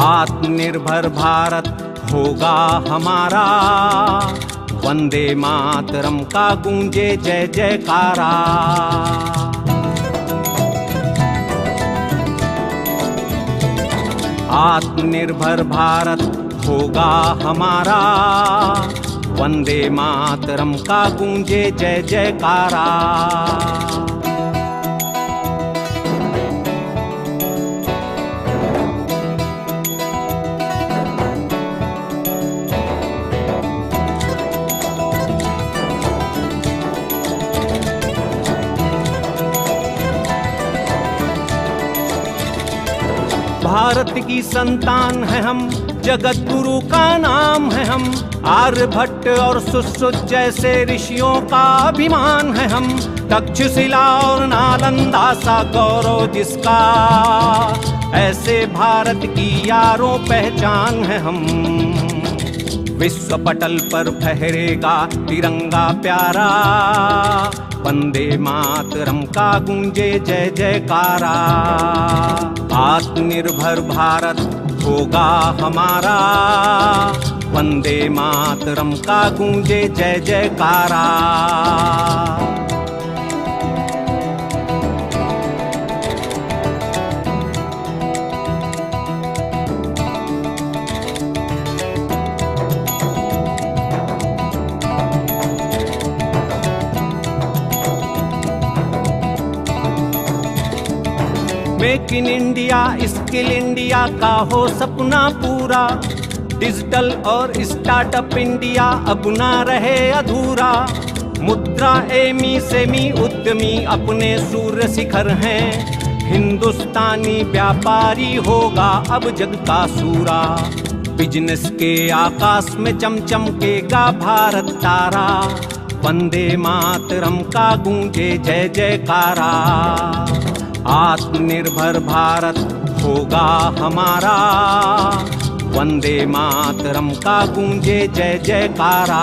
आत्मनिर्भर भारत होगा हमारा, वंदे मातरम का गूंजे जय जयकारा। आत्मनिर्भर भारत होगा हमारा, वंदे मातरम का गूंजे जय जयकारा। भारत की संतान है हम, जगत गुरु का नाम है हम, आर्यभट्ट और सुश्रुत जैसे ऋषियों का अभिमान है हम, तक्षशिला और नालंदा सा गौरव जिसका, ऐसे भारत की यारों पहचान है हम। विश्व पटल पर फहरेगा तिरंगा प्यारा, वंदे मातरम का गूंजे जय जयकारा। आत्मनिर्भर भारत होगा हमारा, वंदे मातरम का गूंजे जय जयकारा। Make in India, skill India का हो सपना पूरा, डिजिटल और स्टार्टअप इंडिया अब ना रहे अधूरा। मुद्रा एमी सेमी उद्यमी अपने सूर्य शिखर हैं, हिंदुस्तानी व्यापारी होगा अब जग का सूरा। बिजनेस के आकाश में चमचमकेगा भारत तारा, वंदे मातरम का गूंजे जय जयकारा। आत्मनिर्भर भारत होगा हमारा, वंदे मातरम का गूंजे जय जयकारा।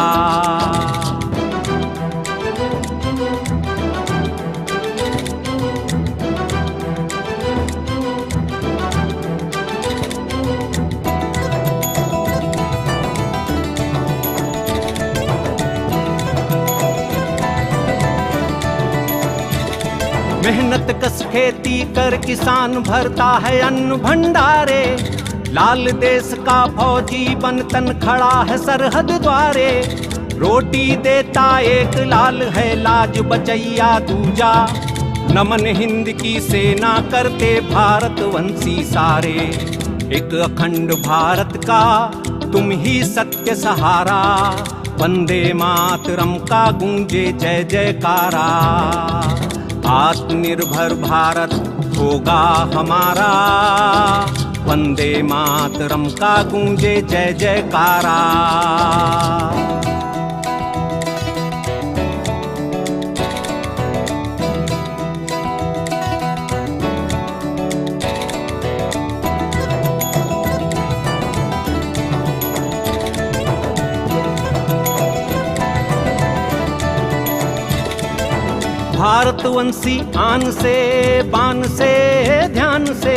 मेहनत कस खेती कर किसान भरता है अन्न भंडारे, लाल देश का फौजी बन तन खड़ा है सरहद द्वारे। रोटी देता एक लाल है लाज बचैया दूजा, नमन हिंद की सेना करते भारतवंशी सारे। एक अखंड भारत का तुम ही सत्य सहारा, वंदे मातरम का गूंजे जय जयकारा। आत्मनिर्भर भारत होगा हमारा, वंदे मातरम का गूंजे जय जयकारा। भारतवंशी आन से बान से ध्यान से,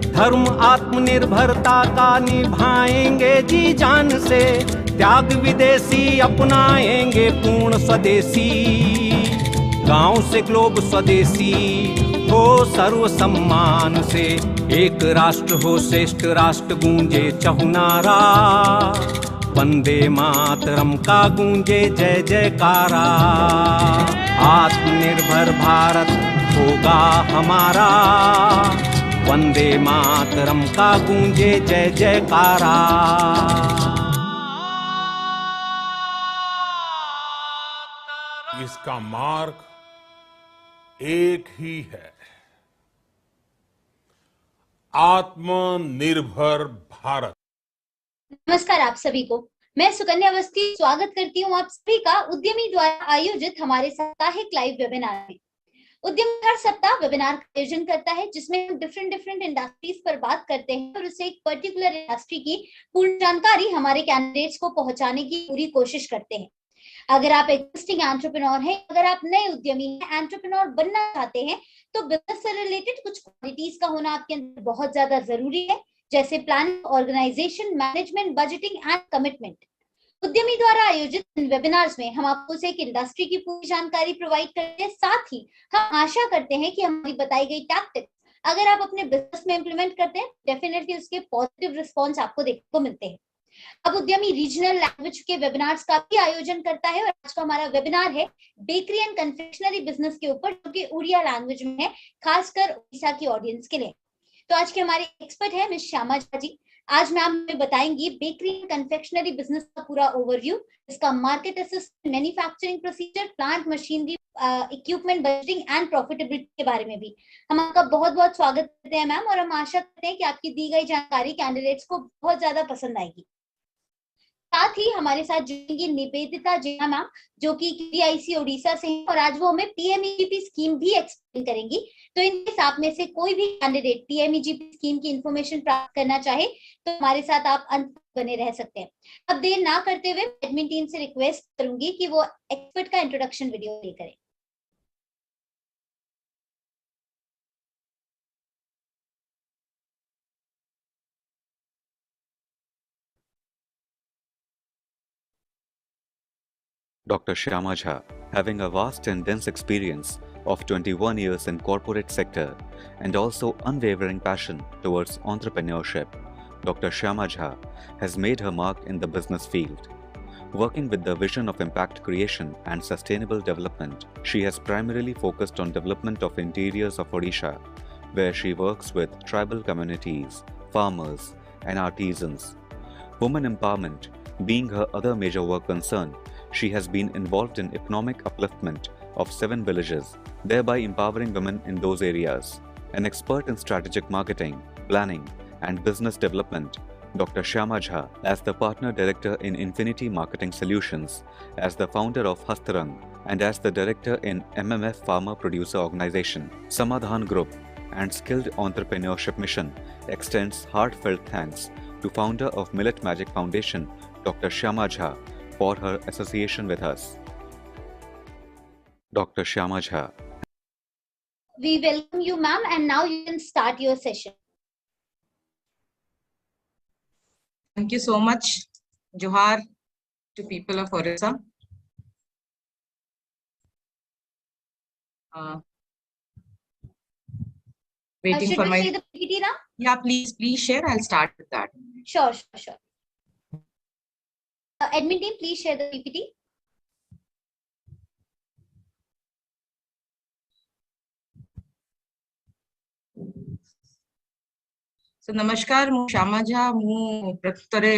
धर्म आत्मनिर्भरता का निभाएंगे जी जान से। त्याग विदेशी अपनाएंगे पूर्ण स्वदेशी, गांव से ग्लोब स्वदेशी हो सर्व सम्मान से। एक राष्ट्र हो श्रेष्ठ राष्ट्र गूंजे चहुनारा, वंदे मातरम का गूंजे जय जयकारा। आत्मनिर्भर भारत होगा हमारा, वंदे मातरम का गूंजे जय जयकारा। इसका मार्ग एक ही है, आत्मनिर्भर भारत। नमस्कार आप सभी को, मैं सुकन्या अवस्थी स्वागत करती हूँ आप सभी का उद्यमी द्वारा आयोजित हमारे साप्ताहिक लाइव वेबिनार में। उद्यमी हर सप्ताह वेबिनार का आयोजन करता है जिसमें हम डिफरेंट इंडस्ट्रीज पर बात करते हैं और उससे एक पर्टिकुलर इंडस्ट्री की पूर्ण जानकारी हमारे कैंडिडेट्स को पहुंचाने की पूरी कोशिश करते हैं। अगर आप एग्जिस्टिंग एंटरप्रेन्योर हैं, अगर आप नए उद्यमी हैं, एंटरप्रेन्योर बनना चाहते हैं, तो बिजनेस से रिलेटेड कुछ क्वालिटीज का होना आपके अंदर बहुत ज्यादा जरूरी है। जैसे planning, organisation, management, budgeting and commitment. उद्यमी द्वारा आयोजित इन वेबिनार्स में हम आपको एक इंडस्ट्री की पूरी जानकारी प्रोवाइड करते हैं। साथ ही हम आशा करते हैं कि हमारी बताई गई टैक्टिक्स अगर आप अपने बिजनेस में इंप्लीमेंट करते हैं, डेफिनेटली उसके पॉजिटिव रिस्पॉन्स आपको देखने को मिलते हैं। अब उद्यमी रीजनल लैंग्वेज के वेबिनार्स का भी आयोजन करता है और आज का हमारा वेबिनार है बेकरी एंड कन्फेक्शनरी बिजनेस के ऊपर, जो कि उड़िया लैंग्वेज में है, खासकर उड़ीसा की ऑडियंस के लिए। तो आज के हमारे एक्सपर्ट है मिस श्यामा झा जी। आज मैम हमें बताएंगी बेकरी एंड कन्फेक्शनरी बिजनेस का पूरा ओवरव्यू, इसका market assessment, manufacturing procedure, plant, machinery, equipment, budgeting and profitability के बारे में भी। हम आपका बहुत बहुत स्वागत करते हैं मैम, और हम आशा करते हैं कि आपकी दी गई जानकारी कैंडिडेट्स को बहुत ज्यादा पसंद आएगी। साथ ही हमारे साथ जुड़ेंगी निवेदिता जी मैम, जो कि KVIC उड़ीसा से हैं और आज वो हमें PMEGP स्कीम भी एक्सप्लेन करेंगी। तो इनके साथ में से कोई भी कैंडिडेट PMEGP स्कीम की इंफॉर्मेशन प्राप्त करना चाहे तो हमारे साथ आप अंत बने रह सकते हैं। अब देर ना करते हुए एडमिन टीम से रिक्वेस्ट करूंगी कि वो एक्सपर्ट का इंट्रोडक्शन वीडियो प्ले करें। Dr. Shyama Jha, having a vast and dense experience of 21 years in corporate sector and also unwavering passion towards entrepreneurship, Dr. Shyama Jha has made her mark in the business field. Working with the vision of impact creation and sustainable development, she has primarily focused on development of interiors of Odisha, where she works with tribal communities, farmers, and artisans. Women empowerment being her other major work concern, she has been involved in economic upliftment of 7 villages, thereby empowering women in those areas. An expert in strategic marketing, planning, and business development, Dr. Shyama Jha, as the Partner Director in Infinity Marketing Solutions, as the founder of Hastarang, and as the Director in MMF Farmer Producer Organization, SAMADHAN Group, and Skilled Entrepreneurship Mission, extends heartfelt thanks to founder of Millet Magic Foundation, Dr. Shyama Jha, for her association with us. Dr. Shyama Jha. We welcome you ma'am, and now you can start your session. Thank you so much. Johar to people of Orissa. Waiting should for we my... share the PPT now? Yeah, please share. I'll start with that. Sure. Admin team, please share the PPT. So नमस्कार, मु श्यामा झा, मु प्रकृतरे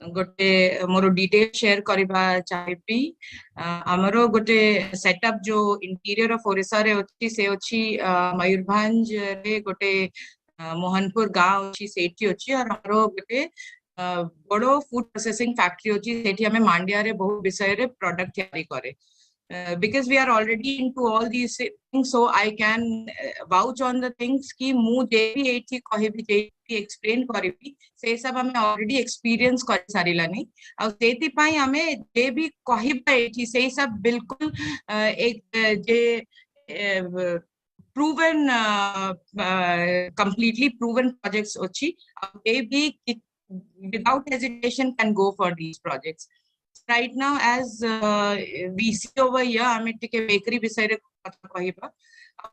गोटे more detail share करबा चाहिबी। हमरो गोटे setup जो interior of Odisha रे अछि से अछि मयूरभंज रे गोटे मोहनपुर गांव अछि, सेठी अछि, और हमरो गोटे बड़ो फूड प्रोसेसिंग फैक्ट्री अछि, सेठी हमें मांडिया रे बहुत विषय रे प्रोडक्ट तैयारी करे। Because we are already into all these things, so I can vouch on the things कि मु जे भी एठी कहबी, जे भी एक्सप्लेन करबी, से सब हमें already experience कर सारिलानी। और सेति पई हमें जे भी कहबा एठी से सब बिल्कुल एक जे proven completely proven projects अछि, they be without hesitation can go for these projects. Right now, as we see over here, I bakery beside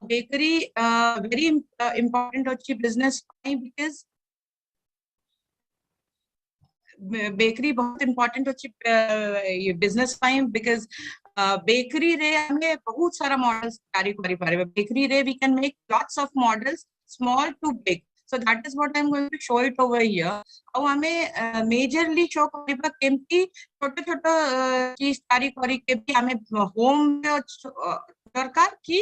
bakery very important business because bakery बहुत important business time because bakery रे हमें बहुत सारा models carry करी पारे। Bakery रे we can make lots of models, small to big. So that is what I'm going to show it over here. और हमें majorly show करीबा केमती छोटे-छोटे चीज carry करी के भी हमें home दरकार की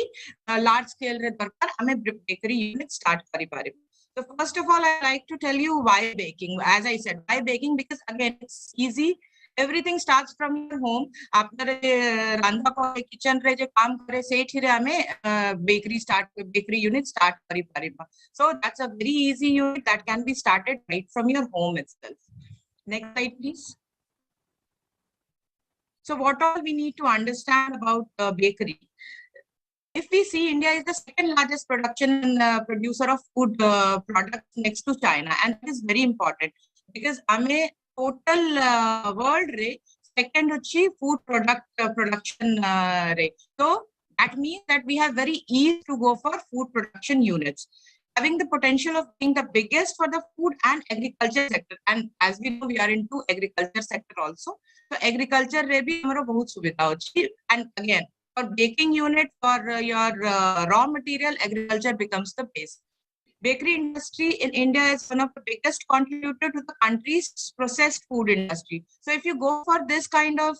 large scale रे दरकार हमें bakery unit start करी पारे। So first of all, I like to tell you why baking. As I said, why baking? Because again, it's easy. Everything starts from your home. After randa ko kitchen re je kaam kare sethi re hame bakery unit start kari pariba. So that's a very easy unit that can be started right from your home itself. Next slide, please. So what all we need to understand about bakery? if we see, India is the second largest producer of food products next to China, and that is very important because ame total world re second achi food product production re. So that means that we have very easy to go for food production units, having the potential of being the biggest for the food and agriculture sector. And as we know, we are into agriculture sector also. So agriculture re bhi hamaro bahut subhidha hochi. And again, for baking unit, for your raw material, agriculture becomes the base. Bakery industry in India is one of the biggest contributor to the country's processed food industry. So if you go for this kind of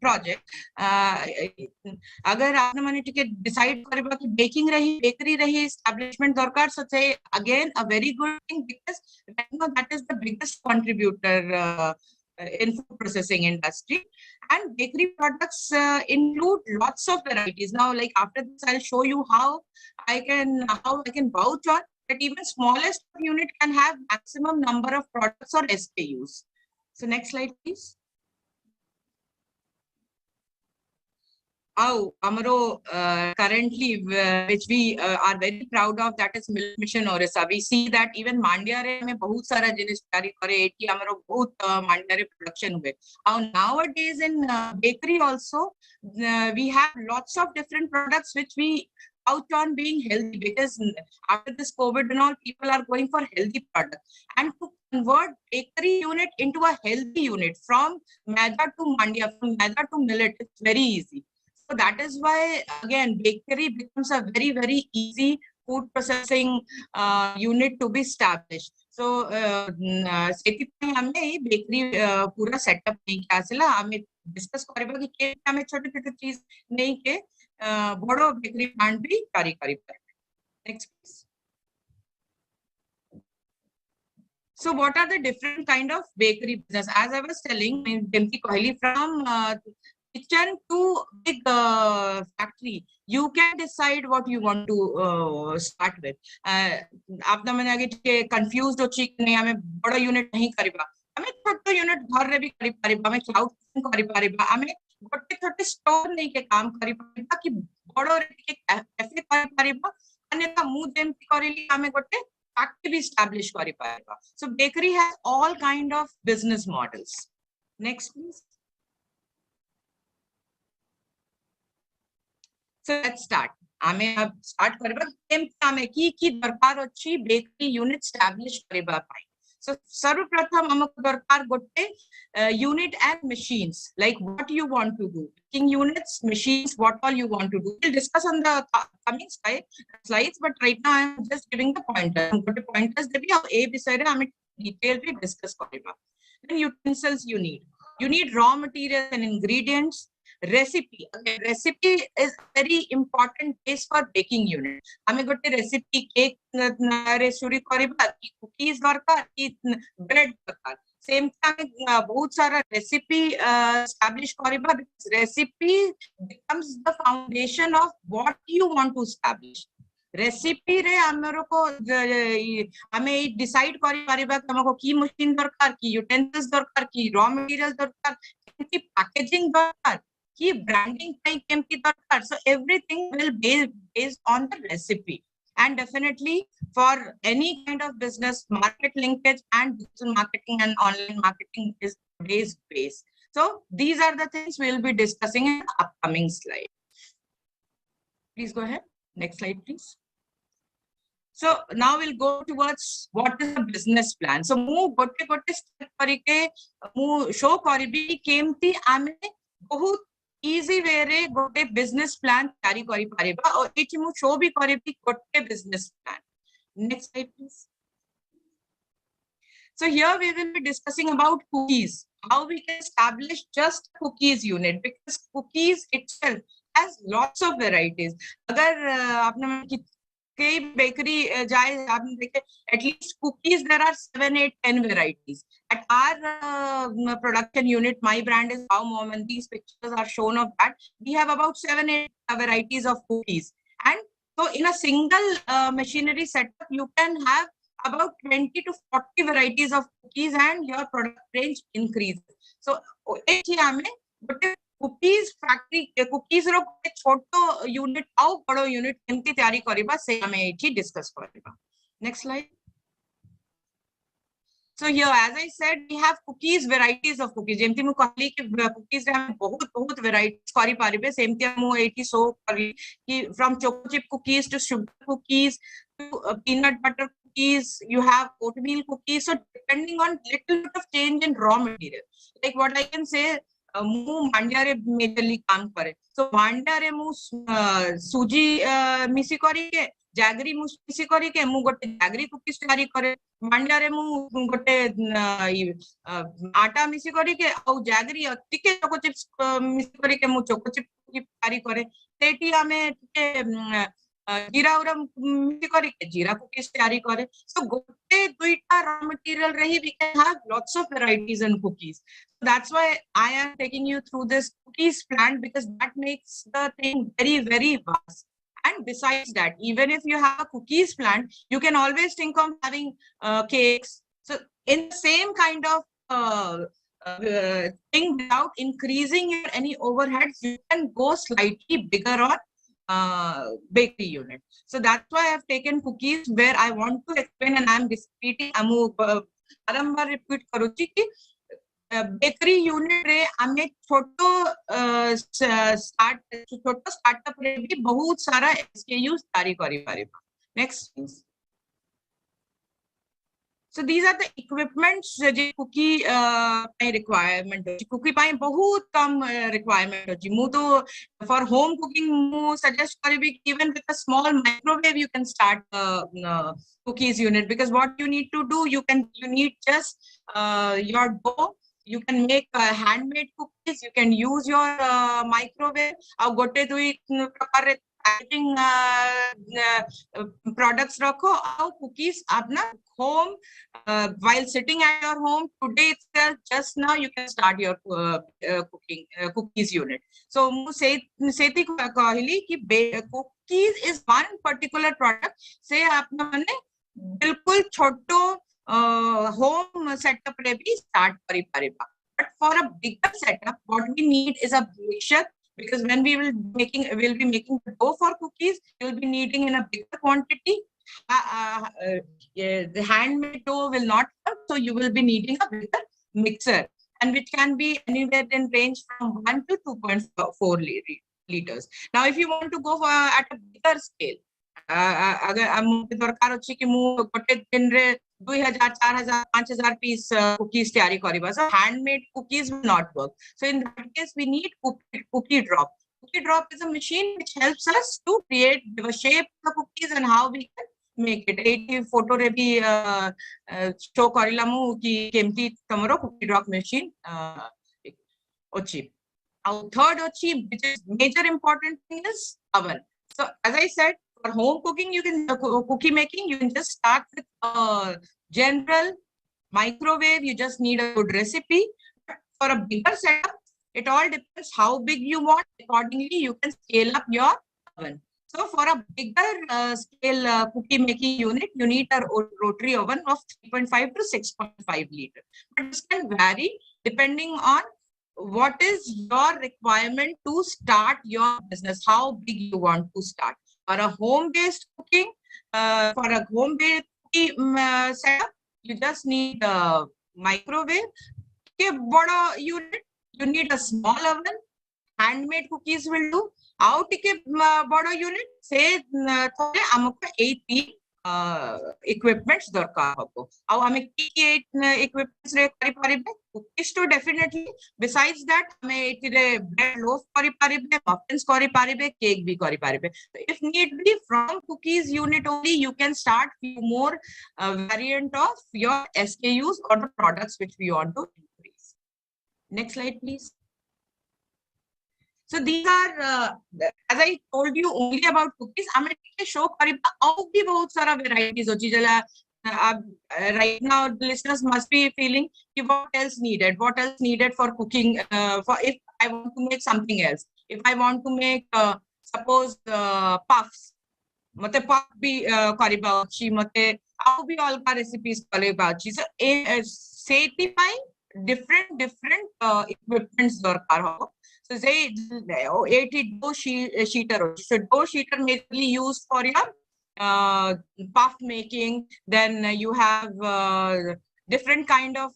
project, अगर आपने माने ठीक है decide करेगा कि baking रही, bakery रही, establishment दरकार, so say again a very good thing because that is the biggest contributor in food processing industry. And bakery products include lots of varieties. Now, like after this, I'll show you how I can vouch on that even smallest unit can have maximum number of products or SKUs. So next slide, please. How Amaro currently, which we are very proud of, that is Milk Mission Orissa. We see that even Mandya re में बहुत सारा जिनिस तैयारी करे, eighty हमारो बहुत Mandya re production हुए. Nowadays in bakery also, we have lots of different products which we out on being healthy, because after this COVID and all, people are going for healthy products. And to convert bakery unit into a healthy unit from maida to Mandya, from maida to millet, it's very easy. So that is why, again, bakery becomes a very, very easy food processing unit to be established. So, सेतिपाई हमें bakery पूरा setup नहीं किया सिला, हमें discuss करेंगे कि क्या हमें छोटे-छोटे चीज नहीं के बड़ो bakery plant भी कार्य करेंगे. Next, please. So, what are the different kind of bakery business? As I was telling, from kitchen to big factory, you can decide what you want to start with. आपने मैंने आगे confused हो चीज़ नहीं, हमें बड़ा unit नहीं करीबा, हमें छोटा unit घर रे भी करीबा, हमें cloud करीबा, हमें गोटे छोटे store नहीं के काम करीबा कि बड़ो रे के कैफे करीबा, अन्यथा मुँह देम करीली हमें गोटे factory भी establish करीबा. So bakery has all kind of business models. Next, please. So let's start. आमे अब start करेबा केमती आमे की दरकार अच्छी bakery unit establish करेबा पाई. So सर्वप्रथम हमको दरकार गोटे unit and machines, like what you want to do, baking units, machines, what all you want to do. We'll discuss on the coming slides, but right now I am just giving the pointers. गोटे pointers देबी अब ए विषय रे हमें detail भी discuss करेबा. Then utensils you need raw materials and ingredients. Recipe. Okay, recipe is very important base for baking unit. हमें गोटे recipe cake रे शुरू करिबा कि cookies दरकार कि bread दरकार. Same time बहुत सारा recipe establish करिबा, because recipe becomes the foundation of what you want to establish. Recipe रे हमरो को हमें decide करि परिबा कि हमको की machine दरकार, की utensils दरकार, की raw materials दरकार, की packaging दरकार, की branding केमती दरकार. So everything will be based on the recipe. And definitely for any kind of business, market linkage and digital marketing and online marketing is today's base. So these are the things we'll be discussing in the upcoming slide. Please go ahead. Next slide, please. So now we'll go towards what is the business plan. So mu gote step karike mu show karibi kemti ame bahut easy way रे गोटे business plan तैयारी करी Paribas और H मु show भी करेबी गोटे business plan. Next slide, please. So here we will be discussing about cookies, how we can establish just cookies unit, because cookies itself has lots of varieties. अगर आपने कई bakery जाए आपने देखे at least cookies there are 7, 8, 10 varieties. At our production unit, my brand is Wow Mom, and these pictures are shown of that. We have about 7, 8 varieties of cookies. And so in a single machinery setup, you can have about 20 to 40 varieties of cookies and your product range increases. So cookies factory cookies रो छोटो unit आउ बड़ो unit केमती तैयारी करबा से हमें एठी डिस्कस करबा. Next slide. So here, as I said, we have cookies, varieties of cookies. जेमती मु कहली कि cookies रे हम बहुत varieties करी पारिबे. सेमती मु एठी शो करी कि from choco chip cookies to sugar cookies to peanut butter cookies, you have oatmeal cookies. So depending on little bit of change in raw material, like what I can say, मु मांड्या रे majorly काम करे. So Mandya रे मु सूजी मिसी करी के जागरी मु मिसी करी के मु गोटे जागरी कुकीज तैयारी करे. मांड्या रे मु गोटे आटा मिसी करी के औ जागरी टिके चोको चिप्स मिसी करी के मु चोको चिप तैयारी करे. सेठी हमें टिके जीरा उरा मिसी करी के जीरा कुकीज तैयारी करे. सो गोटे दुईटा रॉ मटेरियल रही we can have lots of varieties in cookies. That's why I am taking you through this cookies plant, because that makes the thing very, very vast. And besides that, even if you have a cookies plant, you can always think of having cakes. So in the same kind of thing, without increasing your any overheads, you can go slightly bigger on bakery unit. So that's why I have taken cookies, where I want to explain, and I am repeating. बारंबार repeat करूची कि bakery unit रे हमें छोटो startup रे भी बहुत सारा SKUs तैयारी करी पारिबा. Next please. So these are the equipments जे कुकी पाई requirement होची. कुकी पाई बहुत कम requirement होची. मु तो for home cooking मु suggest करिबी even with a small microwave you can start cookies unit, because what you need to do, you need just your dough. You can make handmade cookies. You can use your microwave. और गोटे दुई प्रकार packaging products रखो और cookies अपना home while sitting at your home today itself. Just now you can start your cookies unit. So मु सेती कहली कि cookies is one particular product से अपना मने बिल्कुल छोटो home setup रे भी start करी Paribas. But for a bigger setup, what we need is a mixture, because when we will be making the dough for cookies, you will be needing in a bigger quantity. The handmade dough will not work, so you will be needing a bigger mixer, and which can be anywhere in range from 1 to 2.4 liters. Now, if you want to go for at a bigger scale, अगर मुझे दरकार होची कि मु गोटे दिन रे 2000 4000 5000 piece cookies तैयारी करिबा. So handmade cookies will not work. So in that case we need cookie drop. Cookie drop is a machine which helps us to create the shape of the cookies and how we can make it. Eighty photo रे भी show करिला मु कि केमती तमरो cookie drop machine अछि. Our third अछि, which is major important thing, is oven. So as I said, for home cooking, you can cookie making, you can just start with a general microwave. You just need a good recipe. For a bigger setup, it all depends how big you want. Accordingly, you can scale up your oven. So for a bigger scale cookie making unit, you need a rotary oven of 3.5 to 6.5 liter. But this can vary depending on what is your requirement to start your business, how big you want to start. For a home-based cooking, for a home-based setup, you just need a microwave. Bada unit, you need a small oven. Handmade cookies will do. Out bada unit, say amako 8 equipments darkar hobo. Aw hame ki 8 equipments re kari paribe. Cookies to definitely. Besides that, hame etire bread loaf kari paribe, muffins kari paribe, cake bhi kari paribe. So if need be, from cookies unit only, you can start few more variant of your SKUs or the products which we want to increase. Next slide, please. So these are, as I told you, only about cookies. I am show kariba aur bhi bahut sara varieties hochi jala. Right now, the listeners must be feeling what else needed? What else needed for cooking? For if I want to make something else, if I want to make suppose puffs, mate puff bhi kariba hochi, mate aur bhi alga recipes kariba hochi. So safety by different equipments darkar hobo. So say 80 dough sheeter. So dough sheeter majorly used for your puff making. Then you have different kind of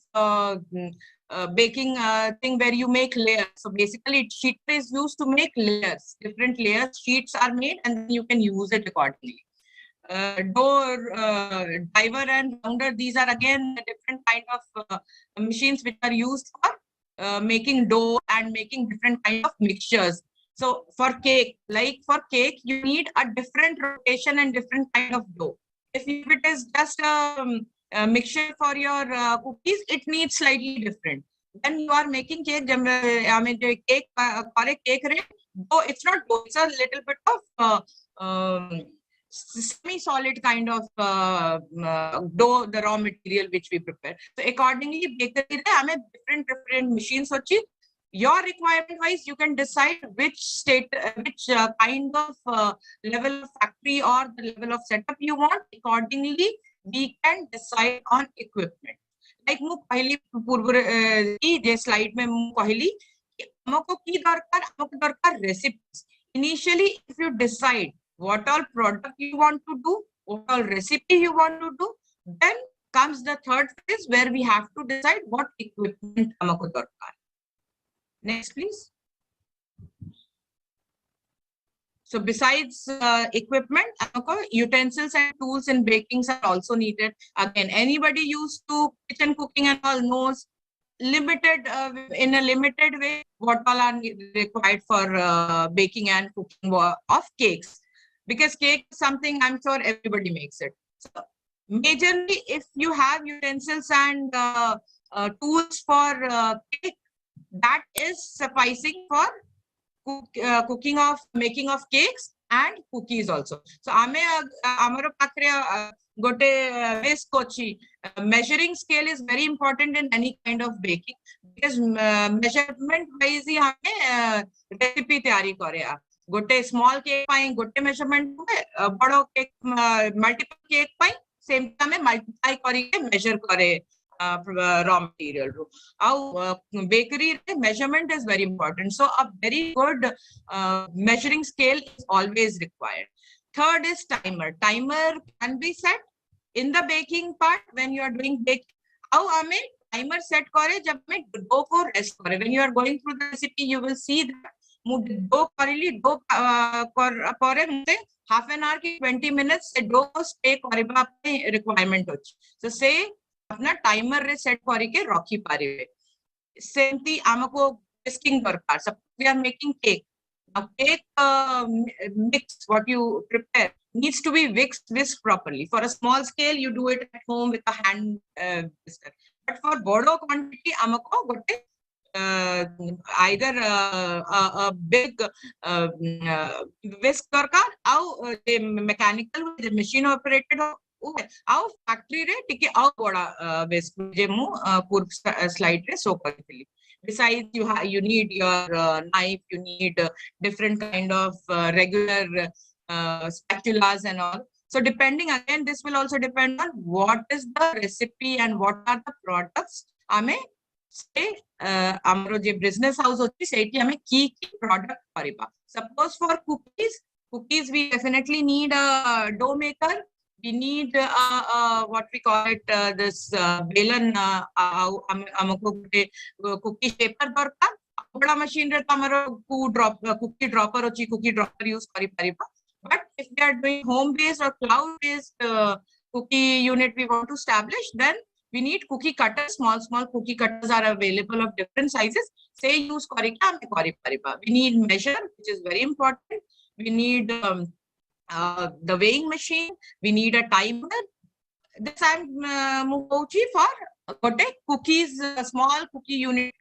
baking thing where you make layers. So basically, sheet is used to make layers. Different layers, sheets are made, and then you can use it accordingly. Dough diver and rounder, these are again different kind of machines which are used for making dough and making different kind of mixtures. So for cake, you need a different rotation and different kind of dough. If it is just a mixture for your cookies, it needs slightly different. When you are making cake, I mean the cake for a cake, though it's not dough, it's a little bit of semi-solid kind of dough, the raw material which we prepare. So accordingly, bakery different machines. Your requirement wise, you can decide which kind of level of factory or the level of setup you want. Accordingly, we can decide on equipment. Like mu pahili je slide mein mu pahili amako ki darkar recipes. Initially, if you decide what all product you want to do, what all recipe you want to do, then comes the third phase where we have to decide what equipment amako darkar. Next, please. So besides equipment, utensils and tools in baking are also needed. Again, anybody used to kitchen cooking and all knows limited in a limited way what all are required for baking and cooking of cakes. Because cake is something I'm sure everybody makes it. So majorly, if you have utensils and tools for cake, that is sufficing for making of cakes and cookies also. So amaro pakre gote whisk kochi. Measuring scale is very important in any kind of baking because measurement wise hi hame recipe tayari kare. Gote small cake pai gote measurement hue, bado cake multiple cake pai same time multiply karike measure kare raw material. Our bakery measurement is very important. So a very good measuring scale is always required. Third is timer. Timer can be set in the baking part when you are doing baking. How ame timer set kore jab me dough ko rest kore. When you are going through the recipe, you will see that dough karili dough kore mute half an hour ki 20 minutes dough stay koriba requirement hochi. So say अपना timer रे set करिके रखी पारिबे. सेमती हमको whisking दरकार. Suppose we are making cake. Now cake mix what you prepare needs to be whisked properly. For a small scale, you do it at home with a hand whisker. But for bodo quantity, हमको गोटे either a big whisk दरकार और mechanical machine operated आउ factory रे टिके आउ बड़ा waste जे मु पूर्व स्लाइड रे show करथिली. Besides, you need your knife, you need different kind of regular spatulas and all. So depending, again, this will also depend on what is the recipe and what are the products. Ame say amaro je business house hochi seiti ame ki product kariba. Suppose for cookies we definitely need a dough maker. We need what we call it this belan amako cookie shaper darkar. Bada machine re tamaro cookie dropper ochi cookie dropper use kari pariba. But if we are doing home based or cloud based cookie unit we want to establish, then we need cookie cutters. Small cookie cutters are available of different sizes. Say use kari pariba. We need measure, which is very important. We need the weighing machine, we need a timer. This I'm moving for cookies, small cookie unit,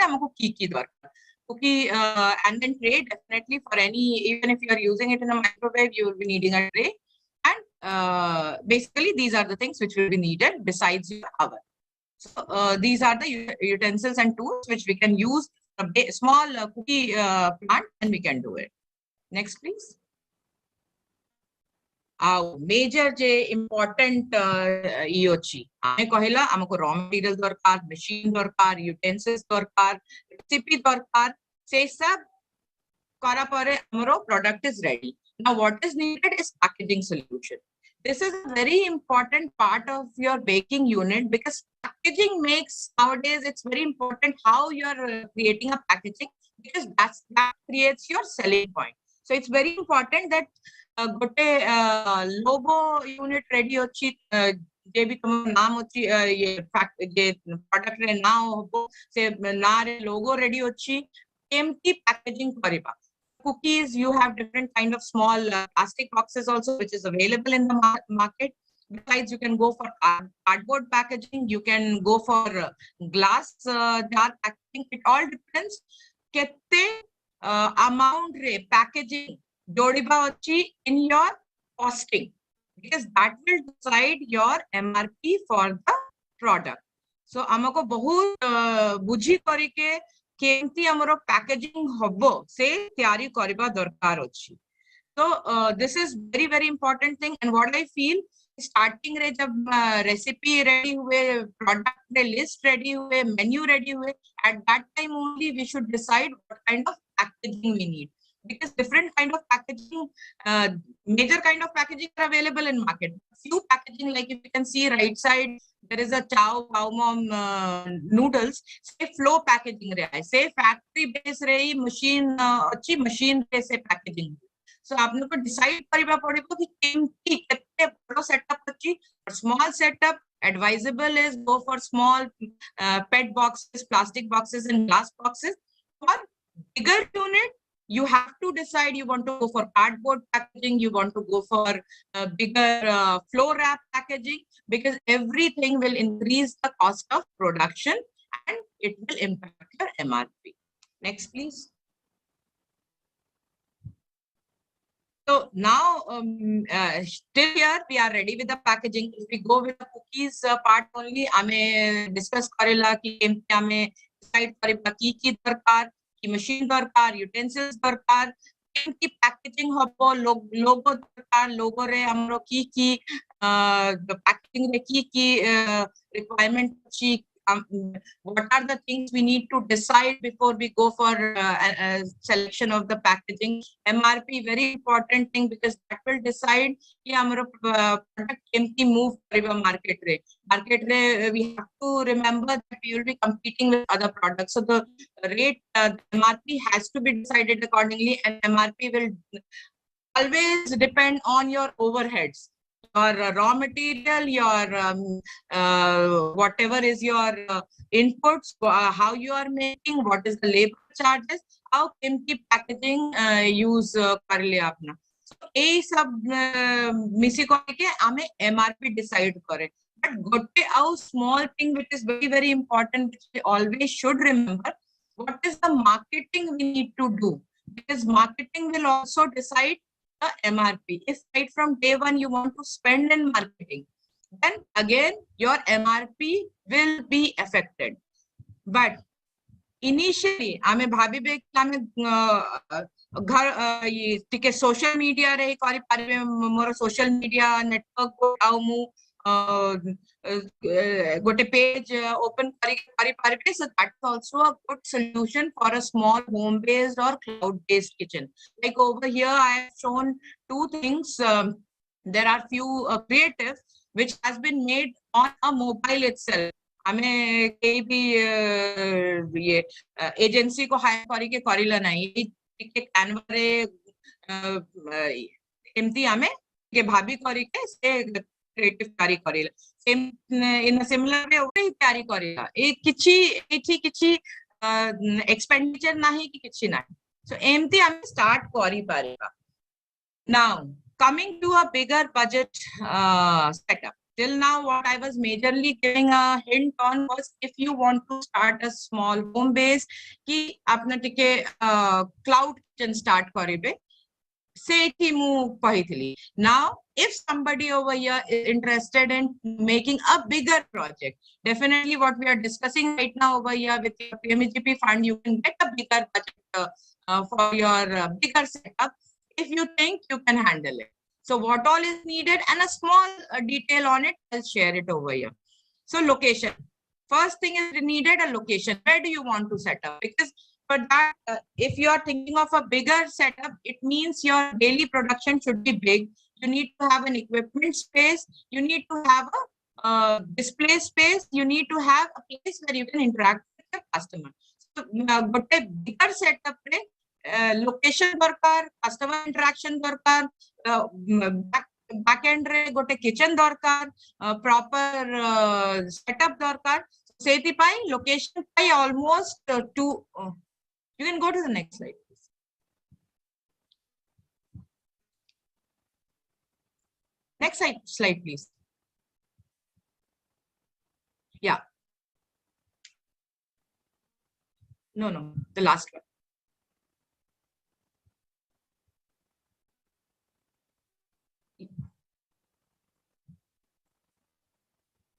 cookie and then tray definitely for any, even if you are using it in a microwave, you will be needing a tray. And basically these are the things which will be needed besides your oven. So these are the utensils and tools which we can use a small cookie plant and we can do it. Next, please. Major je important iochi. Ame कहला हमको raw material दरकार, machine दरकार, utensils दरकार, recipe दरकार. से सब kara pare amaro product is ready. Now what is needed is packaging solution. This is a very important part of your baking unit because packaging makes nowadays it's very important how you're creating a packaging because that creates your selling point. So it's very important that gote logo unit ready hochi जे भी तुम नाम होची ये product रे ना हो से ना रे लोगो रेडी होची केमती पैकेजिंग करिबा cookies you have different kind of small plastic boxes also which is available in the market. Besides you can go for cardboard packaging, you can go for glass jar packaging. It all depends kette amount re packaging jodiba hochi in your costing because that will decide your MRP for the product. So amako bahut bujhi karike केमती हमरो packaging हबो से तैयारी करबा दरकार अछि. So this is very important thing and what I feel starting रे जब रेसिपी रेडी हुए प्रोडक्ट रे लिस्ट रेडी हुए मेन्यू रेडी हुए at that time only we should decide what kind of packaging we need because different kind of packaging major kind of packaging are available in market. Few packaging like if you can see right side there is a chow mom noodles say flow packaging re hai say factory base re machine अच्छी machine re se packaging. So आपने को decide करिबा पड़िबो कि केमती केते बड़ो setup अच्छी small setup advisable is go for small PET boxes, plastic boxes and glass boxes. For bigger unit you have to decide you want to go for cardboard packaging, you want to go for bigger flow wrap packaging because everything will increase the cost of production and it will impact your MRP. Next, please. So now still here we are ready with the packaging. If we go with the cookies part only, हमें discuss करेला कि केमते हमें decide करेला की दरकार की machine दरकार utensils दरकार केमती packaging हबो logo दरकार logo रे हमरो की packaging रे की requirement अच्छी what are the things we need to decide before we go for selection of the packaging. MRP very important thing because that will decide कि हमारा product केमती move करेगा market रे we have to remember that we will be competing with other products, so the rate MRP has to be decided accordingly and MRP will always depend on your overheads, your raw material, your whatever is your inputs, how you are making, what is the labor charges, how केमती packaging use कर ले आपना. So ये सब मिसी करके हमें MRP decide करे. But gote out small thing which is very important which we always should remember, what is the marketing we need to do because marketing will also decide the MRP. If right from day one you want to spend in marketing, then again your MRP will be affected. But initially, आमे भाभी आमे घर ये टिके social media रे करी पारे मोर social media network को आउ मु गोटे page open करी पारे, so that's also a good solution for a small home based or cloud based kitchen. Like over here I have shown two things. There are few creative which has been made on a mobile itself. हमें कहीं भी ये agency को higher करके करिला नहीं के Canva रे एमती हमें के भाभी करके से क्रिएटिव कार्य करिला सेम इन सिमिलर वे ओही तयारी करिला ए किछि एक्सपेंडिचर नाही कि किछि नाही. सो एमती हमें स्टार्ट करि पारेबा. Now coming to a bigger budget setup. Till now, what I was majorly giving a hint on was if you want to start a small home base, कि आपने टिके cloud kitchen start करिबे, से ही मु कहितली. Now, if somebody over here is interested in making a bigger project, definitely what we are discussing right now over here with your PMEGP fund, you can get a bigger budget for your bigger setup if you think you can handle it. So what all is needed and a small detail on it, I'll share it over here. So location. First thing is needed a location. Where do you want to set up? Because for that, if you are thinking of a bigger setup, it means your daily production should be big. You need to have an equipment space. You need to have a display space. You need to have a place where you can interact with your customer. So, gote bigger setup re location darkar, customer interaction darkar, back end re gote kitchen darkar, proper setup darkar. Sethi pai location pai almost two. You can go to the next slide, please. Next slide, please. Yeah. No, the last one.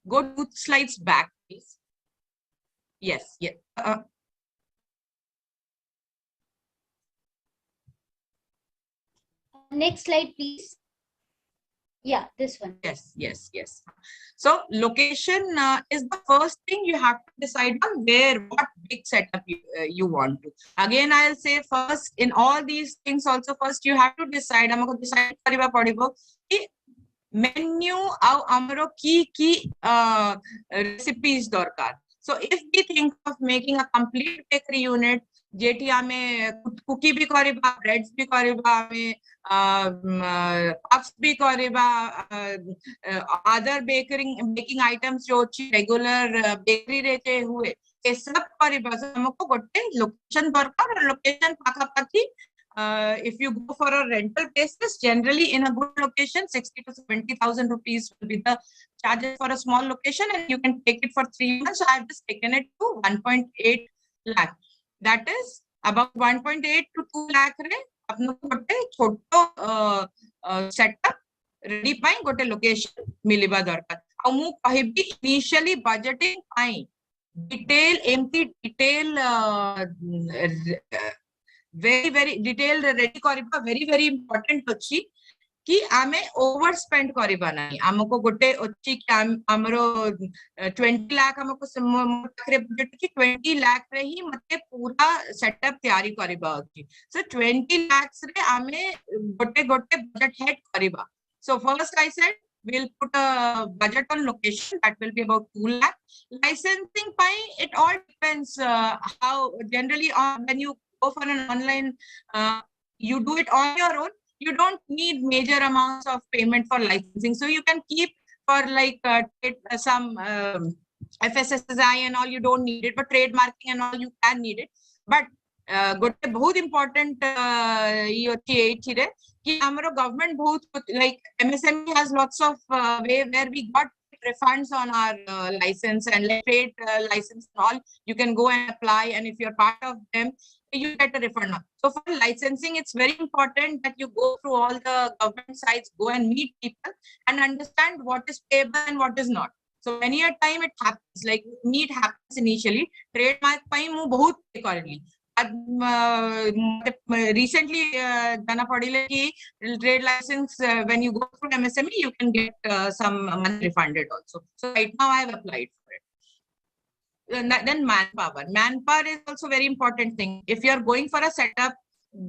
Go 2 slides back, please. Yes. Next slide, please. Yeah, this one. Yes. So location is the first thing you have to decide on what big setup you want to. Again, I'll say first in all these things also, first you have to decide, हमको decide करिबा पड़िबो कि menu आउ हमरो की recipes दरकार. So if we think of making a complete bakery unit, जेठी आमे cookie भी करिबा, breads भी करिबा, आमे puffs भी करिबा, other baking items जो regular bakery रहते हुए ये सब करिबा. So हमको गोटे location दरकार और location पाखापाखी. If you go for a rental basis, generally in a good location, 60 to 70,000 rupees will be the charges for a small location, and you can take it for 3 months. So I have just taken it to 1.8 lakh. That is about 1.8 to 2 lakh re apno gote choto setup ready pai gote location miliba darkar. Au mu kahibi initially budgeting pai detail very detailed ready kariba very important अछि कि आमे over spend करिबा नाही. हमको गोटे अछि कि हमरो 20 लाख हमको मोटरे बजट कि 20 लाख रे ही मते पूरा सेटअप तैयारी करिबा अछि. सो 20 लाख रे आमे गोटे बजट हेड करिबा. So first I said we'll put a budget on location that will be about 2 lakh. Licensing pai it all depends how generally when you go for an online you do it on your own. You don't need major amounts of payment for licensing. So you can keep for like some FSSAI and all, you don't need it, but trademarking and all, you can need it. But gote bahut important कि हमारा government बहुत like MSME has lots of way where we got refunds on our license and like trade license and all. You can go and apply, and if you're part of them, you get a refund. So for licensing, it's very important that you go through all the government sites, go and meet people and understand what is payable and what is not. So many a time it happens, like meet happens initially. Trademark pai mu bahut pay karli. Recently dana padile ki trade license when you go through MSME, you can get some money refunded also. So right now I have applied for it. Then manpower is also very important thing. If you are going for a setup,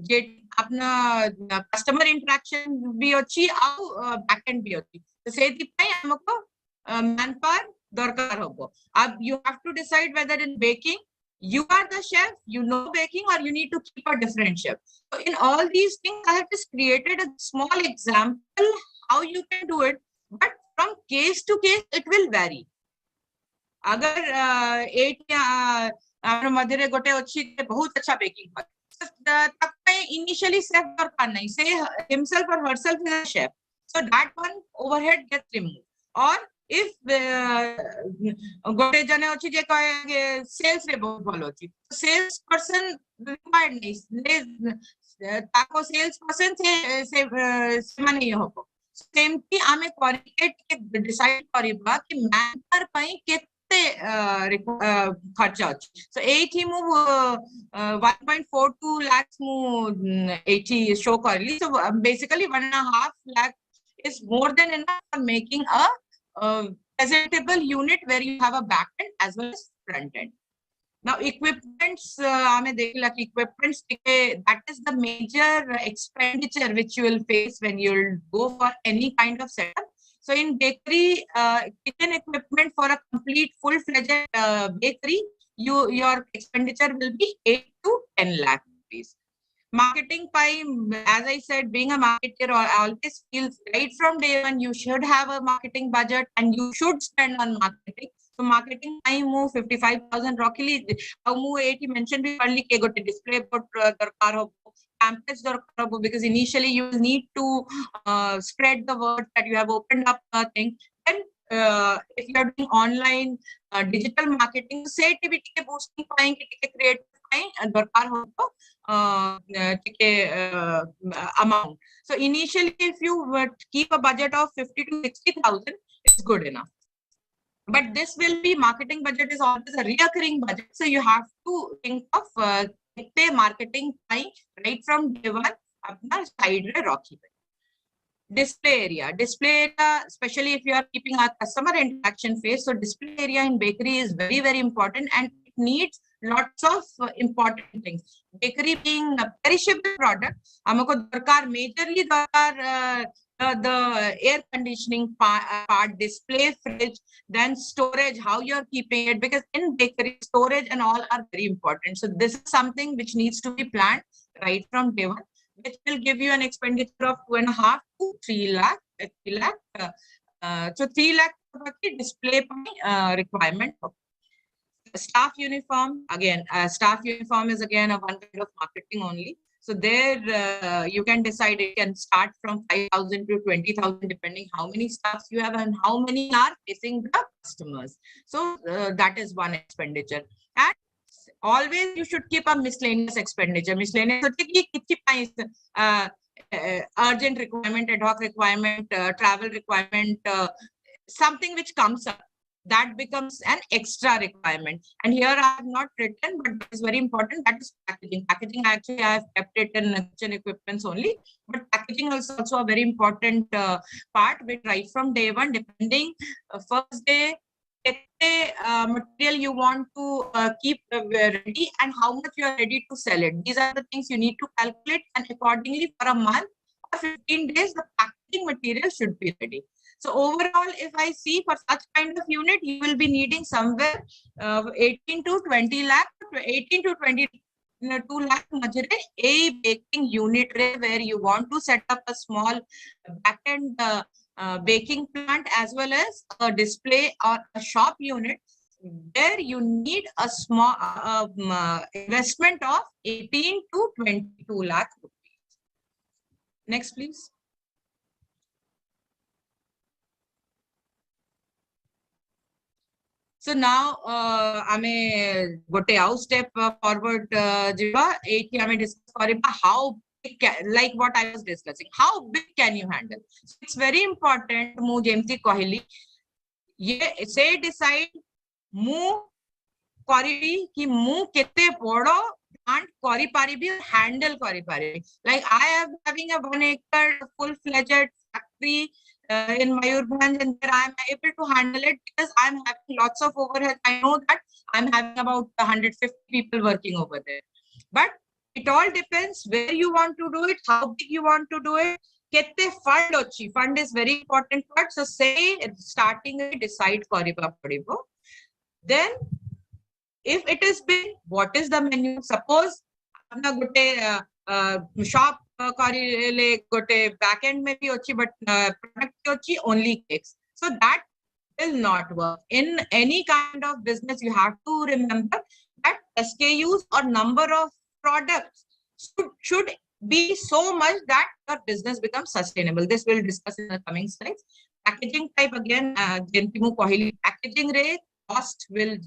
get apna customer interaction bhi achi au backend bhi achi. So sethi pai हमको manpower darkar hobo. Ab you have to decide whether in baking you are the chef, you know baking, or you need to keep a different chef. So in all these things, I have just created a small example how you can do it, but from case to case it will vary. अगर एक या मधुरे गोटे अच्छी बहुत अच्छा baking तब initially chef दरकार नहीं, say himself or herself is a chef, so that one overhead gets removed. Or if गोटे जने अच्छी जे कहे sales रे बहुत भलो अछि, sales person required नहीं, ताको sales person से माने होबो. सेम कि आमे क्वालिटेट डिसाइड करिबा कि मैनपावर पई केते खर्चा अछि. So एठी मु 1.42 lakhs मु एठी शो करली. So basically 1.5 lakh is more than enough for making a presentable unit where you have a back end as well as front end. Now equipments, equipments, that is the major expenditure which you will face when you'll go for any kind of setup. So in bakery, kitchen equipment for a complete full-fledged bakery, your expenditure will be 8 to 10 lakh rupees. Marketing time, as I said, being a marketer, always feels right from day one, you should have a marketing budget and you should spend on marketing. So marketing time move 55,000 rockily. How move 80 mentioned early ke gote display board darkar hobo, pamphlets darkar hobo, because initially you will need to spread the word that you have opened up a thing. Then if you are doing online digital marketing, say TVT boosting fine, create fine, darkar hobo. Amount. So initially, if you keep a budget of 50 to 60,000, it's good enough. But this will be marketing budget is always a recurring budget. So you have to think of marketing right from day one. Apna side re rocky. Display area, especially if you are keeping a customer interaction phase. So display area in bakery is very, very important and it needs lots of important things. Bakery being a perishable product, हमको दरकार majorly दरकार the air conditioning part, display fridge, then storage, how you're keeping it, because in bakery storage and all are very important. So this is something which needs to be planned right from day one, which will give you an expenditure of 2.5 to 3 lakh. 3 lakh. So 3 lakh display requirement. Staff uniform, again, staff uniform is again a one kind of marketing only. So there you can decide, it can start from 5,000 to 20,000 depending how many staffs you have and how many are facing the customers. So that is one expenditure. And always you should keep a miscellaneous expenditure. Miscellaneous urgent requirement, ad hoc requirement, travel requirement, something which comes up, that becomes an extra requirement. And here I have not written, but it is very important, that is packaging. Packaging, actually I have kept it in kitchen equipments only, but packaging is also a very important part, which right from day one, depending first day, material you want to keep ready and how much you are ready to sell it. These are the things you need to calculate, and accordingly for a month or 15 days, the packaging material should be ready. So overall, if I see for such kind of unit, you will be needing somewhere 18 to 20 lakh, 18 to 22 lakh a baking unit where you want to set up a small back-end baking plant as well as a display or a shop unit. There you need a small investment of 18 to 22 lakh rupees. Next, please. So now, ame gote out step forward. Jiva, ame discuss how big like what I was discussing. How big can you handle? So it's very important. Mu jemti कहली, ये say decide mu करिबी कि mu केते बड़ो plant करी पारिबी और handle करी पारिबी. Like I am having a 1 acre full-fledged factory in Mayurbhanj, and there I am able to handle it because I am having lots of overhead. I know that I am having about 150 people working over there. But it all depends where you want to do it, how big you want to do it. Kete fund ochi. Fund is very important part. So say starting decide kariba padibo. Then if it is big, what is the menu? Suppose apna gote shop gote back end maybe ochi, but product ochi only cakes. So that will not work. In any kind of business, you have to remember that SKUs or number of products should be so much that your business becomes sustainable. This we'll discuss in the coming slides. Packaging type again, packaging rate, cost will,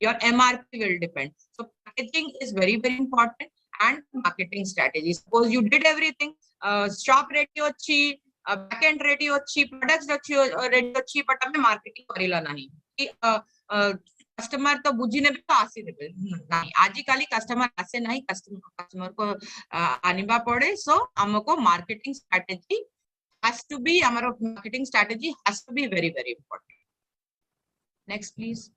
your MRP will depend. So packaging is very, very important, and marketing strategy. Suppose you did everything, shop ready ochi, back end ready ochi, products ready ochi, but हमें marketing करेला नहीं. Customer तो बुझिने भी तो आसी देबे नहीं. आजिकाली customer आसे नहीं, customer को आनिबा पड़े. So हमको marketing strategy has to be, हमारा marketing strategy has to be very, very important. Next, please.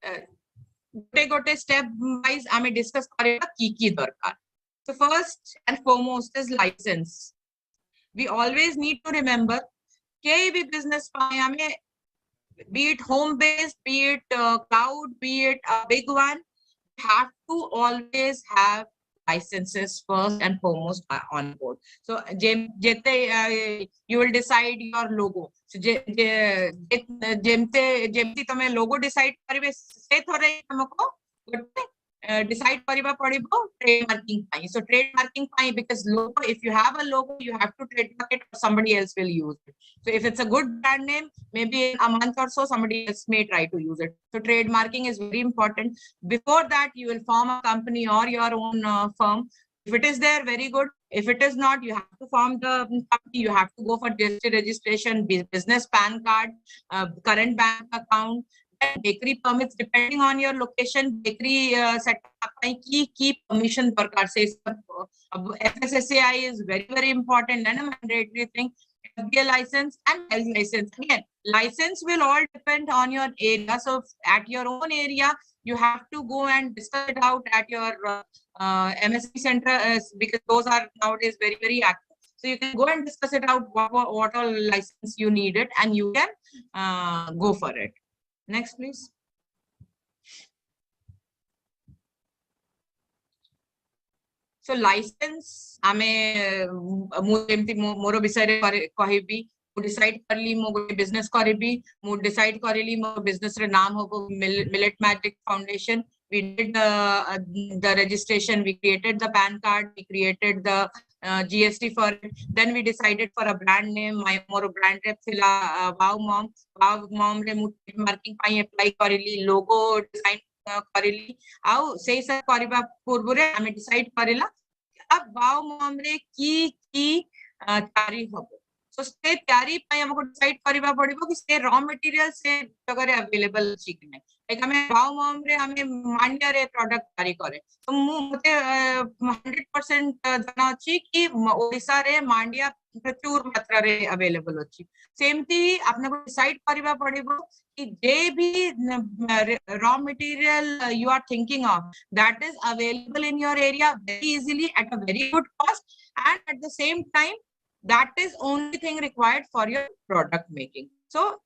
गोटे गोटे स्टेप वाइज आमे डिस्कस करेगा की दरकार. So first and foremost is license. We always need to remember kei bhi business paye hame, be it home based, be it cloud, be it a big one, have to always have licenses first and foremost on board. So you will decide your logo. So jemte tame logo decide karibe se thore हमको decide करिबा पड़िबो trademarking pi. So trademarking pi, because logo, if you have a logo, you have to trademark it or somebody else will use it. So if it's a good brand name, maybe in a month or so somebody else may try to use it. So trademarking is very important. Before that, you will form a company or your own firm. If it is there, very good. If it is not, you have to form the company. You have to go for GST registration, business PAN card, current bank account, bakery permits. Depending on your location, bakery setup key permission darkar se. FSSAI is very, very important and a mandatory thing. FBA license and health license. Again, license will all depend on your area. So at your own area, you have to go and discuss it out at your MSP center, because those are nowadays very, very active. So you can go and discuss it out what all license you need it, and you can go for it. Next, please. So license, ame मोर विषय कहबी, decide करली मो business करबी, मो decide करली मो business रे नाम होबो Millet Magic Foundation. We did the registration, we created the PAN card, we created the GST for it. Then we decided for a brand name. My more brand rep thila Wow Mom re mu marking pai apply करली, logo design करली. आउ सेही सब करबा पूर्व रे हमें decide करला अब Wow Mom रे की तैयारी होबो. So से तैयारी पाई हमको डिसाइड करबा पड़िबो कि से रॉ मटेरियल से जगह रे अवेलेबल अछि कि नै. लाइक हमें Wow Mom रे हमें मांडिया रे प्रोडक्ट तैयारी करे, तो मते 100% जाना अछि कि ओडिसा रे मांडिया प्रचुर मात्रा रे अवेलेबल अछि. सेमती आपने को डिसाइड करबा पड़िबो कि जे भी raw material you are thinking of, that is available in your area very easily at a very good cost, and at the same time that is only thing required for your product making. So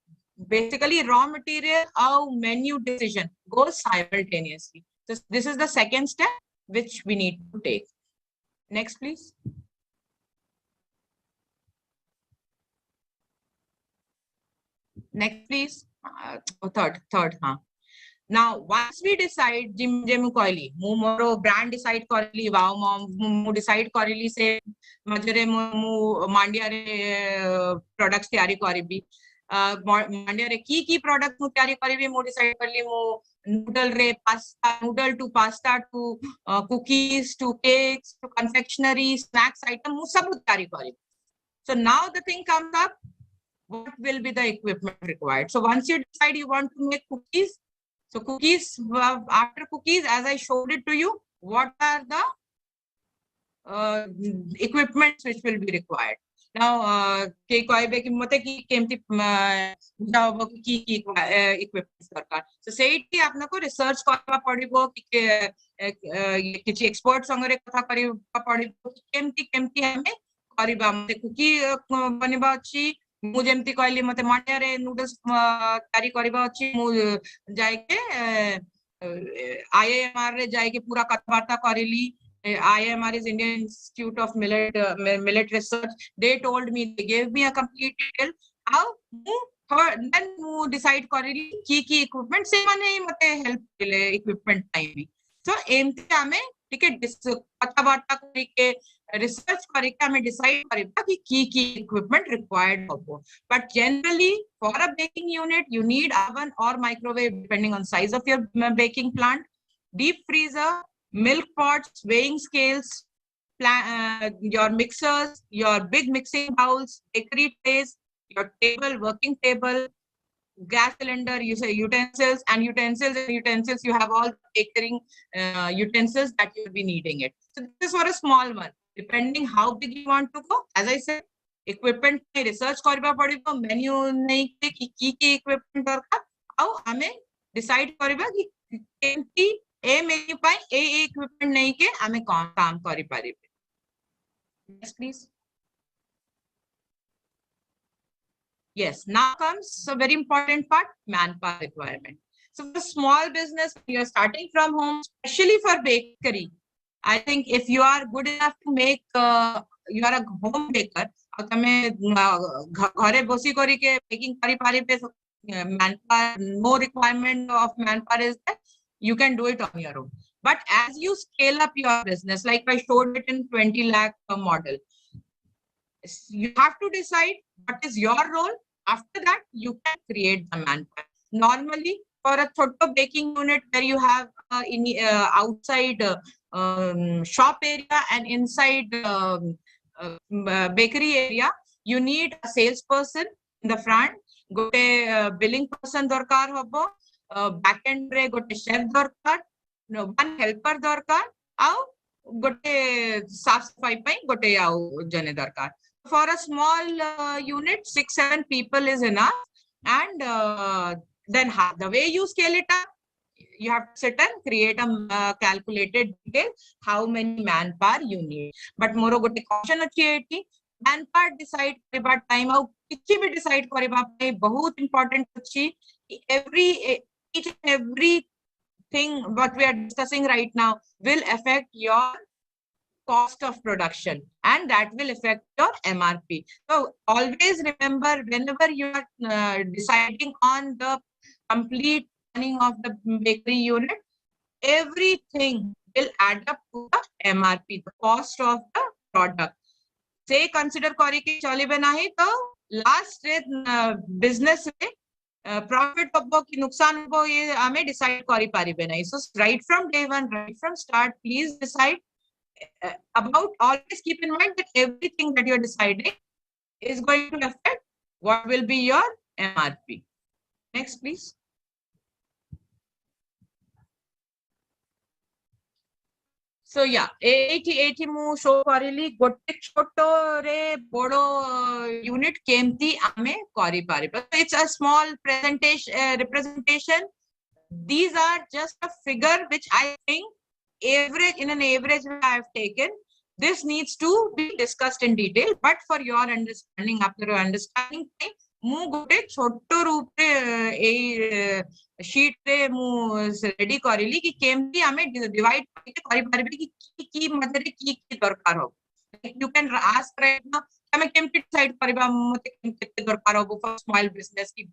basically raw material or menu decision goes simultaneously. So this is the second step which we need to take. Next, please. Next, please. Third. Now, once we decide, jemu कहली, मु मोरो brand decide करली, Wow Mom, मु decide करली से मजरे मु मांडिया रे products तैयारी करबी. मांडिया रे की product मु तैयारी करबी, मु decide करली मु noodle रे pasta, noodle to pasta to cookies to cakes to confectionery snacks item मु सब तैयारी करबी. So now the thing comes up, what will be the equipment required? So once you decide you want to make cookies, so cookies, after cookies, as I showed it to you, what are the equipments which will be required? Now, equipments darkar. So say it आपनको research करवा पड़िबो कि किछि expert संगरे कथा करिबा पड़िबो केमती हमें करिबा मते cookie बनिबा अछि. मु जेमती कहली मते मांडिया रे नूडल्स तैयारी करबा अछि. मु जाय के IIMR रे जाय के पूरा कथबार्ता करली. IIMR is Indian Institute of Millet Research. They told me, they gave me a complete detail. How then मु decide करली की equipment से माने मते help ले equipment टाइम. So एमती हमें ठीक है कथबार्ता करके research करके हमें decide करेगा कि की equipment required होबो. But generally for a baking unit you need oven or microwave depending on size of your baking plant, deep freezer, milk pots, weighing scales, your mixers, your big mixing bowls, bakery trays, your table, working table, gas cylinder, you say utensils, you have all catering utensils that you'll be needing it. So this is for a small one. Depending how big you want to go, as I said, equipment research करबा पड़िबो. Menu नहीं कि equipment दरकार आउ हमें decide करिबा कि केमती ए menu पाई ए equipment नहीं के आमे काम करि पारिबे. Yes, please. Yes, now comes a very important part, manpower requirement. So for small business, you are starting from home, especially for bakery. I think if you are good enough to make, you are a home baker, घरे बसी करी के baking करी पारी पे manpower, no requirement of manpower is there, you can do it on your own. But as you scale up your business, like I showed it in 20 lakh model, you have to decide what is your role. After that, you can create the manpower. Normally, for a छोटा baking unit where you have outside shop area and inside bakery area, you need a salesperson in the front. गोटे billing person दरकार होबो, back end रे गोटे chef दरकार, one helper दरकार, आउ गोटे साफ सफाई पे गोटे आउ जने दरकार. For a small unit, 6-7 people is enough. And then the way you scale it up, you have to sit and create a calculated detail how many manpower you need. But moro gote caution achi manpower decide kariba time out kichi bhi decide kariba pe bahut important achi. Each and every thing what we are discussing right now will affect your cost of production, and that will affect your MRP. So always remember, whenever you are deciding on the complete running of the bakery unit, everything will add up to the MRP, the cost of the product. Say consider kari ki chalibe nahi to last business में profit hobo ki nuksan hobo ye hame decide kari paribe nahi. So right from day one, right from start, please decide about, always keep in mind that everything that you're deciding is going to affect what will be your MRP. Next, please. So yeah, 80 mu show karili gote choto re bodo unit kemti ame kari pariba. So it's a small representation. These are just a figure which I think average, in an average way I have taken. This needs to be discussed in detail, but for your understanding, after your understanding, mu gote choto roop re sheet re mu ready karili ki kemti ame divide kari paribe ki madare ki darkar ho. You can ask right now, ame kemti decide kariba mate kemti darkar ho for small business ki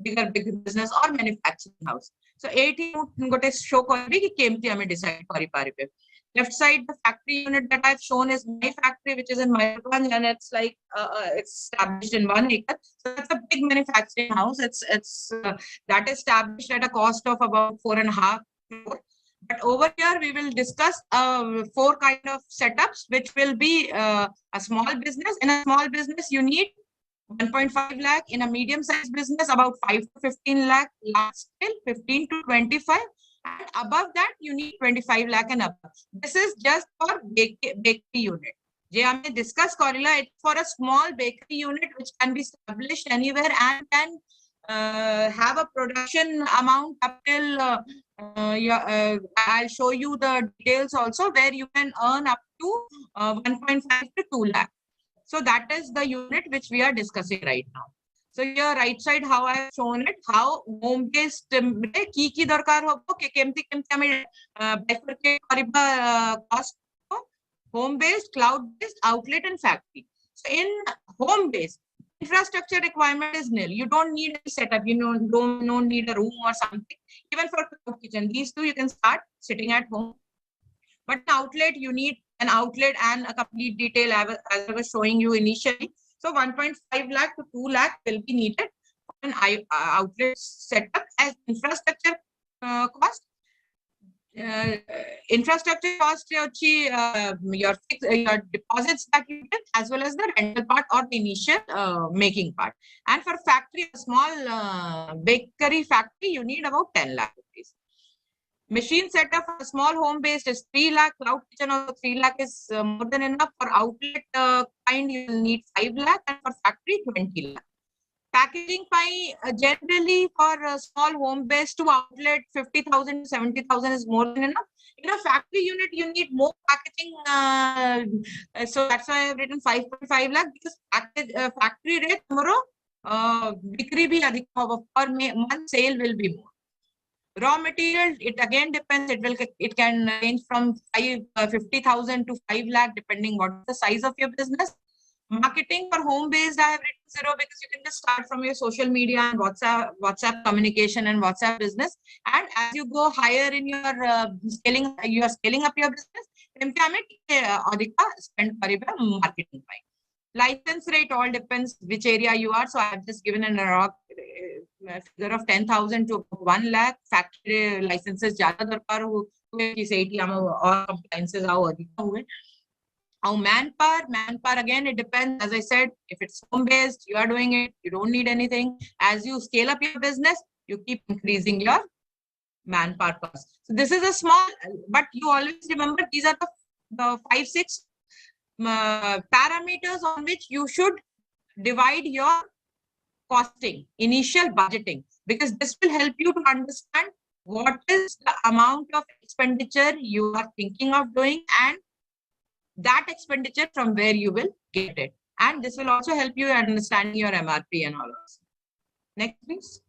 bigger business or manufacturing house. So 80 gote show kari ki kemti ame decide kari paribe. Left side, the factory unit that I've shown is my factory, which is in Mayurganj, and it's like it's established in 1 acre. So that's a big manufacturing house. It's that is established at a cost of about 4.5 crore. But over here we will discuss 4 kind of setups, which will be a small business. In a small business, you need 1.5 lakh. In a medium-sized business, about 5 to 15 lakh. Last till 15 to 25. And above that, you need 25 lakh and above. This is just for bakery unit. Je humne discuss korila, it's for a small bakery unit which can be established anywhere and can have a production amount up till I'll show you the details also, where you can earn up to 1.5 to 2 lakh. So that is the unit which we are discussing right now. So here right side, how I have shown it, how home based ki darkar hobo ke kemti ame bifurcate kariba cost ho, home based, cloud based, outlet and factory. So in home based, infrastructure requirement is nil. You don't need a setup, you don't need a room or something. Even for cloud kitchen, these two you can start sitting at home. But an outlet, you need an outlet and a complete detail as I was showing you initially. So 1.5 lakh to 2 lakh will be needed for an outlet setup as infrastructure cost. Infrastructure cost your deposits that you get, as well as the rental part or the initial making part. And for factory, a small bakery factory, you need about 10 lakh rupees. Machine setup for a small home based is 3 lakh. Cloud kitchen also 3 lakh is more than enough. For outlet kind, you will need 5 lakh, and for factory 20 lakh. packaging generally for a small home base to outlet 50,000 to 70,000 is more than enough. In a factory unit, you need more packaging. So that's why I've written 5.5 lakh, because factory rate tomorrow, bikri bhi adhik hoga, per month sale will be more. Raw material, it again depends. It can range from 50,000 to 5 lakh, depending what is the size of your business. Marketing for home-based, I have written 0, because you can just start from your social media and WhatsApp communication and WhatsApp business. And as you go higher in your you are scaling up your business, spend marketing. License rate all depends which area you are. So I have just given a figure of 10,000 to 1 lakh. Factory licenses ज़्यादा दरकार हुए कि से और compliances आओ अधिक हुए. Our manpower again, it depends. As I said, if it's home-based, you are doing it, you don't need anything. As you scale up your business, you keep increasing your manpower cost. So this is a small, but you always remember these are the 5-6 parameters on which you should divide your costing, initial budgeting, because this will help you to understand what is the amount of expenditure you are thinking of doing, and that expenditure from where you will get it. And this will also help you understanding your MRP and all of this. Next, please.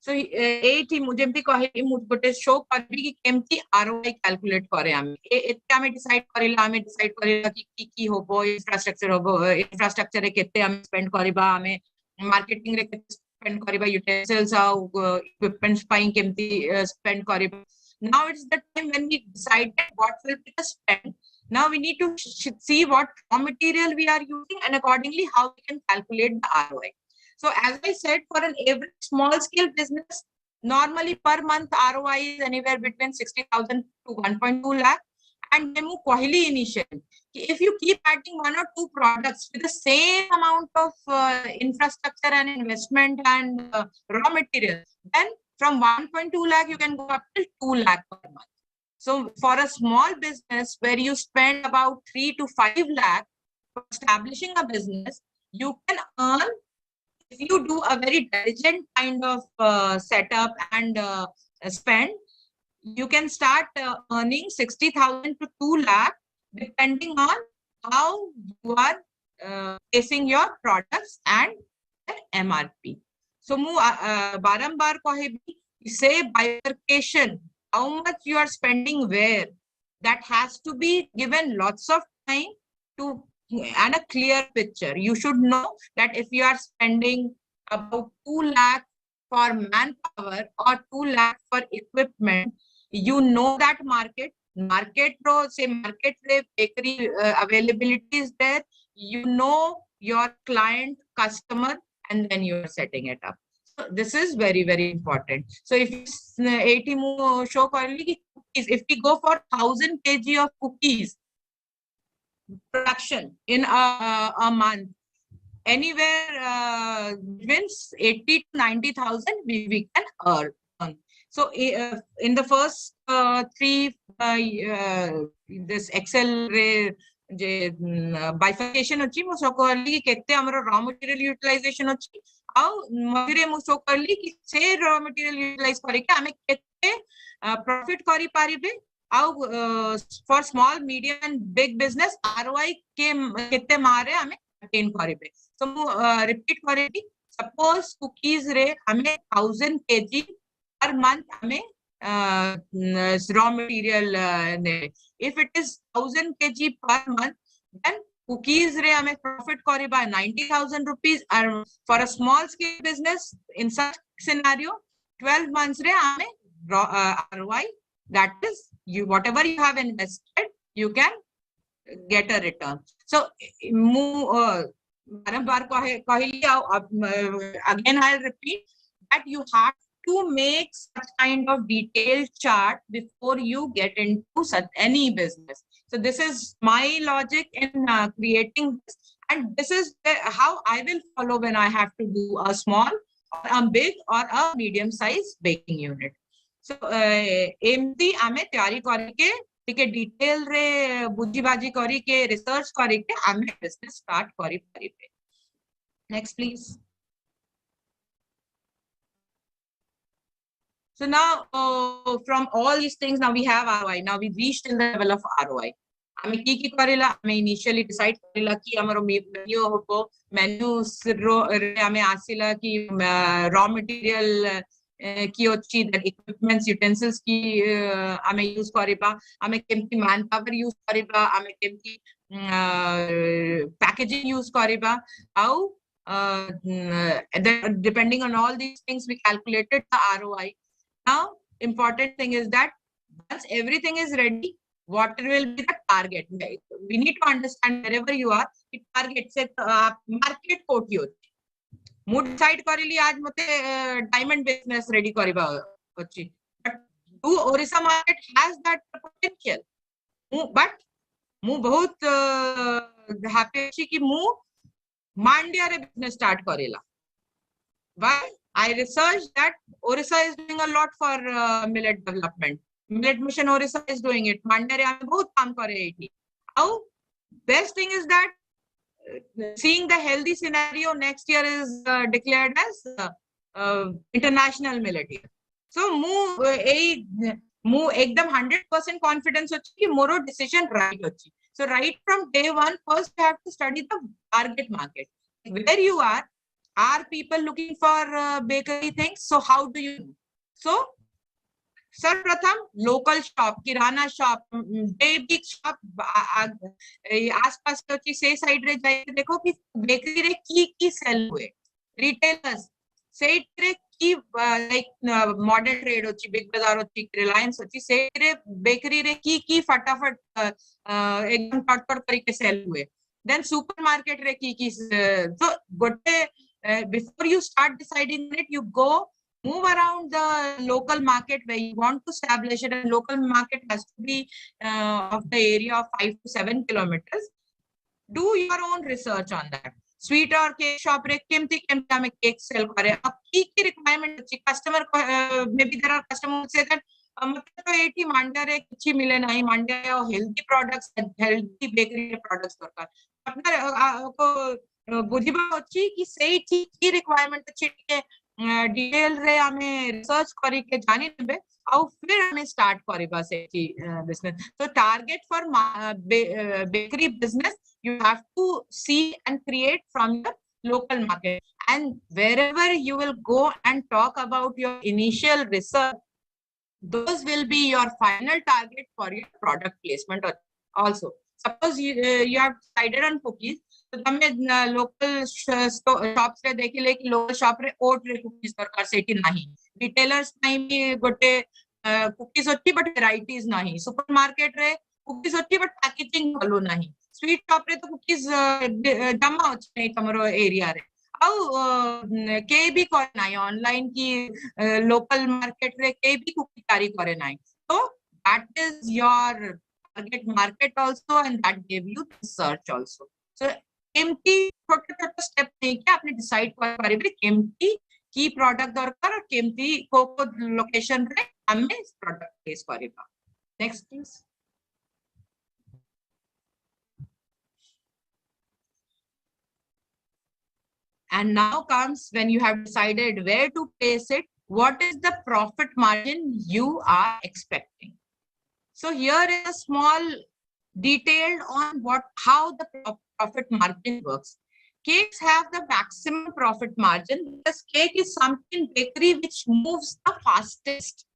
So, eighty मुझे एमती कहि मुझे show करबी कि केमती ROI calculate करे आमे एते आमे डिसाइड करिला कि होबो इंफ्रास्ट्रक्चर रे केते आमे स्पेंड करबा आमे मार्केटिंग रे केते स्पेंड करबा यूटेंसिल्स इक्विपमेंट्स पाई केमती स्पेंड करबा. Now it's the time when we decided what will be the spend. Now we need to see what raw material we are using, and accordingly how we can calculate the ROI. So as I said, for an average small scale business, normally per month ROI is anywhere between 60,000 to 1.2 lakh. And then initially, if you keep adding 1 or 2 products with the same amount of infrastructure and investment and raw material, then from 1.2 lakh, you can go up to 2 lakh per month. So for a small business where you spend about 3 to 5 lakh for establishing a business, you can earn, if you do a very diligent kind of setup and spend, you can start earning 60,000 to 2 lakh, depending on how you are placing your products and the MRP. So, barambar say bifurcation, how much you are spending where, that has to be given lots of time to and a clear picture. You should know that if you are spending about 2 lakh for manpower or 2 lakh for equipment, you know that market bakery availability is there, you know your client, customer, and then you are setting it up. So this is very, very important. So if 80 show if we go for 1,000 kg of cookies production in a month, anywhere between 80 to 90,000 we can earn. So in the first 3 this Excel ray bifurcation अछि मो show करली कि केते हमरो raw material utilization अछि आ मगिरे मो show करली कि से raw material utilize करे के हमें केते profit करी पारिबे आ for small medium and big business ROI के केते मारे हमें attain करिबे. So repeat करेगी, suppose cookies रे हमें 1,000 kg per month हमें raw material if it is 1,000 kg per month, then cookies re hame profit kare by 90,000 rupees. And for a small scale business in such scenario, 12 months re hame ROI, that is you whatever you have invested, you can get a return. So again I'll repeat that you have to make such kind of detailed chart before you get into such any business. So this is my logic in creating this, and this is how I will follow when I have to do a small or a big or a medium size baking unit. So एमती आमे तैयारी करके टिके detail रे बुझी बाजी करी के रिसर्च करी के आमे बिजनेस स्टार्ट करी परिबे. Next please. So now, from all these things, now we have ROI. Now we reached in the level of ROI. आमे की करेला, आमे initially decide करेला कि हमारो menu होको, menu रे आमे आसिला कि raw material की अच्छी equipments, utensils की आमे use करेबा, आमे केमती manpower use करेबा, आमे केमती packaging use करेबा, how depending on all these things we calculated the ROI. Now, important thing is that once everything is ready, what will be the target? We need to understand wherever you are, the target से market quote यो. Mu decide करेली आज मते diamond business ready करीबा अच्छी. But do Orissa market has that potential. But mu बहुत happy अच्छी कि mu Mandya रे business start करेला. Why? I researched that Orissa is doing a lot for millet development. Millet Mission Orissa is doing it. Mandya रे आमे बहुत काम करे इटी. How? Best thing is that seeing the healthy scenario next year is declared as international millet year. So mu ekdam 100% confidence hochi ki moro decision right hochi. So right from day one, first you have to study the target market. Where you are people looking for bakery things? So how do you? So सर्वप्रथम local shop, किराना shop, baby shop आसपास की से side रे जाके देखो कि bakery रे की सेल हुए. रिटेलर्स से रे की लाइक मॉडर्न ट्रेड होची, बिग बाजार होची, रिलायंस होची, से रे बेकरी रे की फटाफट एकदम टट करके सेल हुए. देन सुपरमार्केट रे की so गोटे before you start deciding it, you go move around the local market where you want to establish it, and local market has to be of the area of 5 to 7 kilometers. Do your own research on that. Sweet or cake shop re kemti में cake sell करे. अब की requirement अच्छी customer maybe there are customers who say that मतलब तो eighty Mandya रे अच्छी मिले नहीं, मांड्या या healthy products, healthy bakery products दरकार. अपना को बुझिबा अच्छी कि सही की requirement अच्छी के डिटेल रे हमें रिसर्च करी के जानी नेबे और फिर हमें स्टार्ट करिबा से business. So target for bakery business you have to see and create from the local market, and wherever you will go and talk about your initial research, those will be your final target for your product placement also. Suppose you have decided on cookies, तो तमे local shops रे देखिले कि local shop रे ओट रे cookies दरकार सेठी नाही, retailers नाही भी गोटे कुकीज होती बट वैरायटीज नाही, सुपरमार्केट रे कुकीज होती बट पैकेजिंग भलो नाही, स्वीट शॉप रे तो कुकीज जमा होची नहीं तमरो एरिया रे. आउ के भी करे नाही ऑनलाइन की लोकल मार्केट रे के भी कुकी कारी करे नाही. So that is your target market also, and that gave you the search also. So केमती छोटे छोटे स्टेप नहीं कि आपने डिसाइड कर पारिबे केमती की प्रोडक्ट दरकार और केमती को लोकेशन रे हमें प्रोडक्ट प्लेस करिबा. Next please. And now comes when you have decided where to place it, what is the profit margin you are expecting. So here is a small detailed on how the profit margin works. Cakes have the maximum profit margin because cake is something bakery which moves the fastest,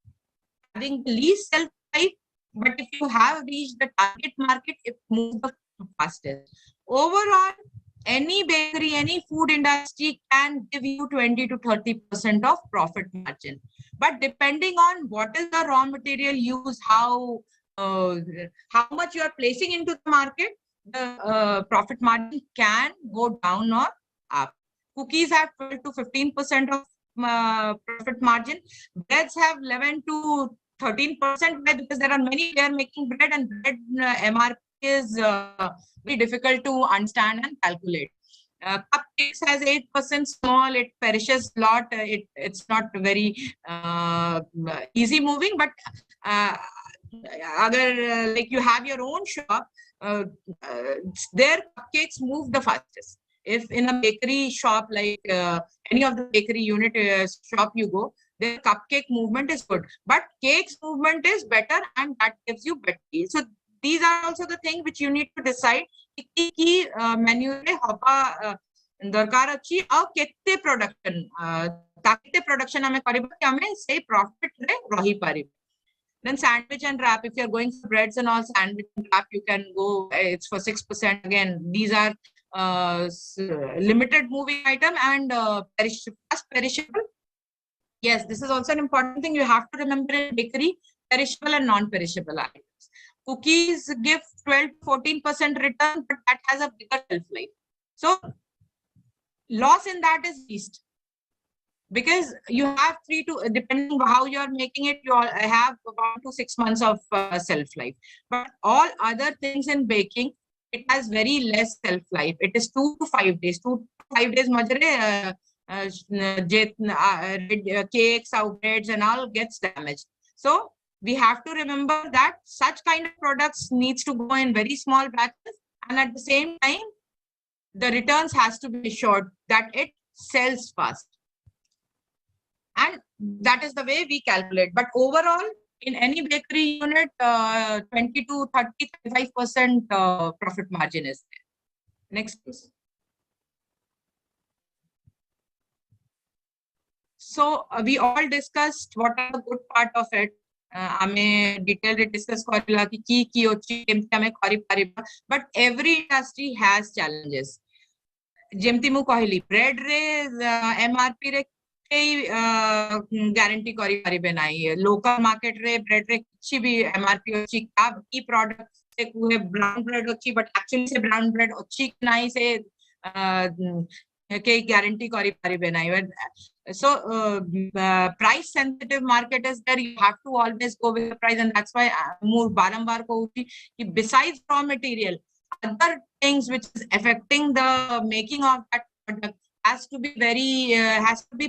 having the least shelf life. But if you have reached the target market, it moves the fastest. Overall, any bakery, any food industry can give you 20 to 30% of profit margin. But depending on what is the raw material used, how much you are placing into the market, the profit margin can go down or up. Cookies have 12 to 15% of profit margin. Breads have 11 to 13% because there are many players making bread, and bread MRP is very difficult to understand and calculate. Cupcakes has 8% small, it perishes a lot, it's not very easy moving, but agar like you have your own shop, their cupcakes move the fastest. If in a bakery shop, like any of the bakery unit shop you go, their cupcake movement is good, but cakes movement is better, and that gives you better yield. So these are also the things which you need to decide ki menu re hoba दरकार अछि आ केते production हमें करिबा कि हमें से profit रे रही Paribas. Then sandwich and wrap, if you're going for breads and all, sandwich and wrap, you can go, it's for 6%. Again, these are limited moving item and perishable. Yes, this is also an important thing you have to remember in bakery, perishable and non-perishable items. Cookies give 12-14% return, but that has a bigger shelf life. So loss in that is least. Because you have 3 to, depending on how you are making it, you have about 2 to 6 months of shelf life. But all other things in baking, it has very less shelf life. It is 2 to 5 days. 2 to 5 days, cakes, breads, and all gets damaged. So we have to remember that such kind of products needs to go in very small batches, and at the same time, the returns has to be assured that it sells fast. And that is the way we calculate. But overall, in any bakery unit, 20 to 35% profit margin is there. Next, please. So we all discussed what are the good part of it. हमें detail discuss करिला कि की होची केमती हमें करि परिबा. But every industry has challenges. जेमती मु कहली bread रे MRP रे guarantee करि परिबे नाही. Local market रे bread रे किछि भी MRP होची का की product से कुहे brown bread होची, but actually से brown bread होची नाही से के guarantee करि परिबे नाही. So price sensitive market is there. You have to always go with the price, and that's why more barambar कहूची कि besides raw material, other things which is affecting the making of that product has to be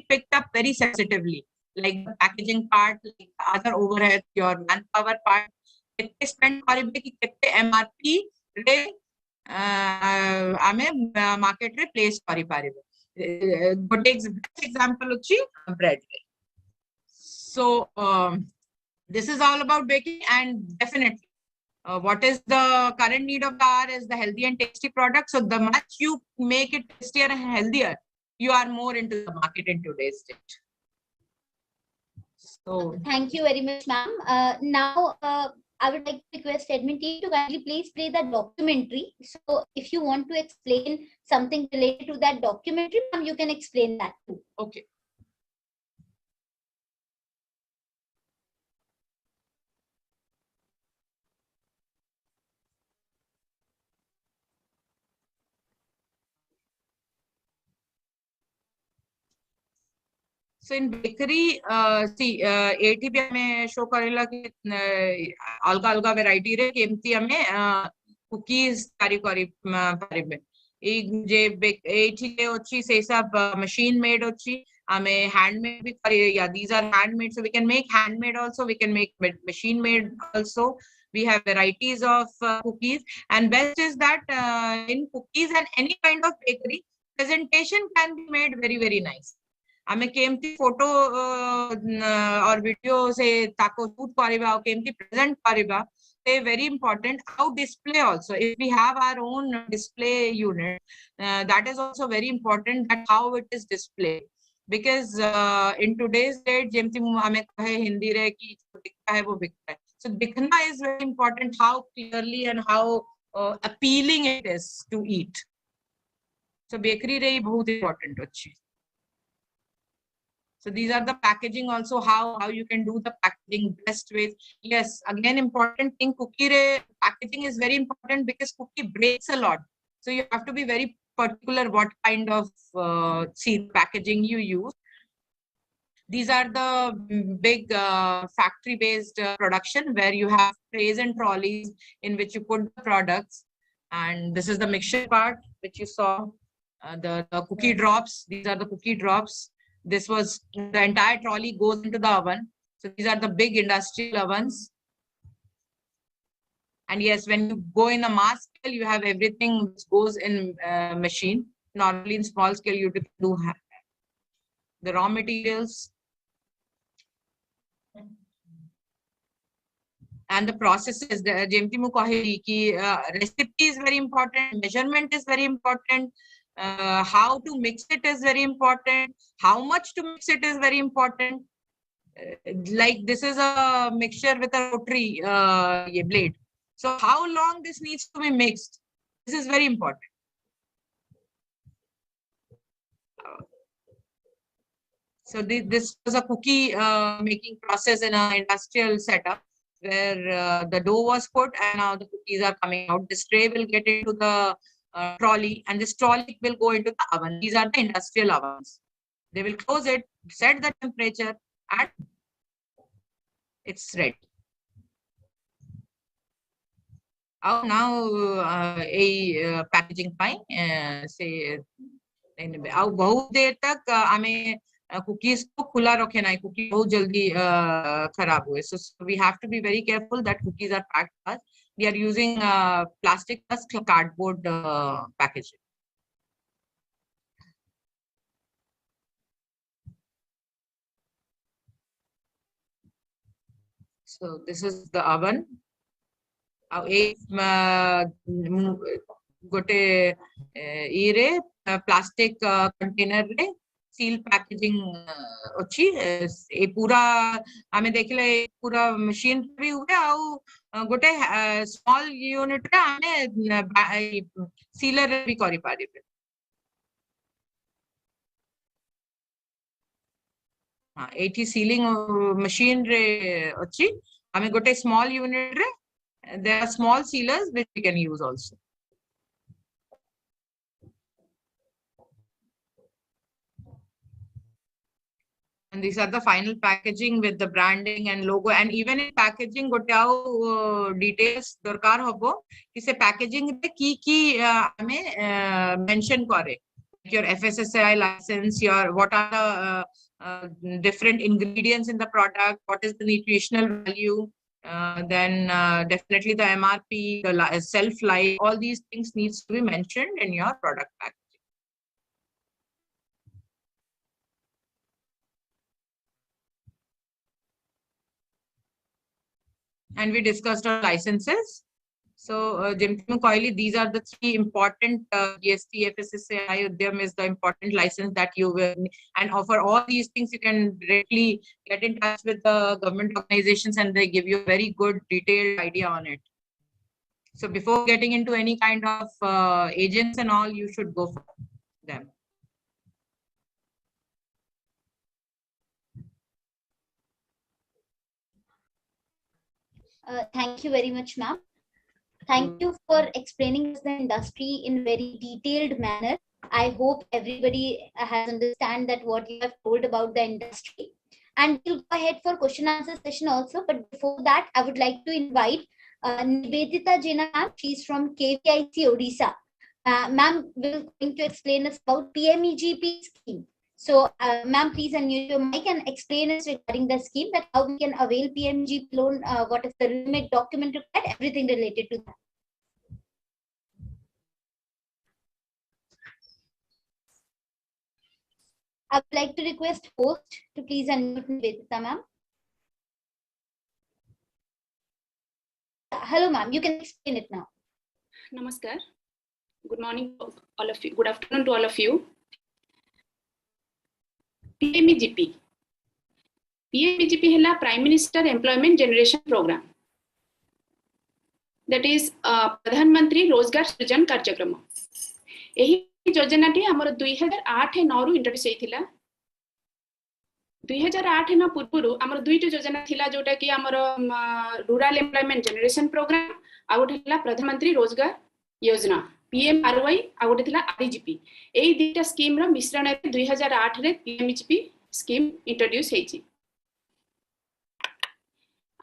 picked up very sensitively, like the packaging part, like other overheads, your manpower part. कितने spend करिबे कि कितने MRP रे हमें market रे place करि पारिबे. But best example hochi bread. So this is all about baking, and definitely what is the current need of the hour is the healthy and tasty product. So the much you make it tastier and healthier, you are more into the market in today's date. So thank you very much, ma'am. Now I would like to request admin team to kindly please play that documentary. So if you want to explain something related to that documentary, ma'am, you can explain that too. Okay. So in bakery, see, ATP में show करेला कि अलग-अलग variety रे केमती हमें cookies कारी पारिबे. एक जे ATP होची से सब machine made होची, हमें handmade भी करी. Yeah, these are handmade, so we can make handmade also. We can make machine made also. We have varieties of cookies, and best is that in cookies and any kind of bakery, presentation can be made very, very nice. हमें केमती photo और video से ताको shoot करिबा केमती present करिबा, they very important. How display also, if we have our own display unit, that is also very important, that how it is displayed, because in today's date जेमती हमें कहे हिंदी रे कि दिखता है वो बिकता है. So दिखना is very important, how clearly and how appealing it is to eat. So bakery रे बहुत important होची. So these are the packaging also, how you can do the packaging best ways. Yes, again, important thing, cookie packaging is very important because cookie breaks a lot. So you have to be very particular what kind of packaging you use. These are the big factory-based production where you have trays and trolleys in which you put the products. And this is the mixture part which you saw, the cookie drops. These are the cookie drops. This was the entire trolley goes into the oven. So these are the big industrial ovens. And yes, when you go in a mass scale, you have everything which goes in machine. Normally in small scale, you do have the raw materials and the processes. The Jemti mu kaheli ki recipe is very important, measurement is very important, how to mix it is very important, how much to mix it is very important. Like this is a mixture with a rotary blade. So how long this needs to be mixed? This is very important. So this was a cookie making process in an industrial setup where the dough was put and now the cookies are coming out. This tray will get into the trolley and this trolley will go into the oven. These are the industrial ovens. They will close it, set the temperature, and it's ready. Now a packaging fine say बहुत देर तक हमें cookies को खुला रखे ना, cookie बहुत जल्दी खराब हुए. So we have to be very careful that cookies are packed fast. We are using plastic plus cardboard packaging. So this is the oven. गोटे इरे प्लास्टिक कंटेनर रे सील पैकेजिंग अछि ए पूरा हमें देखले पूरा मशीन भी हुए आ गोटे स्मॉल यूनिट रे हमें सीलर भी करि पारिबे. हां एठी सीलिंग मशीन रे अछि हमें गोटे स्मॉल यूनिट रे there are small sealers which we can use also. And these are the final packaging with the branding and logo. And even in packaging, gote details dorkar hobo ki se packaging re ki hame mention kare. Your FSSAI license, your what are the different ingredients in the product, what is the nutritional value, then definitely the MRP, the shelf life, all these things needs to be mentioned in your product packaging. And we discussed our licenses. So, these are the three important GST, FSSAI, Udyam is the important license that you will, and for all these things, you can directly get in touch with the government organizations and they give you a very good detailed idea on it. So before getting into any kind of agents and all, you should go for them. Thank you very much, ma'am. Thank you for explaining the industry in very detailed manner. I hope everybody has understand that what you have told about the industry. And we'll go ahead for question answer session also. But before that, I would like to invite Nivedita Jaina ma'am. She's from KVIC Odisha. Ma'am will going to explain us about PMEGP scheme. So, ma'am, please unmute your mic and explain us regarding the scheme, that how we can avail PMEGP loan, what is the limit, document required, everything related to that. I would like to request host to please unmute Nivedita, ma'am. Hello, ma'am. You can explain it now. Namaskar. Good morning, all of you. Good afternoon to all of you. PMEGP. PMEGP है Prime Minister Employment Generation Program. That is प्रधानमंत्री रोजगार सृजन कार्यक्रम. यही योजना T हमर 2008-9 रु introduce हेतिला. 2008-9 पूर्वरु हमर दुईटा योजना थिला जोटा कि हमर रूरल एम्प्लॉयमेंट जनरेशन प्रोग्राम आ गोटेला प्रधानमंत्री रोजगार योजना PMRY आ गोटे थिला RGP. एई दुईटा स्कीम रो मिश्रण रे 2008 रे PMEGP स्कीम इंट्रोड्यूस हेछि.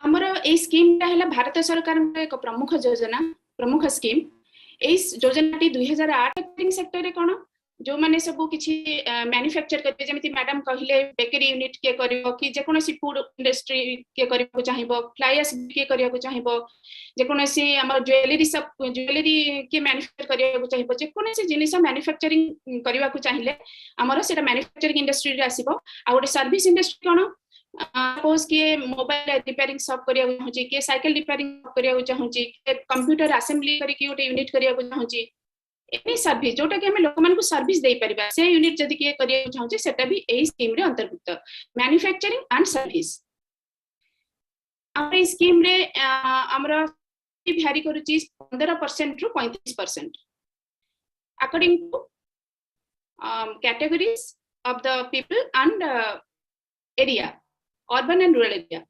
हमर एई स्कीम ता हैला भारत सरकार रे एक प्रमुख योजना प्रमुख स्कीम. एई योजना टी 2008 सेक्टर रे कोन जो माने सब किछि मैन्युफैक्चर करबे जेमिति मैडम कहले बेकरी यूनिट के करिवो कि जे कोनोसी फूड इंडस्ट्री के करिवो चाहिबो फ्लाई एश के करिवो चाहिबो जे कोनोसी हमर ज्वेलरी के मैन्युफैक्चर करिवो चाहिबो जे कोनोसी जिनिस मैन्युफैक्चरिंग करिवा को चाहिले हमर सेटा मैन्युफैक्चरिंग इंडस्ट्री रे आसीबो आ गोटे सर्विस इंडस्ट्री कोन सपोज के मोबाइल रिपेयरिंग सब करिया चाहूची के साइकिल रिपेयरिंग करिया चाहूची के कंप्यूटर असेंबली करी के गोटे यूनिट करिया चाहूची एनी सर्विस जोटा कि हम लोक मान को सर्विस दे परिबा से यूनिट जदी के करिया चाहूची सेटा भी एही स्कीम रे अंतर्भुक्त मैन्युफैक्चरिंग एंड सर्विस हमर स्कीम रे हमरा भ्यारी करूची 15% रु 35% according two categories of the people and area urban and rural area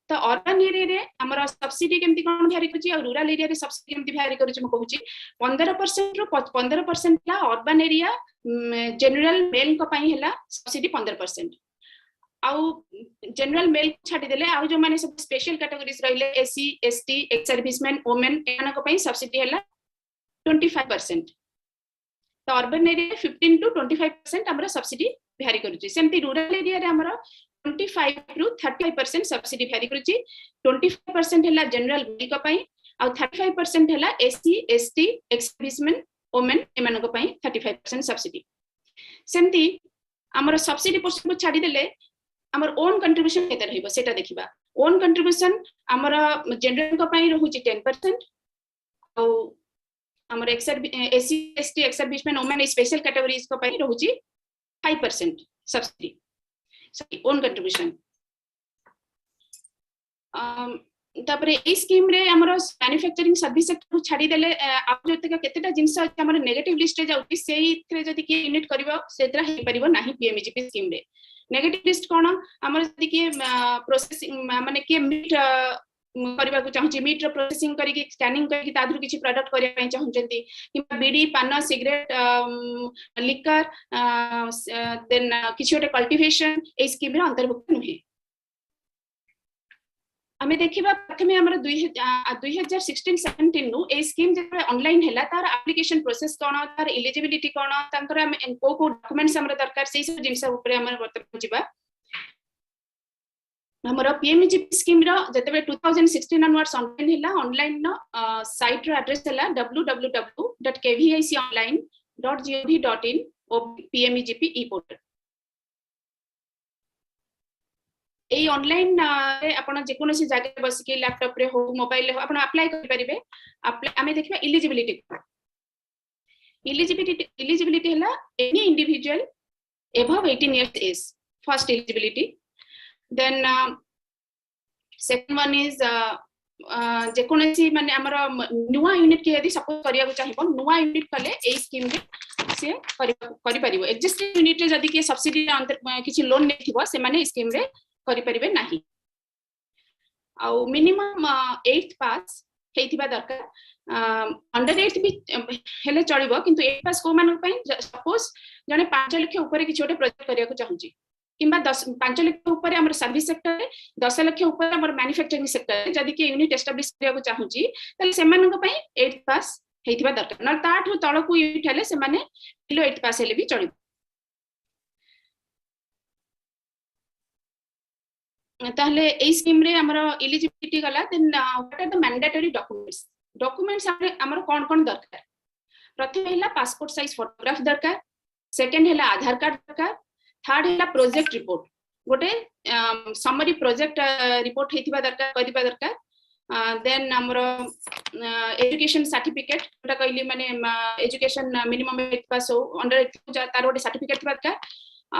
तो अर्बन एरिया रे हमर सब्सिडी केमति कोन भ्यारी करूची और रूरल एरिया रे सब्सिडी केमति भ्यारी करूची म कहूची 15% रु 15% ला अर्बन एरिया जनरल मेल को पई हैला सब्सिडी 15% आउ जनरल मेल छाडी देले आउ जो माने सब स्पेशल कैटेगरीज रहिले SC ST ex serviceman women एना को पई सब्सिडी हैला 25% तो अर्बन एरिया 15 टू 25% हमर सब्सिडी भ्यारी करूची सेमति रूरल एरिया रे हमर 25 टू 35% सब्सिडी भ्यारी करूची 25% हैला जनरल मेल को पई आ 35% हैला SC ST ex serviceman women एमान को पई 35% सब्सिडी सेमति हमर सब्सिडी परसेंट को छाडी देले हमर ओन कंट्रीब्यूशन केते रहइबो सेटा देखिबा ओन कंट्रीब्यूशन हमर जनरल को पई रहूची 10% आ हमर SC ST ex serviceman women special categories को पई रहूची 5% सब्सिडी ओन कंट्रीब्यूशन तापरे ए स्कीम रे हमर मैन्युफैक्चरिंग सर्विस सेक्टर को छाडी देले आ जते केतेटा जिंस हमर नेगेटिव लिस्ट रे जाउती सेही रे जदी के यूनिट करबो सेतरा हे परिबो नाही पीएमईजीपी स्कीम रे नेगेटिव लिस्ट कोन हमर जदी के प्रोसेसिंग माने के मीट करबा को चाहूची मीट रो प्रोसेसिंग करी के स्कैनिंग करी के तादरु किछि प्रोडक्ट करिया पय चाहूचंती कि बीडी पान सिगरेट लिकर देन किछि ओटे कल्टीवेशन ए स्कीम रे अंतर्भुक्त नुहे हमें देखिबा प्रथमे हमर 2016-17 नु ए स्कीम जे ऑनलाइन हैला तार एप्लीकेशन प्रोसेस कोन तार एलिजिबिलिटी कोन तांकर हम को डॉक्यूमेंट्स हमर दरकार सेही सब जिंस ऊपर हमर वर्तमान जिबा हमर पीएमईजीपी स्कीम रो जतबे 2016 ऑनवर्ड्स ऑनलाइन हैला ऑनलाइन नो साइट रो एड्रेस हैला www.kviconline.gov.in pmegp e-portal ए ऑनलाइन रे आपण जे कोनोसी जगह बस के लैपटॉप रे हो मोबाइल रे हो आपण अप्लाई कर परिबे अप्लाई हमें देखिबा एलिजिबिलिटी हैला any individual above 18 years age first eligibility then second one is जे कोनोसी माने हमर नुवा यूनिट के यदि सपोज करिया को चाहिबो नुवा यूनिट कले ए स्कीम रे से करि परिबो एक्जिस्टिंग यूनिट रे जदी के सब्सिडी अंतर किछि लोन नै थिबो से माने स्कीम रे करि परिबे नाही आ मिनिमम 8th पास हेथिबा दरकार अंडर 8th भी हेले चलिबो किंतु 8th पास को मान पई सपोज जने 5 लाख ऊपर किछि ओटे प्रोजेक्ट करिया को चाहूची किंबा 5 लाख ऊपर हमर सर्विस सेक्टर रे 10 लाख ऊपर हमर मैन्युफैक्चरिंग सेक्टर रे जदी के यूनिट एस्टैब्लिश करिया को चाहूची तले सेमान को पई 8th पास हेथिबा दरकार न ताठु तळकु यूनिट हेले से माने बिलो 8th पास हेले भी चलिबो ताहले ए स्कीम रे हमर एलिजिबिलिटी गला then what are the mandatory documents हमर कोन कोन दरकार प्रथम हैला पासपोर्ट साइज फोटोग्राफ दरकार सेकंड हैला आधार कार्ड दरकार थर्ड हैला प्रोजेक्ट रिपोर्ट गोटे समरी प्रोजेक्ट रिपोर्ट हेतिबा दरकार करिबा दरकार देन हमर एजुकेशन सर्टिफिकेट जोटा कहली माने एजुकेशन मिनिमम 8th पास हो अंडर 8th तार गोटे सर्टिफिकेट दरकार आ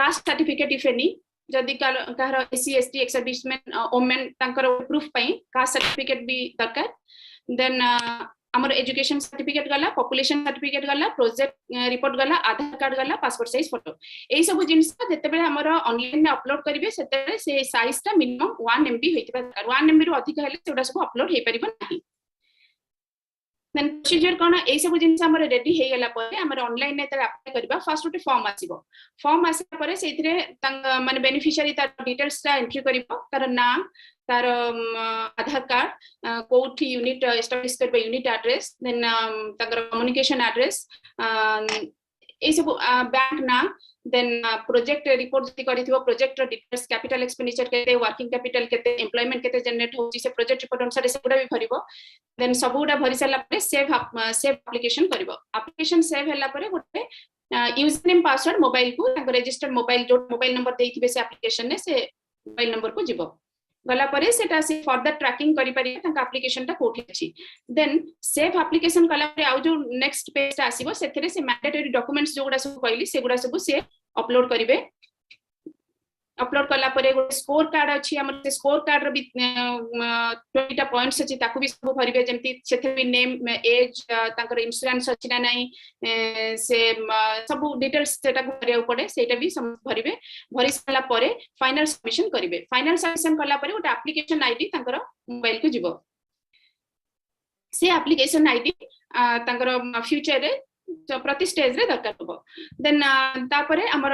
कास्ट सर्टिफिकेट इफ एनी जदी कहर SC ST ex serviceman women तांकर प्रूफ पई कास्ट सर्टिफिकेट भी दरकार देन हमर एजुकेशन सर्टिफिकेट गला पॉपुलेशन सर्टिफिकेट गला प्रोजेक्ट रिपोर्ट गला आधार कार्ड गला पासपोर्ट साइज फोटो एई सब जिंस जते बेले हमर ऑनलाइन में अपलोड करिवे सेते से साइज ता मिनिमम 1 MB होइतबा 1 MB रु अधिक हेले सेडा सब अपलोड हे परिबो नाही देन प्रोसीजर कोन ए सब जिंस हमर रेडी हे गेला परे हमर ऑनलाइन ने अप्लाई करबा फर्स्ट ओटे फॉर्म आसीबो फॉर्म आसा परे सेथिरे माने बेनिफिशियरी तार डिटेल्स ता एंट्री करबो तार नाम तार आधार कार्ड कोठी यूनिट एस्टैब्लिश करबे यूनिट एड्रेस देन तार कम्युनिकेशन एड्रेस ए सब बैंक नाम देन प्रोजेक्ट रिपोर्ट जति करिथिबो प्रोजेक्ट डिटेल्स कैपिटल एक्सपेंडिचर केते वर्किंग कैपिटल केते एम्प्लॉयमेंट केते जनरेट होची से प्रोजेक्ट रिपोर्ट अनुसार सेगुडा भी भरिबो देन सबुडा भरि साला परे सेव एप्लीकेशन करिबो एप्लीकेशन सेव हला परे गोटे यूजर नेम पासवर्ड मोबाइल को रजिस्टर्ड मोबाइल जो मोबाइल नंबर देइथिबे से एप्लीकेशन ने से मोबाइल नंबर को जिवो गला परे सेटा से फर्दर ट्रैकिंग करि पारि ताका एप्लीकेशन टा कोठी अछि देन सेव एप्लीकेशन कला परे आउ जो नेक्स्ट पेज ता आसीबो सेथरे से मैंडेटरी डॉक्यूमेंट्स जोगुडा सब कहली सेगुडा सब से अपलोड करिवे अपलोड कला परे स्कोर कार्ड अछि हमर से स्कोर कार्ड रो भी 20 टा पॉइंट्स अछि ताकू भी सब भरिवे जेमति सेथे भी नेम एज ताकर इंश्योरेंस अछि ना नाही से सब डिटेल्स सेटा को करिया पड़े सेटा भी सब भरिवे भरि साला परे फाइनल सबमिशन करिवे फाइनल सबमिशन कला परे ओटा एप्लीकेशन आईडी ताकर मोबाइल को जिवो से एप्लीकेशन आईडी ताकर फ्यूचर रे प्रति स्टेज रे दरकार हो देन तापरे हमर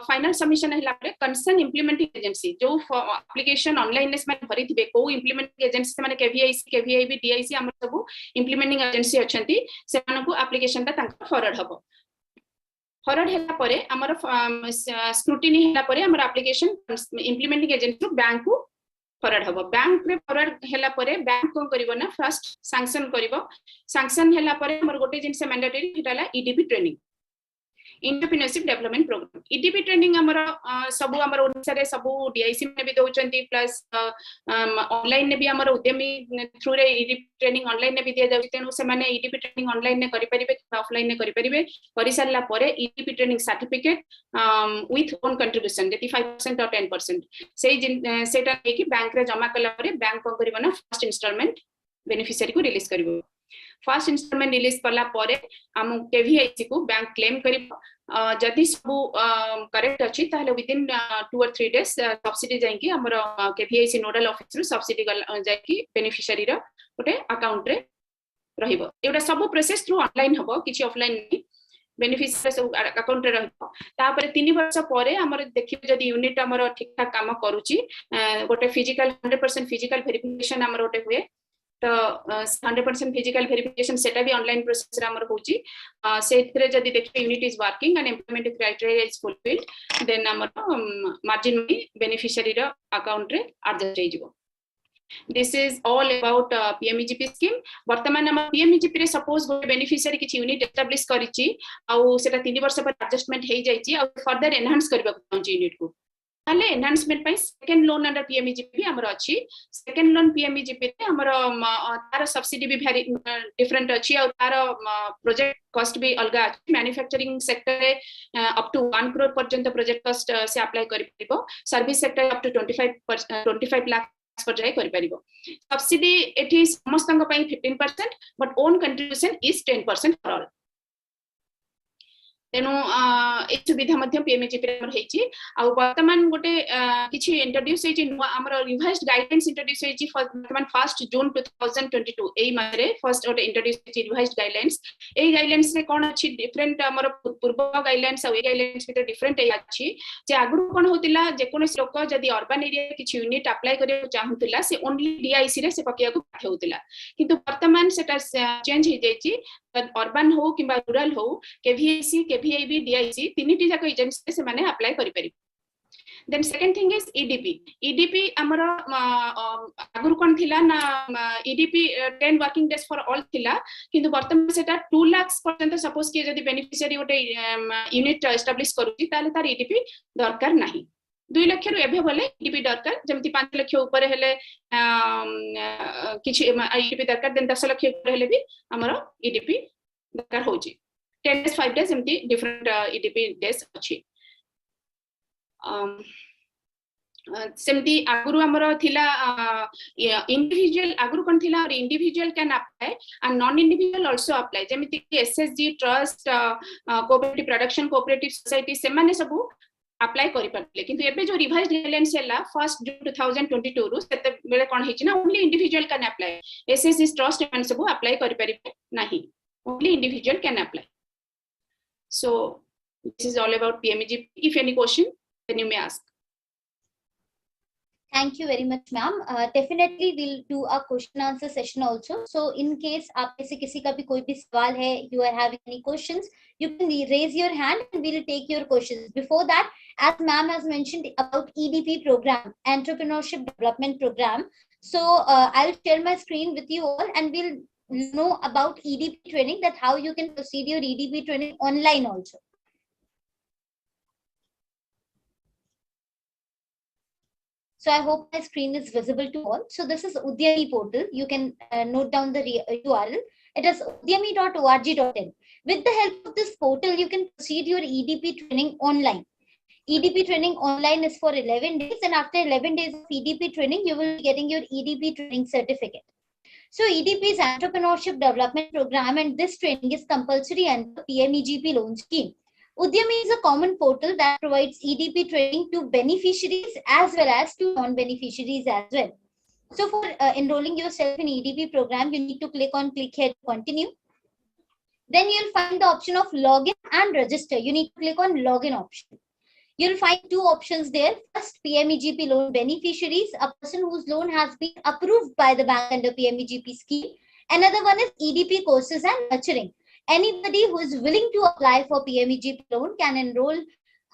फाइनल सबमिशन हला परे कंसर्न इंप्लीमेंटिंग एजेंसी जो एप्लीकेशन ऑनलाइन ने माने भरि थिबे को इंप्लीमेंटिंग एजेंसी माने केवीआईसी केवीआईबी डीआईसी हमर सब इंप्लीमेंटिंग एजेंसी अछंती से मानको एप्लीकेशन ता तांका फॉरवर्ड हबो फॉरवर्ड हला परे हमर स्क्रूटिनी हला परे हमर एप्लीकेशन इंप्लीमेंटिंग एजेंसी बैंक को फॉरवर्ड हबो बैंक रे फॉरवर्ड हला परे बैंक को करिवो ना फर्स्ट सैंक्शन करिवो सैंक्शन हला परे हमर गोटे जिंस मैंडेटरी हिटाला EDP training entrepreneurship development programme EDP training हमर सब हमर ओडिसा रे सब डीआईसी में भी दोचंती प्लस ऑनलाइन ने भी हमर उद्यमी थ्रू रे ईडीपी ट्रेनिंग ऑनलाइन ने भी दिया जाउती तेनु से माने ईडीपी ट्रेनिंग ऑनलाइन ने करि परिबे ऑफलाइन ने करि परिबे करि सारला परे EDP training certificate with own contribution जेति 5% और 10% सेटा कि बैंक रे जमा कला परे बैंक को करिवो ना फर्स्ट इंस्टॉलमेंट बेनिफिशियरी को रिलीज करिवो फर्स्ट इंस्टॉलमेंट रिलीज कला परे हम केवीआईसी को बैंक क्लेम करिवो जदि सब करेक्ट अछि ताले within 2 or 3 days subsidy जाईकी हमर केवीआईसी नोडल ऑफिस रो सब्सिडी जाईकी बेनिफिशियरी रो ओटे अकाउंट रे रहिबो एटा सब प्रोसेस थ्रू ऑनलाइन हबो किछि ऑफलाइन नै बेनिफिशियरी अकाउंट रे रहबो तापर 3 वर्ष परे हमर देखिबे जदि यूनिट हमर ठीक ठाक काम करूची गोटे फिजिकल 100% फिजिकल वेरिफिकेशन हमर ओटे हुए तो 100% फिजिकल वेरिफिकेशन सेटा भी ऑनलाइन प्रोसेस रे हमर होची सेथरे जदि देखिबे unit is working and employment criteria is fulfilled then हमर मार्जिन में बेनिफिशियरी रो अकाउंट रे एडजस्ट हो जिवो This is all about PMEGP scheme. वर्तमान हम PMEGP रे सपोज गो बेनिफिशियरी किछि यूनिट एस्टैब्लिश करिछि आ सेटा 3 वर्ष पर एडजस्टमेंट हे जाइछि आ फर्दर एनहांस करबा चाहछि यूनिट को ताले एनहांसमेंट पई सेकंड लोन अंडर PMEGP हमर अछि सेकंड लोन PMEGP रे हमर तार सब्सिडी भी वेरी डिफरेंट अछि आ तार प्रोजेक्ट कॉस्ट भी अलगा अछि मैन्युफैक्चरिंग सेक्टर रे अप टू 1 crore पर्यंत प्रोजेक्ट कॉस्ट से अप्लाई करि परिबो service sector up to 25 lakh पर जाय करि परिबो सब्सिडी एठी समस्तंग पई 15% but own contribution is 10% for all तेनु ए सुविधा मध्य PMEGP रे हमर हेची आ वर्तमान गोटे किछि इंट्रोड्यूस हेची हमर रिवाइज्ड गाइडेंस इंट्रोड्यूस हेची वर्तमान 1 जून 2022 एई मारे फर्स्ट गोटे इंट्रोड्यूस हेची रिवाइज्ड गाइडलाइंस एई गाइडलाइंस रे कोन अछि डिफरेंट हमर पूर्व गाइडलाइंस आ ए गाइडलाइंस भीतर डिफरेंट ए अछि जे आगु कोन होतिला जे कोनस लोक जदी अर्बन एरिया किछि यूनिट अप्लाई करे चाहूतिला से ओनली डीआईसी रे से पकिया को पाठे होतिला किंतु वर्तमान सेटा चेंज हे जायछि अर्बन हो किबा रूरल हो केवीआईसी केवीआईबी डीआईसी तीनिटी जाक एजेंसी से माने अप्लाई करि परिबे then second thing is EDP हमर आगुर कोन थिला ना EDP 10 working days for all थिला किंतु वर्तमान सेटा 2 लाख पर्यंत सपोज कि जदी बेनिफिशियरी गोटे यूनिट एस्टैब्लिश करूची ताले तार ईडीपी दरकार नाही 2 लाख रु एभे बोले ईडीपी दरकार जेमति 5 लाख ऊपर हेले किछि ईडीपी दरकार देन 10 लाख ऊपर हेले भी हमर ईडीपी दरकार होची 10 days 5 days जेमति डिफरेंट ईडीपी डेज अछि सेमती आगुरु हमर थिला इंडिविजुअल आगुरु कोन थिला और individual can apply and non individual also apply जेमिति SSG trust cooperative production cooperative society से माने सब अप्लाई करि परले किंतु एबे जो रिवाइज्ड गाइडलाइंस हैला 1 जून 2022 रु सेते बेले कोन हिची ना only individual can apply SSC trust एमन सब अप्लाई करि परिबे नाही only individual can apply so this is all about PMEGP if any question then you may ask. Thank you very much, ma'am. Definitely we'll do a question answer session also. So in case आप में से किसी का भी कोई भी सवाल है, you are having any questions, you can raise your hand and we'll take your questions. Before that, as ma'am has mentioned about EDP program, Entrepreneurship Development Program. So I'll share my screen with you all and we'll know about EDP training, that how you can proceed your EDP training online also. So I hope my screen is visible to all. So this is Udyami portal. You can note down the URL. It is udyami.org.in. With the help of this portal, you can proceed your EDP training online. EDP training online is for 11 days, and after 11 days of EDP training, you will be getting your EDP training certificate. So EDP is Entrepreneurship Development Program, and this training is compulsory under PMEGP loan scheme. Udyami is a common portal that provides EDP training to beneficiaries as well as to non-beneficiaries as well. So for enrolling yourself in EDP program, you need to click here to continue. Then you'll find the option of login and register. You need to click on login option. You'll find two options there. First, PMEGP loan beneficiaries, a person whose loan has been approved by the bank under PMEGP scheme. Another one is EDP courses and nurturing. Anybody who is willing to apply for PMEGP loan can enroll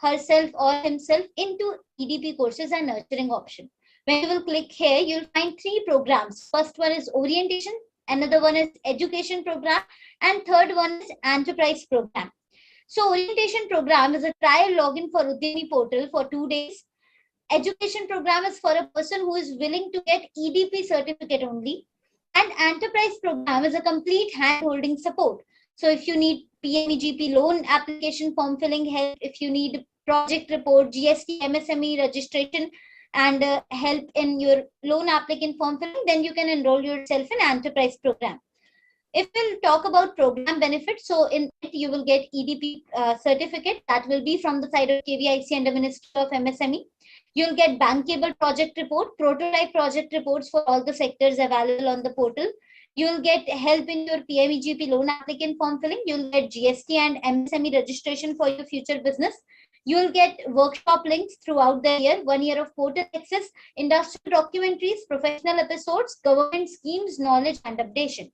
herself or himself into EDP courses and nurturing option. When you will click here, you'll find three programs. First one is orientation, another one is education program, and third one is enterprise program. So orientation program is a trial login for Udyami portal for 2 days. Education program is for a person who is willing to get EDP certificate only. And enterprise program is a complete hand-holding support. So if you need PMEGP loan application form filling help, if you need project report, GST, MSME registration, and help in your loan applicant form filling, then you can enroll yourself in enterprise program. If we'll talk about program benefits, so in it you will get EDP certificate that will be from the side of KVIC and the Ministry of MSME. You'll get bankable project report, prototype project reports for all the sectors available on the portal. You'll get help in your PMEGP loan applicant form filling. You'll get GST and MSME registration for your future business. You'll get workshop links throughout the year, 1 year of portal access, industrial documentaries, professional episodes, government schemes, knowledge and updation.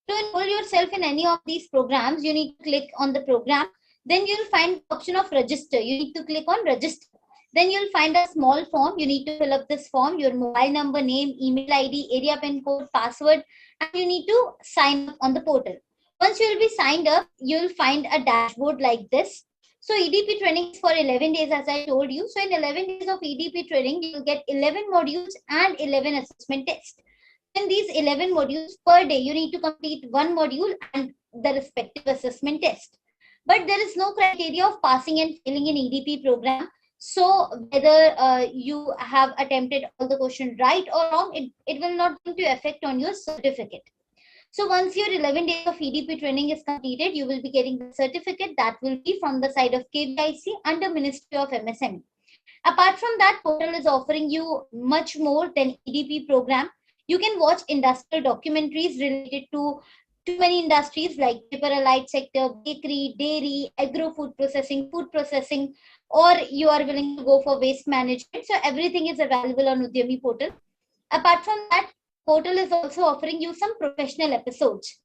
To enroll yourself in any of these programs, you need to click on the program. Then you'll find the option of register. You need to click on register. Then you'll find a small form. You need to fill up this form, your mobile number, name, email ID, area pin code, password, and you need to sign up on the portal. Once you'll be signed up, you'll find a dashboard like this. So EDP training is for 11 days, as I told you. So in 11 days of EDP training, you'll get 11 modules and 11 assessment tests. In these 11 modules per day, you need to complete one module and the respective assessment test. But there is no criteria of passing and failing in EDP program. So whether you have attempted all the questions right or wrong, it will not going to affect on your certificate. So once your 11 days of EDP training is completed, you will be getting the certificate that will be from the side of KVIC under Ministry of MSME. Apart from that, portal is offering you much more than EDP program. You can watch industrial documentaries related to too many industries like paper allied sector, bakery, dairy, agro food processing, or you are willing to go for waste management. So everything is available on Udyami portal. Apart from that, portal is also offering you some professional episodes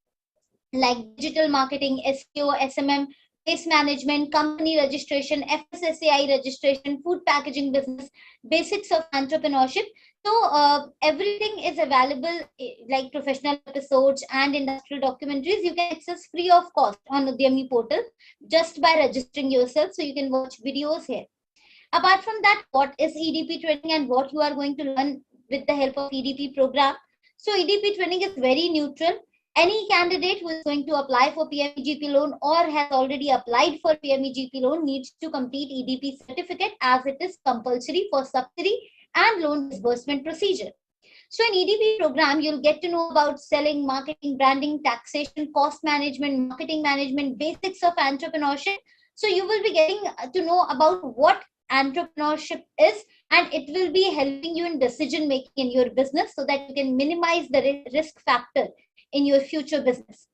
like digital marketing, SEO, SMM, waste management, company registration, FSSAI registration, food packaging business, basics of entrepreneurship. So everything is available like professional episodes and industrial documentaries. You can access free of cost on Udyami portal just by registering yourself. So you can watch videos here. Apart from that, what is EDP training and what you are going to learn with the help of EDP program? So EDP training is very neutral. Any candidate who is going to apply for PMEGP loan or has already applied for PMEGP loan needs to complete EDP certificate as it is compulsory for subsidy and loan disbursement procedure. So in EDP program, you'll get to know about selling, marketing, branding, taxation, cost management, marketing management, basics of entrepreneurship, So you will be getting to know about what entrepreneurship is, and it will be helping you in decision making in your business so that you can minimize the risk factor in your future business.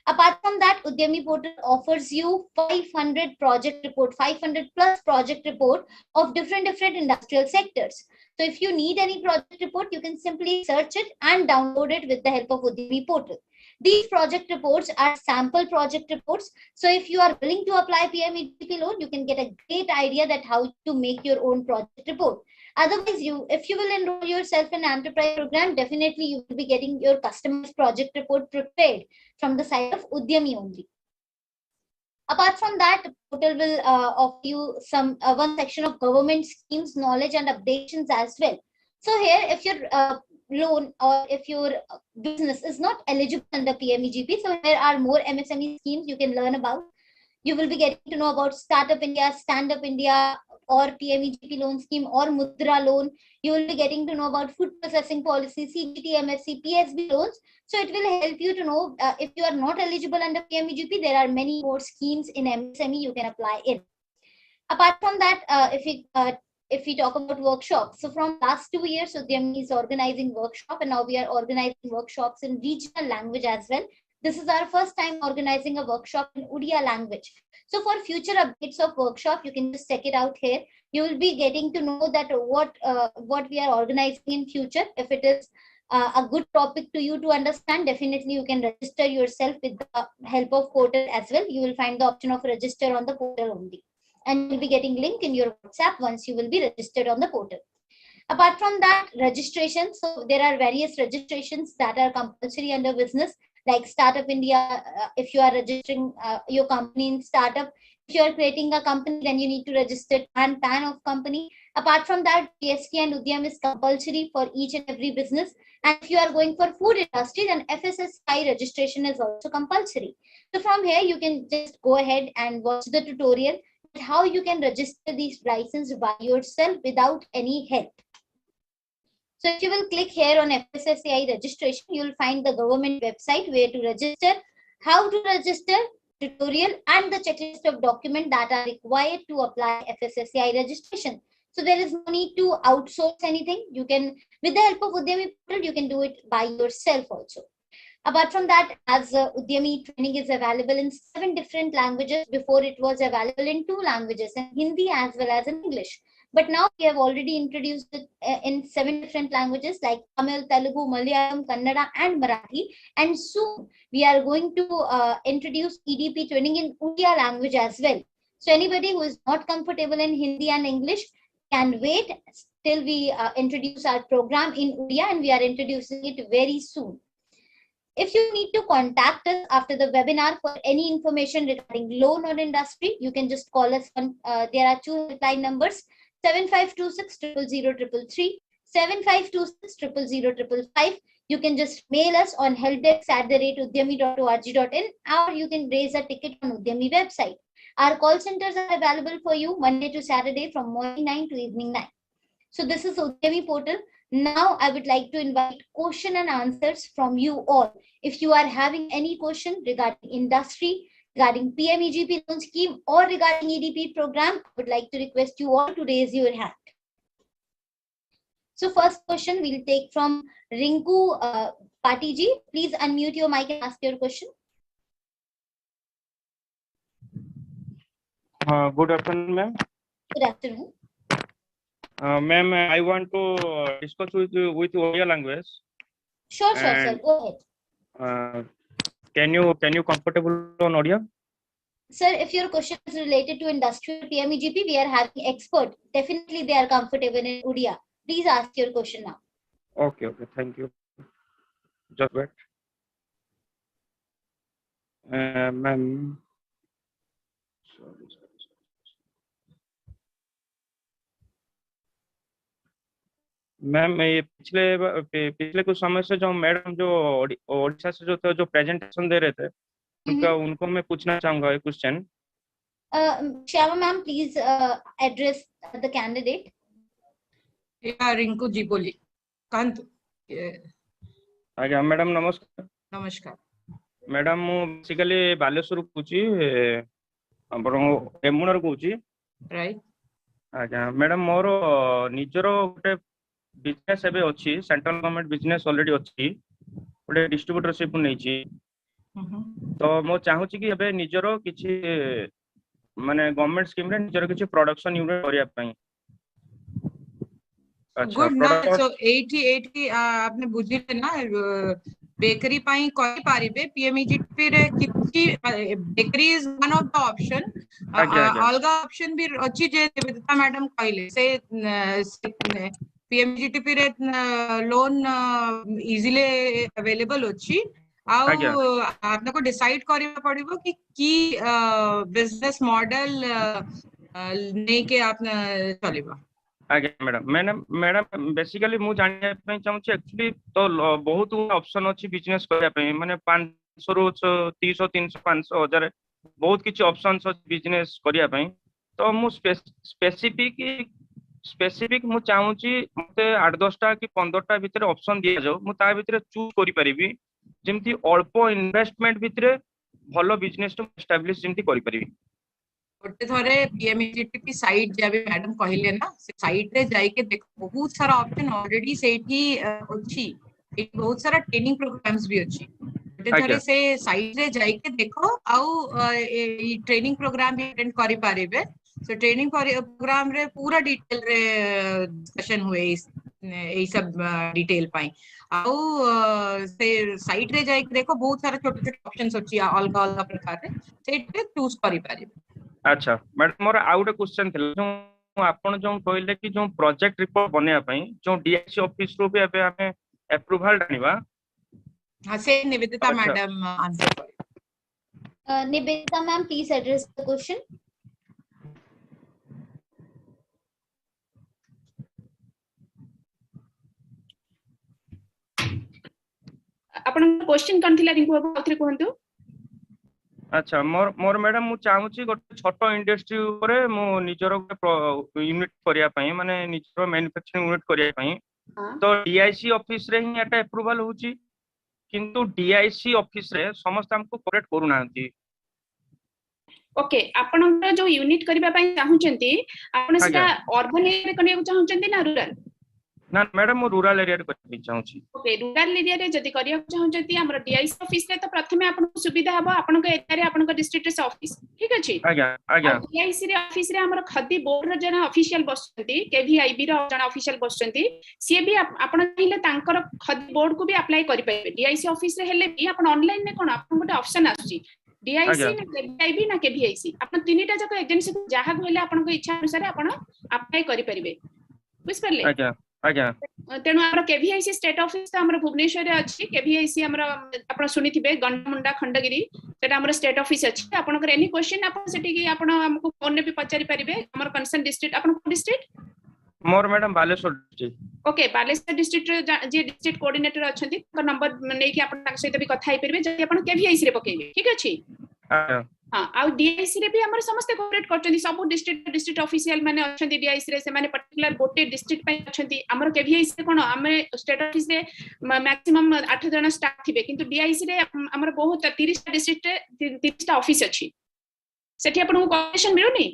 Apart from that, Udyami portal offers you 500 project report, 500 plus project report of different industrial sectors. So if you need any project report, you can simply search it and download it with the help of Udyami portal. These project reports are sample project reports. So if you are willing to apply PMEGP loan, you can get a great idea that how to make your own project report. Otherwise, if you will enroll yourself in enterprise program, definitely you will be getting your customized project report prepared from the side of Udyami only. Apart from that, portal will offer you some one section of government schemes, knowledge and updations as well. So here, if your loan or if your business is not eligible under PMEGP, so there are more MSME schemes you can learn about. You will be getting to know about Startup India, Stand Up India, or PMEGP loan scheme, or Mudra loan. You will be getting to know about food processing policy, CGT, MSC, PSB loans. So it will help you to know if you are not eligible under PMEGP, there are many more schemes in MSME you can apply in. Apart from that, if we talk about workshops, so from last 2 years, Udyami is organizing workshop, and now we are organizing workshops in regional language as well. This is our first time organizing a workshop in Odia language. So for future updates of workshop, you can just check it out here. You will be getting to know that what we are organizing in future. If it is a good topic to you to understand, definitely you can register yourself with the help of portal as well. You will find the option of register on the portal only, and you will be getting link in your WhatsApp once you will be registered on the portal. Apart from that, registration. So there are various registrations that are compulsory under business, like Startup India. If you are registering your company in startup, if you are creating a company, then you need to register PAN of company. Apart from that, GST and Udyam is compulsory for each and every business. And if you are going for food industry, then FSSAI registration is also compulsory. So from here, you can just go ahead and watch the tutorial how you can register these licenses by yourself without any help. So if you will click here on FSSAI registration, you will find the government website where to register, how to register, tutorial, and the checklist of documents that are required to apply FSSAI registration. So there is no need to outsource anything. You can, with the help of Udyami portal, you can do it by yourself also. Apart from that, as Udyami training is available in 7 different languages, before it was available in 2 languages, in Hindi as well as in English. But now we have already introduced it in 7 different languages like Tamil, Telugu, Malayalam, Kannada, and Marathi. And soon we are going to introduce EDP training in Odia language as well. So anybody who is not comfortable in Hindi and English can wait till we introduce our program in Odia, and we are introducing it very soon. If you need to contact us after the webinar for any information regarding loan or industry, you can just call us on, there are 2 helpline numbers, 7526 00033, 7526 00055. You can just mail us on helpdesk@udyami.org.in, or you can raise a ticket on Udyami website. Our call centers are available for you Monday to Saturday from morning 9 to evening 9. So this is Udyami portal. Now I would like to invite question and answers from you all. If you are having any question regarding industry, regarding PMEGP loan scheme, or regarding EDP program, I would like to request you all to raise your hand. So first question we'll take from Rinku Patiji. Please unmute your mic and ask your question. Good afternoon, ma'am. Good afternoon. Ma'am, I want to discuss with you with Odia language. Sure, sir. Go ahead. Can you comfortable on Odia? Sir, if your question is related to industrial PMEGP, we are having expert. Definitely they are comfortable in Odia. Please ask your question now. Okay, thank you. Just wait. Ma'am. Sorry. Ma'am ये पिछले कुछ समय से जो madam जो ओडिशा से जो presentation दे रहे थे उनको मैं पूछना चाहूंगा एक question. Shyama ma'am, please address the candidate. Yeah, Rinku ji boli. Kantu. आज्ञा मैडम नमस्कार. नमस्कार. मैडम मु बेसिकली बालेश्वर पूछी एमुनर कहूची राइट आज्ञा मैडम मोर निजर गोटे बिजनेस एबे अछि सेंट्रल गवर्नमेंट बिजनेस ऑलरेडी अछि गोटे डिस्ट्रीब्यूटरशिप नेछि तो मो चाहूची कि एबे निजर किछि माने गवर्नमेंट स्कीम रे निजर किछि प्रोडक्शन यूनिट करिया पई अच्छा गुड ना सो 80 आपने बुझिले ना बेकरी पाई कहि पारिबे पीएमईजीपी रे किछि bakery is one of the option आज्ञा आज्ञा अलगा ऑप्शन भी अछि जे निवेदिता मैडम कहले से पीएमईजीपी रे लोन इजीली अवेलेबल अछि आउ आज्ञा आपने को डिसाइड करिया पड़िबो कि बिजनेस मॉडल नै के आपने चलिबा आज्ञा मैडम मैडम मैडम बेसिकली मु जानिया पई चाहूची एक्चुअली तो बहुत ऑप्शन अछि बिजनेस करिया पई माने 500 रु 300 300 500 1000 बहुत किछि ऑप्शंस अछि बिजनेस करिया पई तो मु स्पेसिफिक मु चाहूची मते 8-10 टा कि 15 टा भितरे ऑप्शन दिया जाऊ मु ता भितरे चूज करि परिबी जेमति अल्प इन्वेस्टमेंट भितरे भलो बिजनेस तो एस्टैब्लिश जेमति करि परिबी गोटे थरे पीएमईजीपी साइट जबे मैडम कहले ना से साइट रे जाई के देखो बहुत सारा ऑप्शन ऑलरेडी सेठी अछि एक बहुत सारा ट्रेनिंग प्रोग्राम्स भी अछि गोटे आज्ञा थरे से साइट रे जाई के देखो आउ ई ट्रेनिंग प्रोग्राम भी अटेंड करि पारिबे सो ट्रेनिंग प्रोग्राम रे पूरा डिटेल रे डिस्कशन हुए ई सब डिटेल पाई आउ से साइट रे जाई के देखो बहुत सारा छोटे छोटे ऑप्शंस अछि अलग अलग प्रकार रे सेठ चूज करि पारिबे अच्छा मैडम मोर आउ गोटे क्वेश्चन थिला जो आपण जो कहले कि जो प्रोजेक्ट रिपोर्ट बनेया पई जो डीआईसी ऑफिस रो भी एबे हमें अप्रूवल डानिबा हाँ से निवेदिता अच्छा मैडम आंसर करे Nivedita ma'am, please address the question. आपन क्वेश्चन कोन थिला रिंकू बाबू आउथरे कहंतु अच्छा मोर मोर मैडम मु चाहूची गोटे छोटो इंडस्ट्री ऊपर मु निजर यूनिट करिया पई माने निजर मैन्युफैक्चरिंग यूनिट करिया पई तो डीआईसी ऑफिस रे ही एटा अप्रूवल होची किंतु डीआईसी ऑफिस रे समस्त हमको कोऑपरेट करू नांती ओके आपण जो यूनिट करबा पई चाहूचंती आपण सेटा अर्बन एरिया रे करिया चाहूचंती ना रूरल ना मैडम मु रूरल एरिया रे करबा चाहूची ओके रूरल एरिया रे जदी करिया चाहूचंती हमर डीआईसी ऑफिस रे तो प्रथमे आपण सुविधा हबो आपण के एरिया रे आपण के डिस्ट्रिक्ट रे ऑफिस ठीक अछि आज्ञा आज्ञा डीआईसी रे ऑफिस रे हमर खदी बोर्ड रे जना ऑफिशियल बसचंती केवीआईबी रे जना ऑफिशियल बसचंती सी भी आपण चाहिले तांकर खदी बोर्ड को भी अप्लाई करि पाइबे डीआईसी ऑफिस रे हेले भी आपण ऑनलाइन ने कोन आपण गोटे ऑप्शन आछी डीआईसी ना केवीआईबी ना केवीआईसी आपण तीनटा जक एजेंसी को जहा होले आपण को इच्छा अनुसार आपण अप्लाई करि परिबे बुझ परले आज्ञा आज्ञा तेणु आम केवीआईसी स्टेट ऑफिस तो आम भुवनेश्वर रे अछि केवीआईसी आम आपण सुनिथिबे गंडमुंडा खंडगिरी सेटा आम स्टेट ऑफिस अछि आपनकर एनी क्वेश्चन आपण सेठी की आपण हमको फोन ने भी पचारि परिबे हमर कंसर्न डिस्ट्रिक्ट आपण को डिस्ट्रिक्ट मोर madam Baleswar district okay Baleswar district रे जे डिस्ट्रिक्ट कोऑर्डिनेटर अछंती नंबर नै कि आपण ताक सहित भी कथा हे परिबे जे आपण केवीआईसी रे पकेबे ठीक अछि हां आ डीआईसी रे भी हमर समस्त कोऑपरेट करचंती सब डिस्ट्रिक्ट ऑफिशियल माने अछंती डीआईसी रे से माने पर्टिकुलर गोटे डिस्ट्रिक्ट पे अछंती हमर केवीआईसी रे कोन हमें स्टेट ऑफिस रे मैक्सिमम 8 जन स्टाफ थिबे किंतु डीआईसी रे हमर बहुत 30 टा डिस्ट्रिक्ट रे 30 टा ऑफिस अछि सेठी आपण को कोऑर्डिनेशन मिलुनी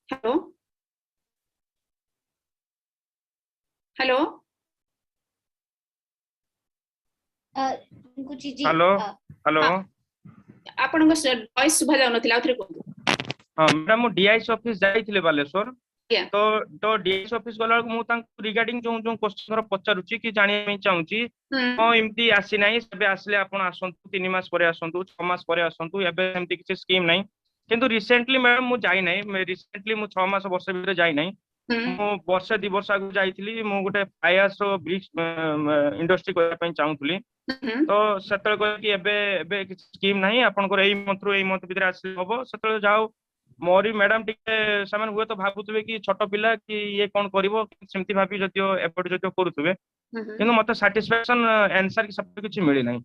हेलो हेलो कुछ जी हेलो हेलो आपण को वॉइस सुभा जाउ नथिला आउथरे को हां मैडम मु डीआईसी ऑफिस जाइथिले बालेश्वर Yeah. तो डीएस ऑफिस गला मु तांको रिगार्डिंग जो जो क्वेश्चन पचारुची कि जानि में चाहूची हां एमती आसी नाही सबे आसले आपण आसंतु 3 मास परे आसंतु 6 मास परे आसंतु एबे एमती किछ स्कीम नाही किंतु रिसेंटली मैडम मु जाई नाही मैं रिसेंटली मु 6 मास वर्ष भीतर जाई नाही मु वर्ष 2 वर्ष आगु जाईथिली मु गोटे फायर्स ब्रिक्स इंडस्ट्री करबा पई चाहूतली तो सेतल को कि एबे एबे किछ स्कीम नाही आपण को एई मंथ भीतर आसी होबो सेतल जाओ मोरी मैडम टिके समान हुए तो भाबुतबे कि छोट पिला कि ये कोन करबो सेमति भाबी जतियो एफर्ट जतियो करूतबे किंतु मते सैटिस्फैक्शन आंसर कि सब किछ मिली नाही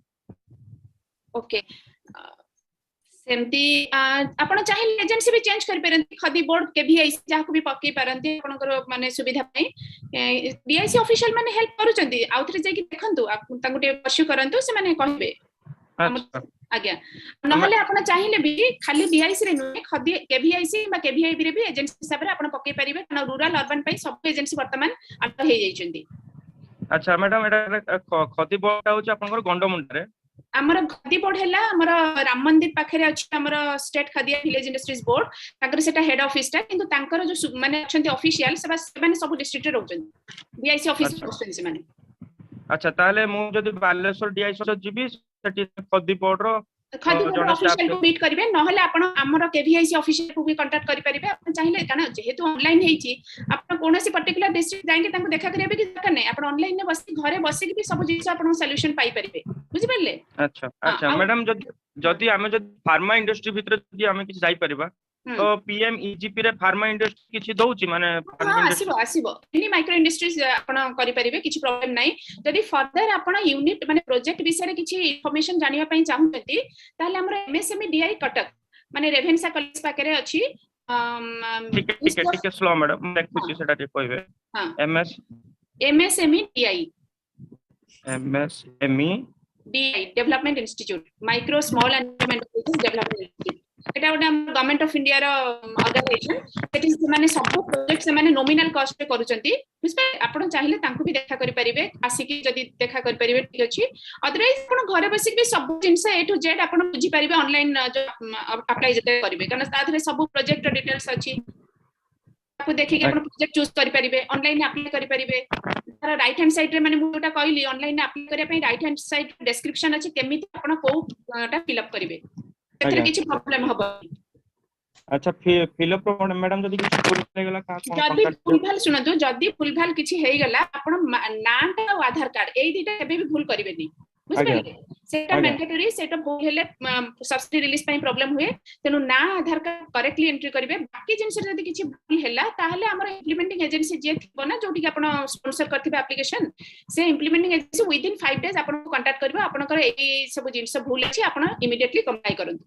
ओके सेमती आपण चाहिए एजेंसी भी चेंज कर परंती खदी बोर्ड केवीआईसी जहा को भी पक्की परंती आपनकर माने सुविधा पई डीआईसी ऑफिशियल माने हेल्प करूचंती आउथरे जे कि देखंतु तांगु टे पशु करंतु से माने कहबे आज्ञा नहले आपण चाहिए भी खाली डीआईसी रे नुहे खदी केवीआईसी बा केवीआईबी रे भी एजेंसी हिसाब रे आपण पक्की परिबे न रूरल अर्बन पई सब एजेंसी वर्तमान आट हे जाइचंती। अच्छा मैडम एटा खदी बोर्ड होची आपनकर गंडमुंडा रे हमर खदी बोर्ड हैला हमर राम मंदिर पाखरे अछि हमर state Khadi village industries board ताकर सेटा हेड ऑफिस ता किंतु तांकर जो माने अछंती ऑफिशियल से माने सब डिस्ट्रिक्ट रे रहउछन डीआईसी ऑफिस रहउछन से माने। अच्छा ताले मु जदी बालेश्वर डीआईसी जिबी सेटी खदी बोर्ड रो खदी बोर्ड ऑफिशियल को मीट करिवे नहले आपण हमर केवीआईसी ऑफिशियल को भी कांटेक्ट करि परिबे आपण चाहिए काना जेहेतु ऑनलाइन हेची आपण कोनोसी पर्टिकुलर डिस्ट्रिक्ट जाइके तांको देखा करिवे कि दरकार नै आपण ऑनलाइन ने बसी घरे बसी कि भी सब जिंस आपण सॉल्यूशन पाई परिबे बुझि परले। अच्छा अच्छा मैडम जदी हमें जदी फार्मा इंडस्ट्री भीतर जदी हमें किछ जाई परिबा तो पीएमईजीपी रे फार्मा इंडस्ट्री किछ दउची माने आसीबो एनी माइक्रो इंडस्ट्रीज आपण करि परिबे किछ प्रॉब्लम नै जदी फर्दर आपण यूनिट माने प्रोजेक्ट विषय रे किछ इंफॉर्मेशन जानिया पई चाहूती ताले हमर एमएसएमई डीआई कटक माने रेवेन्सा कॉलेज पाकरे अछि ठीक है स्लो मैडम देखुची सेटा टे कहबे MSME DI MSME DI development institute micro small and enterprises development institute एटा गोटे गवर्नमेंट ऑफ इंडिया रो ऑर्गेनाइजेशन सेटी से माने सब प्रोजेक्ट से माने नॉमिनल कॉस्ट पे करूचंती बुझबे आपण चाहिए तांको भी देखा करि परिबे आसिकी जदी देखा करि परिबे ठीक अछि अदरवाइज आपण घरे बसिक भी सब जिंस ए टू जेड आपण बुझी परिबे ऑनलाइन जो अप्लाई जते करिवे कारण साथ रे सब प्रोजेक्ट डिटेल्स अछि ताको देखि के आपण प्रोजेक्ट चूज करि परिबे ऑनलाइन अप्लाई करि परिबे तार राइट हैंड साइड रे माने मुटा कहली ऑनलाइन अप्लाई करिया पई राइट हैंड साइड डिस्क्रिप्शन अछि केमिति आपण कोटा फिल अप करिवे एथरे किछि प्रॉब्लम हबो। अच्छा फिल अप मैडम जदी किछि भूल हे गेला का कोन जदी भूलभाल सुनतो जदी भूलभाल किछि हे गेला आपण नाटा और आधार कार्ड एई दिटा केबे भी भूल करिवेनी बुझबे सेटा मैंडेटरी सेटा भूल हेले सब्सिडी रिलीज पई प्रॉब्लम हुए तेनु ना आधार कार्ड करेक्टली एंट्री करिवे बाकी जिंस जदी किछि भूल हेला ताहले हमर इंप्लीमेंटिंग एजेंसी जे थिबो ना जोटी आपण स्पॉन्सर करथिबे एप्लीकेशन से implementing agency with in 5 days आपण को कांटेक्ट करबा आपनकर एई सब जिंस भूल अछि आपण इमीडिएटली कंप्लाई करंतु।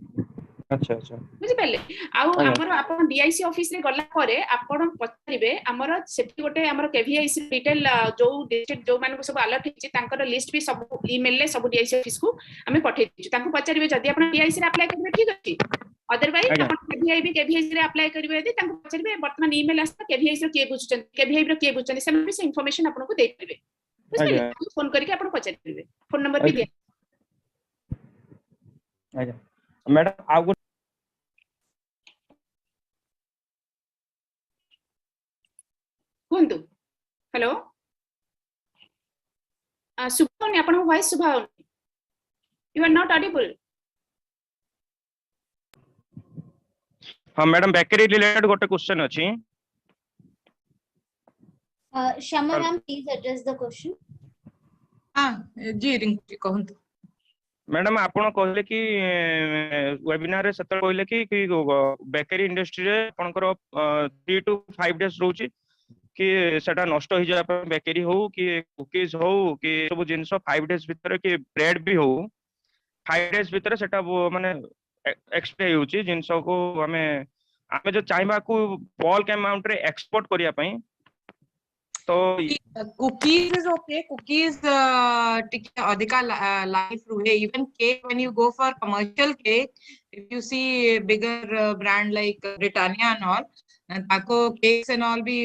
अच्छा अच्छा बुझि पले आउ हमर आपण डीआईसी ऑफिस रे गला परे आपण पछरिबे हमर सेठी गोटे हमर केवीआईसी डिटेल जो डिस्ट्रिक्ट जो मान को सब अलर्ट हिची तांकर लिस्ट भी सब ईमेल ले सब डीआईसी ऑफिस को हमें पठै दिछु तांको पछरिबे जदी आपण डीआईसी रे अप्लाई करबे ठीक अछि अदरवाइज आपण केवीआईसी रे अप्लाई करबे यदि तांको पछरिबे वर्तमान ईमेल आस्ता केवीआईसी रे के बुझुचन केवीआई रे के बुझुचन से भी से इंफॉर्मेशन आपण को दे परबे बुझले फोन करके आपण पछरिबे फोन नंबर भी दे आज्ञा मैडम आगो कुंतु हेलो सुभावनी आपण voice Subhavani you are not audible. हां मैडम बेकरी रिलेटेड गोटे क्वेश्चन अछि Shyama ma'am please address the question. हां जी रिंकू कहंतु मैडम आपण कहले कि वेबिनार रे सतर कहले कि बेकरी इंडस्ट्री रे आपनकर 3 to 5 डेज रहउची कि सेटा नष्ट हो जाय बेकरी हो कि कुकीज हो कि सब जिंस 5 डेज भीतर कि ब्रेड भी हो 5 डेज भीतर सेटा माने एक्सपायर होची जिंस को हमें जो चाहबा को बल्क अमाउंट रे एक्सपोर्ट करिया पई तो cookies is okay cookies टिके अधिका life रुहे even cake when you go for commercial cake if you see bigger brand like Britannia and all ताको cakes and all भी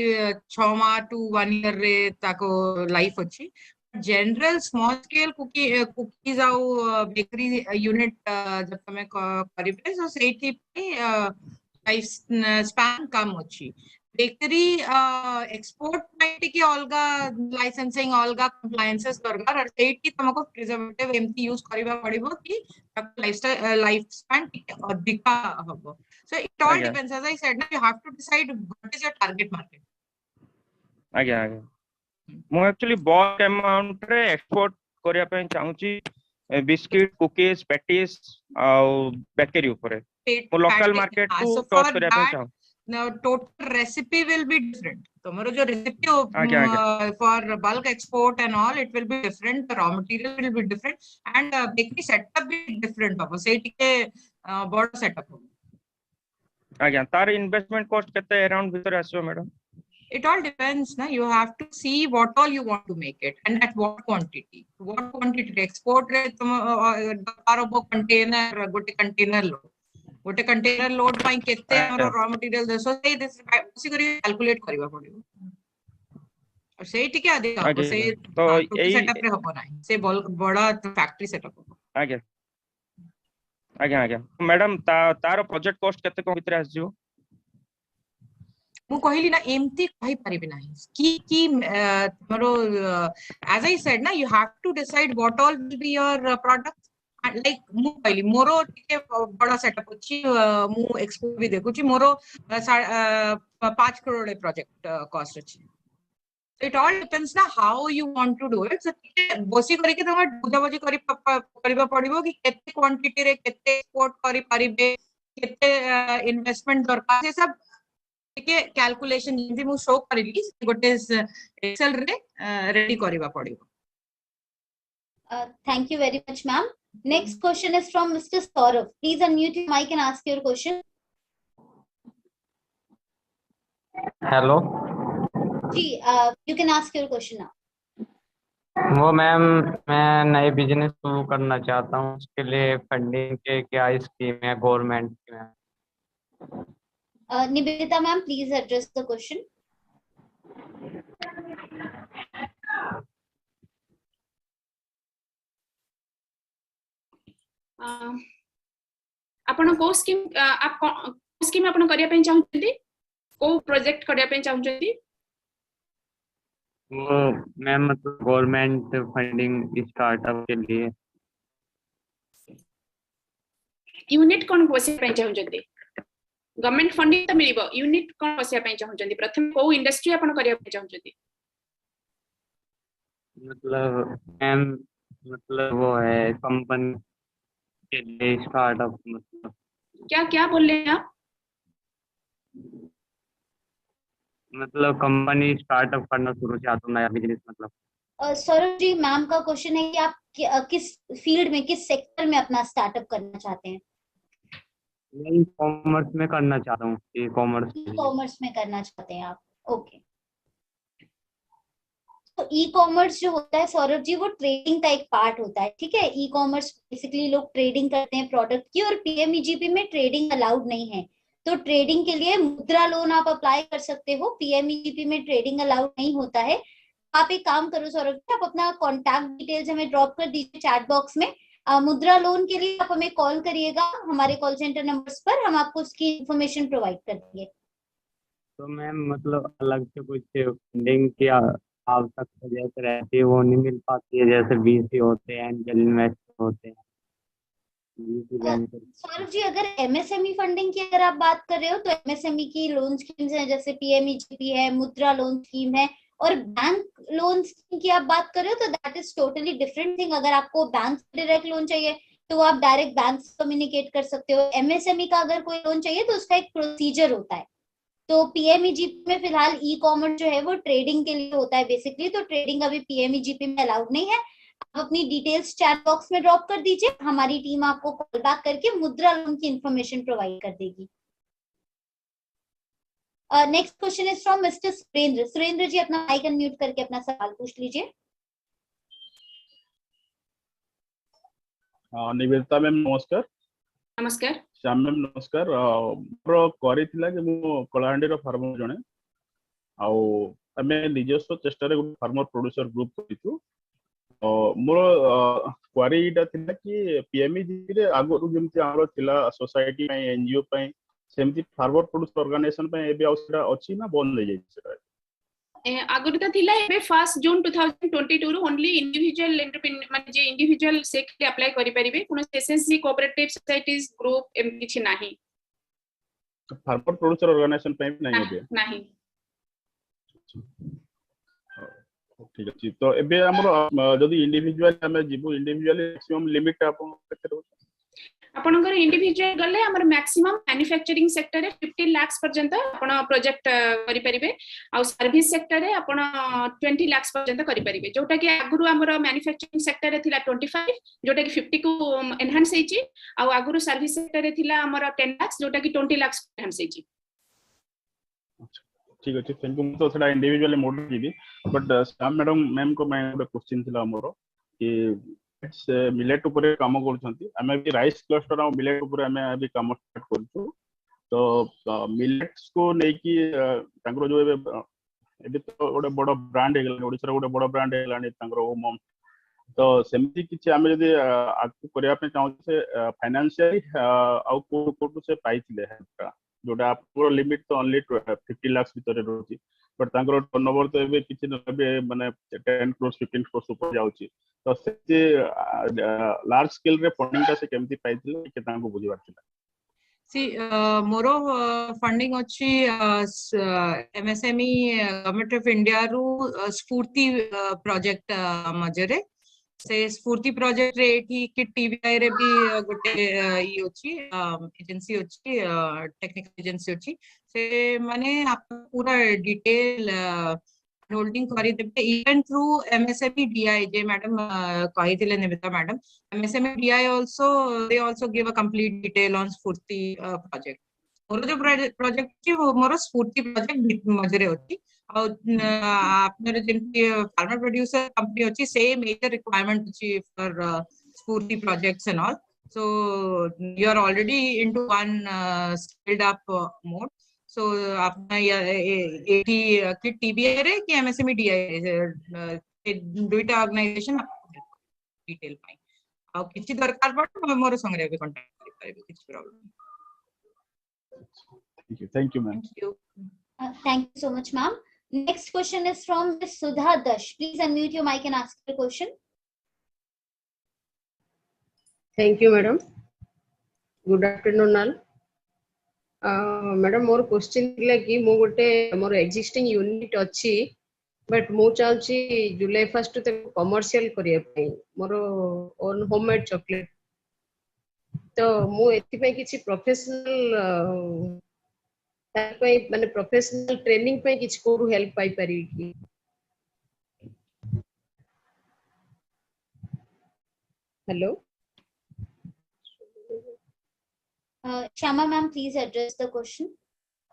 6 माह to 1 year रे ताको लाइफ अछि जनरल स्मॉल स्केल कुकीज आउ bakery unit जब तमे करिबे सो सेठी लाइफ स्पैन कम अछि बेकरी एक्सपोर्ट पाइटी की अलगा लाइसेंसिंग अलगा कंप्लायंसेस दरकार और सेठी तुमको प्रिजर्वेटिव एमटी यूज करबा पड़िबो कि लाइफ स्पैन अधिका हबो so it all depends as I said you have to decide what is your target market. आज्ञा मु एक्चुअली बल्क अमाउंट रे एक्सपोर्ट करिया पय चाहूची बिस्किट कुकीज पैटीज आ बेकरी ऊपर लोकल मार्केट को टच करिया पय चाहू now total recipe will be different tomorrow jo recipe for bulk export and all it will be different the raw material will be different and bakery setup be different hobo sei tike बड़ setup आज्ञा तार investment cost केते around भीतर आसो madam it all depends na you have to see what all you want to make it and at what quantity export re tum aro container gote container loadpai kette amaro raw material deso sei this usi kari calculate kariba padibo और सेही टिके अधिक हो से तो एई setup रे होबो नाही से बड़ा फैक्ट्री सेटअप हो आज्ञा आज्ञा आज्ञा मैडम तार प्रोजेक्ट कॉस्ट केते को भीतर आस जिवो मु कहली ना एमती कहि परिबे नाही की तमरो एज आई सेड ना you have to decide what all will be your product like मु कहली मोरो टिके बड़ा सेटअप अछि मु एक्सपोर्ट भी देखु छी मोरो 5 करोड़ प्रोजेक्ट कॉस्ट अछि it all depends na how you want to do it so bosi kari ke tama bujabuji kariba padibo ki kete quantity re kete export kari paribe kete investment darkar se sab के calculation जे मु show करली गोटे Excel रे ready करिबा पड़िबो thank you very much ma'am next question is from mister Saurabh please unmute your mic and ask your question hello जी you can ask your question now वो मैम मैं नए बिजनेस शुरू करना चाहता हूँ उसके लिए फंडिंग के क्या स्कीम है गवर्नमेंट की ma'am Nivedita ma'am please address the question आपण को स्कीम आप स्कीम आपण करिया पे चाहउछथि को प्रोजेक्ट करिया पे चाहउछथि वो मैम मतलब गवर्नमेंट फंडिंग स्टार्टअप के लिए यूनिट कोन बसिया पे चाहउछथि गवर्नमेंट फंडिंग त मिलिबो यूनिट कोन बसिया पे चाहउछथि प्रथम को इंडस्ट्री आपण करिया पे चाहउछथि मतलब मैम मतलब वो है कंपनी के लिए स्टार्टअप मतलब क्या क्या बोल रहे हैं आप मतलब कंपनी स्टार्टअप करना शुरू चाहता हूँ नया बिजनेस मतलब सौरभ जी मैम का क्वेश्चन है कि आप किस फील्ड में किस सेक्टर में अपना स्टार्टअप करना चाहते हैं मैं कॉमर्स में करना चाहता हूँ ई कॉमर्स में करना चाहते हैं आप ओके तो ई कॉमर्स जो होता है सौरभ जी वो ट्रेडिंग का एक पार्ट होता है ठीक है ई कॉमर्स बेसिकली लोग ट्रेडिंग करते हैं प्रोडक्ट की और पीएमईजीपी में ट्रेडिंग अलाउड नहीं है तो ट्रेडिंग के लिए मुद्रा लोन आप अप्लाई कर सकते हो पीएमईजीपी में ट्रेडिंग अलाउड नहीं होता है आप एक काम करो सौरभ जी आप अपना कॉन्टैक्ट डिटेल्स हमें ड्रॉप कर दीजिए चैट बॉक्स में मुद्रा लोन के लिए आप हमें कॉल करिएगा हमारे कॉल सेंटर नंबर्स पर हम आपको उसकी इंफॉर्मेशन प्रोवाइड कर देंगे तो मैम मतलब अलग से कुछ फंडिंग की आवश्यकता जैसे रहती है वो नहीं मिल पाती है जैसे बीसी होते हैं एंजल इन्वेस्टर होते हैं सौरभ जी अगर एमएसएमई फंडिंग की अगर आप बात कर रहे हो तो एमएसएमई की लोन स्कीम्स हैं जैसे पीएमईजीपी है मुद्रा लोन स्कीम है और बैंक लोन स्कीम की आप बात कर रहे हो तो that is totally different thing अगर आपको बैंक से डायरेक्ट लोन चाहिए तो आप डायरेक्ट बैंक से कम्युनिकेट कर सकते हो एमएसएमई का अगर कोई लोन चाहिए तो उसका एक प्रोसीजर होता है तो पीएमईजीपी में फिलहाल ई कॉमर्स जो है वो ट्रेडिंग के लिए होता है बेसिकली तो ट्रेडिंग अभी पीएमईजीपी में अलाउड नहीं है आप अपनी डिटेल्स चैट बॉक्स में ड्रॉप कर दीजिए हमारी टीम आपको कॉल बैक करके मुद्रा लोन की इंफॉर्मेशन प्रोवाइड कर देगी next question is from mister Surendra ji अपना माइक अनम्यूट करके अपना सवाल पूछ लीजिए निवेदिता मैम नमस्कार नमस्कार श्याम मैम नमस्कार मोर करिथिला कि मु कलाहांडी रो फार्मर जणे आउ आमे निजस्व चेष्टा रे फार्मर प्रोड्यूसर ग्रुप करितु मोर क्वेरीटा थिला कि पीएमईजी रे आगु जेमति आरो थिला सोसाइटी पय एनजीओ पय सेमति फार्मर प्रोड्यूसर ऑर्गेनाइजेशन पय एबे आवश्यकता अछि ना बंद ले जाय सेटा आगुरी तो थिला एबे 1 जून 2022 रो ओनली इंडिविजुअल एंटरप्रेन्योर माने जे इंडिविजुअल सेक्टर अप्लाई करि परिबे कोनो एसएससी कोऑपरेटिव सोसाइटीज ग्रुप एम किछि नाही फार्मर प्रोड्यूसर ऑर्गेनाइजेशन पय नाही एबे नाही ठीक अछि तो एबे हमर जदी इंडिविजुअल हमें जीवो इंडिविजुअली मैक्सिमम लिमिट आपन केते रहउ आपणकर इंडिविजुअल गले हमर मैक्सिमम मैन्युफैक्चरिंग सेक्टर रे 50 लाख पर्यंत आपण प्रोजेक्ट करि परिबे आ सर्विस सेक्टर रे आपण 20 लाख पर्यंत करि परिबे जोटा कि आगुरु हमर मैन्युफैक्चरिंग सेक्टर रे थिला 25 जोटा कि 50 को एनहांस हेची आ आगुरु सर्विस सेक्टर रे थिला हमर 10 लाख जोटा कि 20 लाख एनहांस हेची ठीक अछि थैंक यू तो सेटा individually model GB but Shyam ma'am को मैं एक क्वेश्चन थिला हमरो कि से मिलेट ऊपर काम करछंती हमें भी राइस क्लस्टर और मिलेट ऊपर हमें अभी काम स्टार्ट करछु तो मिलेट्स को नै कि तांगरो जो एबे तो गोटे बड़ ब्रांड हे गेला ओडिसा गोटे बड़ ब्रांड हे गेलानी तांगरो ओम तो सेमती किछि हमें यदि आगु करिया पे चाहू से फाइनेंशियली आउ को से पाइथिले हेटा जोटा पूरा लिमिट तो ओनली 50 लाख भीतर रहउची बट तांगरो टर्नओवर तो एबे किछि नबे माने 10 crores 15 crores ऊपर जाउची तो से लार्ज स्केल रे फंडिंग का से केमती पाइथिले के तांको बुझिबार थिला सी मोरो फंडिंग अछि एमएसएमई गवर्नमेंट ऑफ इंडिया रु स्फूर्ति प्रोजेक्ट मजरे से स्फूर्ति प्रोजेक्ट रे एठी किट टीवीआई रे भी गोटे ई अछि एजेंसी अछि टेक्निकल एजेंसी अछि से माने आप पूरा डिटेल होल्डिंग करी देबे इवन थ्रू एमएसएमई डीआई जे मैडम कहि दिले Nivedita madam MSME DI also they also give a complete detail on स्फूर्ति प्रोजेक्ट मोर जो प्रोजेक्ट छी वो मोर स्फूर्ति प्रोजेक्ट मजरे अछि आपनर जेंति फार्मर प्रोड्यूसर कंपनी अछि सेम मेजर रिक्वायरमेंट अछि फॉर स्फूर्ति projects and all so you are already into one scaled up mode so apna eti kit tbi re ki msme di duita organization detail pai au kichi darkar pad mor sangre be contact kari paribe kichi problem thank you ma'am thank you so much ma'am. Next question is from Ms. Sudha Dash. Please unmute your mic and ask your question. Thank you, madam. Good afternoon, all. Madam, more question थिला कि मो गोटे मोर existing unit अछि but मो चाहछि जुलाई 1 ते commercial करिया पई मोर own homemade chocolate तो मो एथि पई किछि प्रोफेशनल तापई माने प्रोफेशनल ट्रेनिंग पे किछ कोरु हेल्प पाई पारी की hello Shama ma'am, please address the question.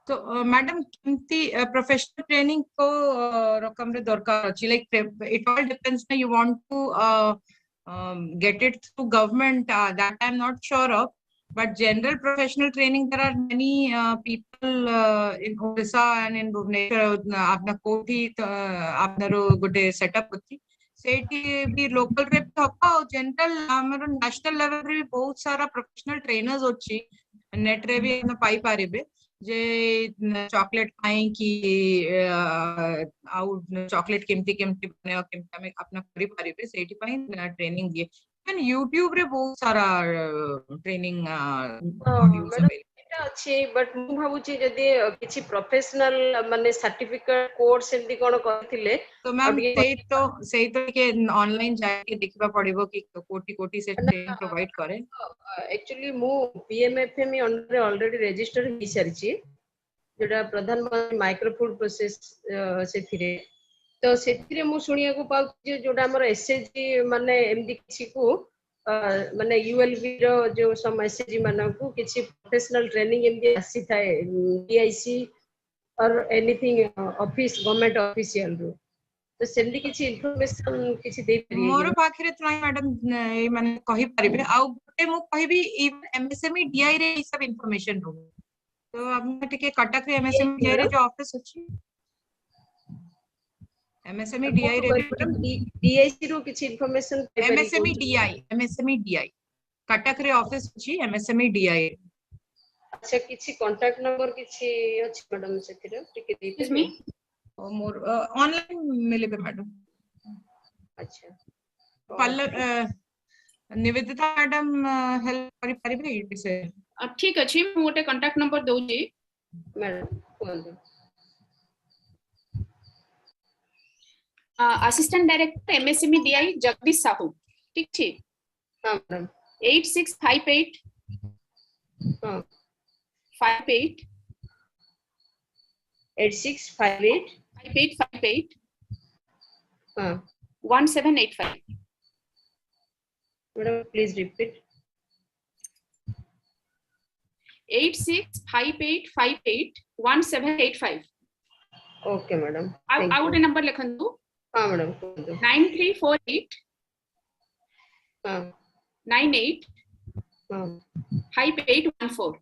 तो मैडम किमती प्रोफेशनल ट्रेनिंग को रकम रे दरकार अछि लाइक इट ऑल डिपेंड्स ना you want to get it through government that I'm not sure of but general professional training there are many people in Odisha and in Bhubaneswar apna koti apnar gote setup अछि सेठी भी local रे थपा general हमर national level रे बहुत सारा professional trainers अछि net रे भी न पाई पारिबे जे चॉकलेट पाई की आउ चॉकलेट केमती केमती बने केमता में अपना करी पारिबे सेठी पाई ट्रेनिंग दिए एंड यूट्यूब रे बहुत सारा ट्रेनिंग मॉड्यूल्स अवेलेबल अच्छी बट मु भाबुची जदी किछि प्रोफेशनल माने सर्टिफिकेट कोर्स एंदी कोन करथिले तो मैम सेही तो के ऑनलाइन जाके देखबा पड़िबो कि कोटी कोटी से ट्रेनिंग प्रोवाइड करे एक्चुअली मु पीएमएफएमई अंडर ऑलरेडी रजिस्टर ही सारिची जोटा प्रधानमंत्री माइक्रो फूड प्रोसेस सेथिरे तो सेथिरे मु सुनिया को पाउ जोटा हमर एसएजी माने एमदी किछि को माने यूएलबी रो जो सम एसएजी माने को किछि प्रोफेशनल ट्रेनिंग एमदी आसी थाए डीआईसी और एनीथिंग ऑफिस गवर्नमेंट ऑफिशियल रो तो सेमदी किछि इंफॉर्मेशन किछि दे परिए मोर पाखरे त्राई मैडम ए माने कहि परिबे आउ गोटे मु कहिबी एमएसएमई डीआई रे सब इंफॉर्मेशन रो तो हमने टिके कटक रे एमएसएमई डीआई रे जो ऑफिस अछि एमएसएमई डीआई रे डीआईसी रो किछि इंफॉर्मेशन एमएसएमई डीआई कटक रे ऑफिस अछि एमएसएमई डीआई अच्छा किछि कांटेक्ट नंबर किछि अछि मैडम सेथिरे टिके एक्सक्यूज मी मोर ऑनलाइन मिलेबे मैडम अच्छा पल्लव निवेदिता मैडम हेल्प करि परिबे इट से ठीक अछि मु गोटे कांटेक्ट नंबर दउजी मैडम कोन assistant director MSME DI Jagdish Sahu ठीक छी हां मैडम 8658 हां 58 8658 5858 हां 1785 madam please repeat 865858 1785 okay madam आ गोटे नंबर लिखंतु हां मैडम 9348 हां 98 हां 5814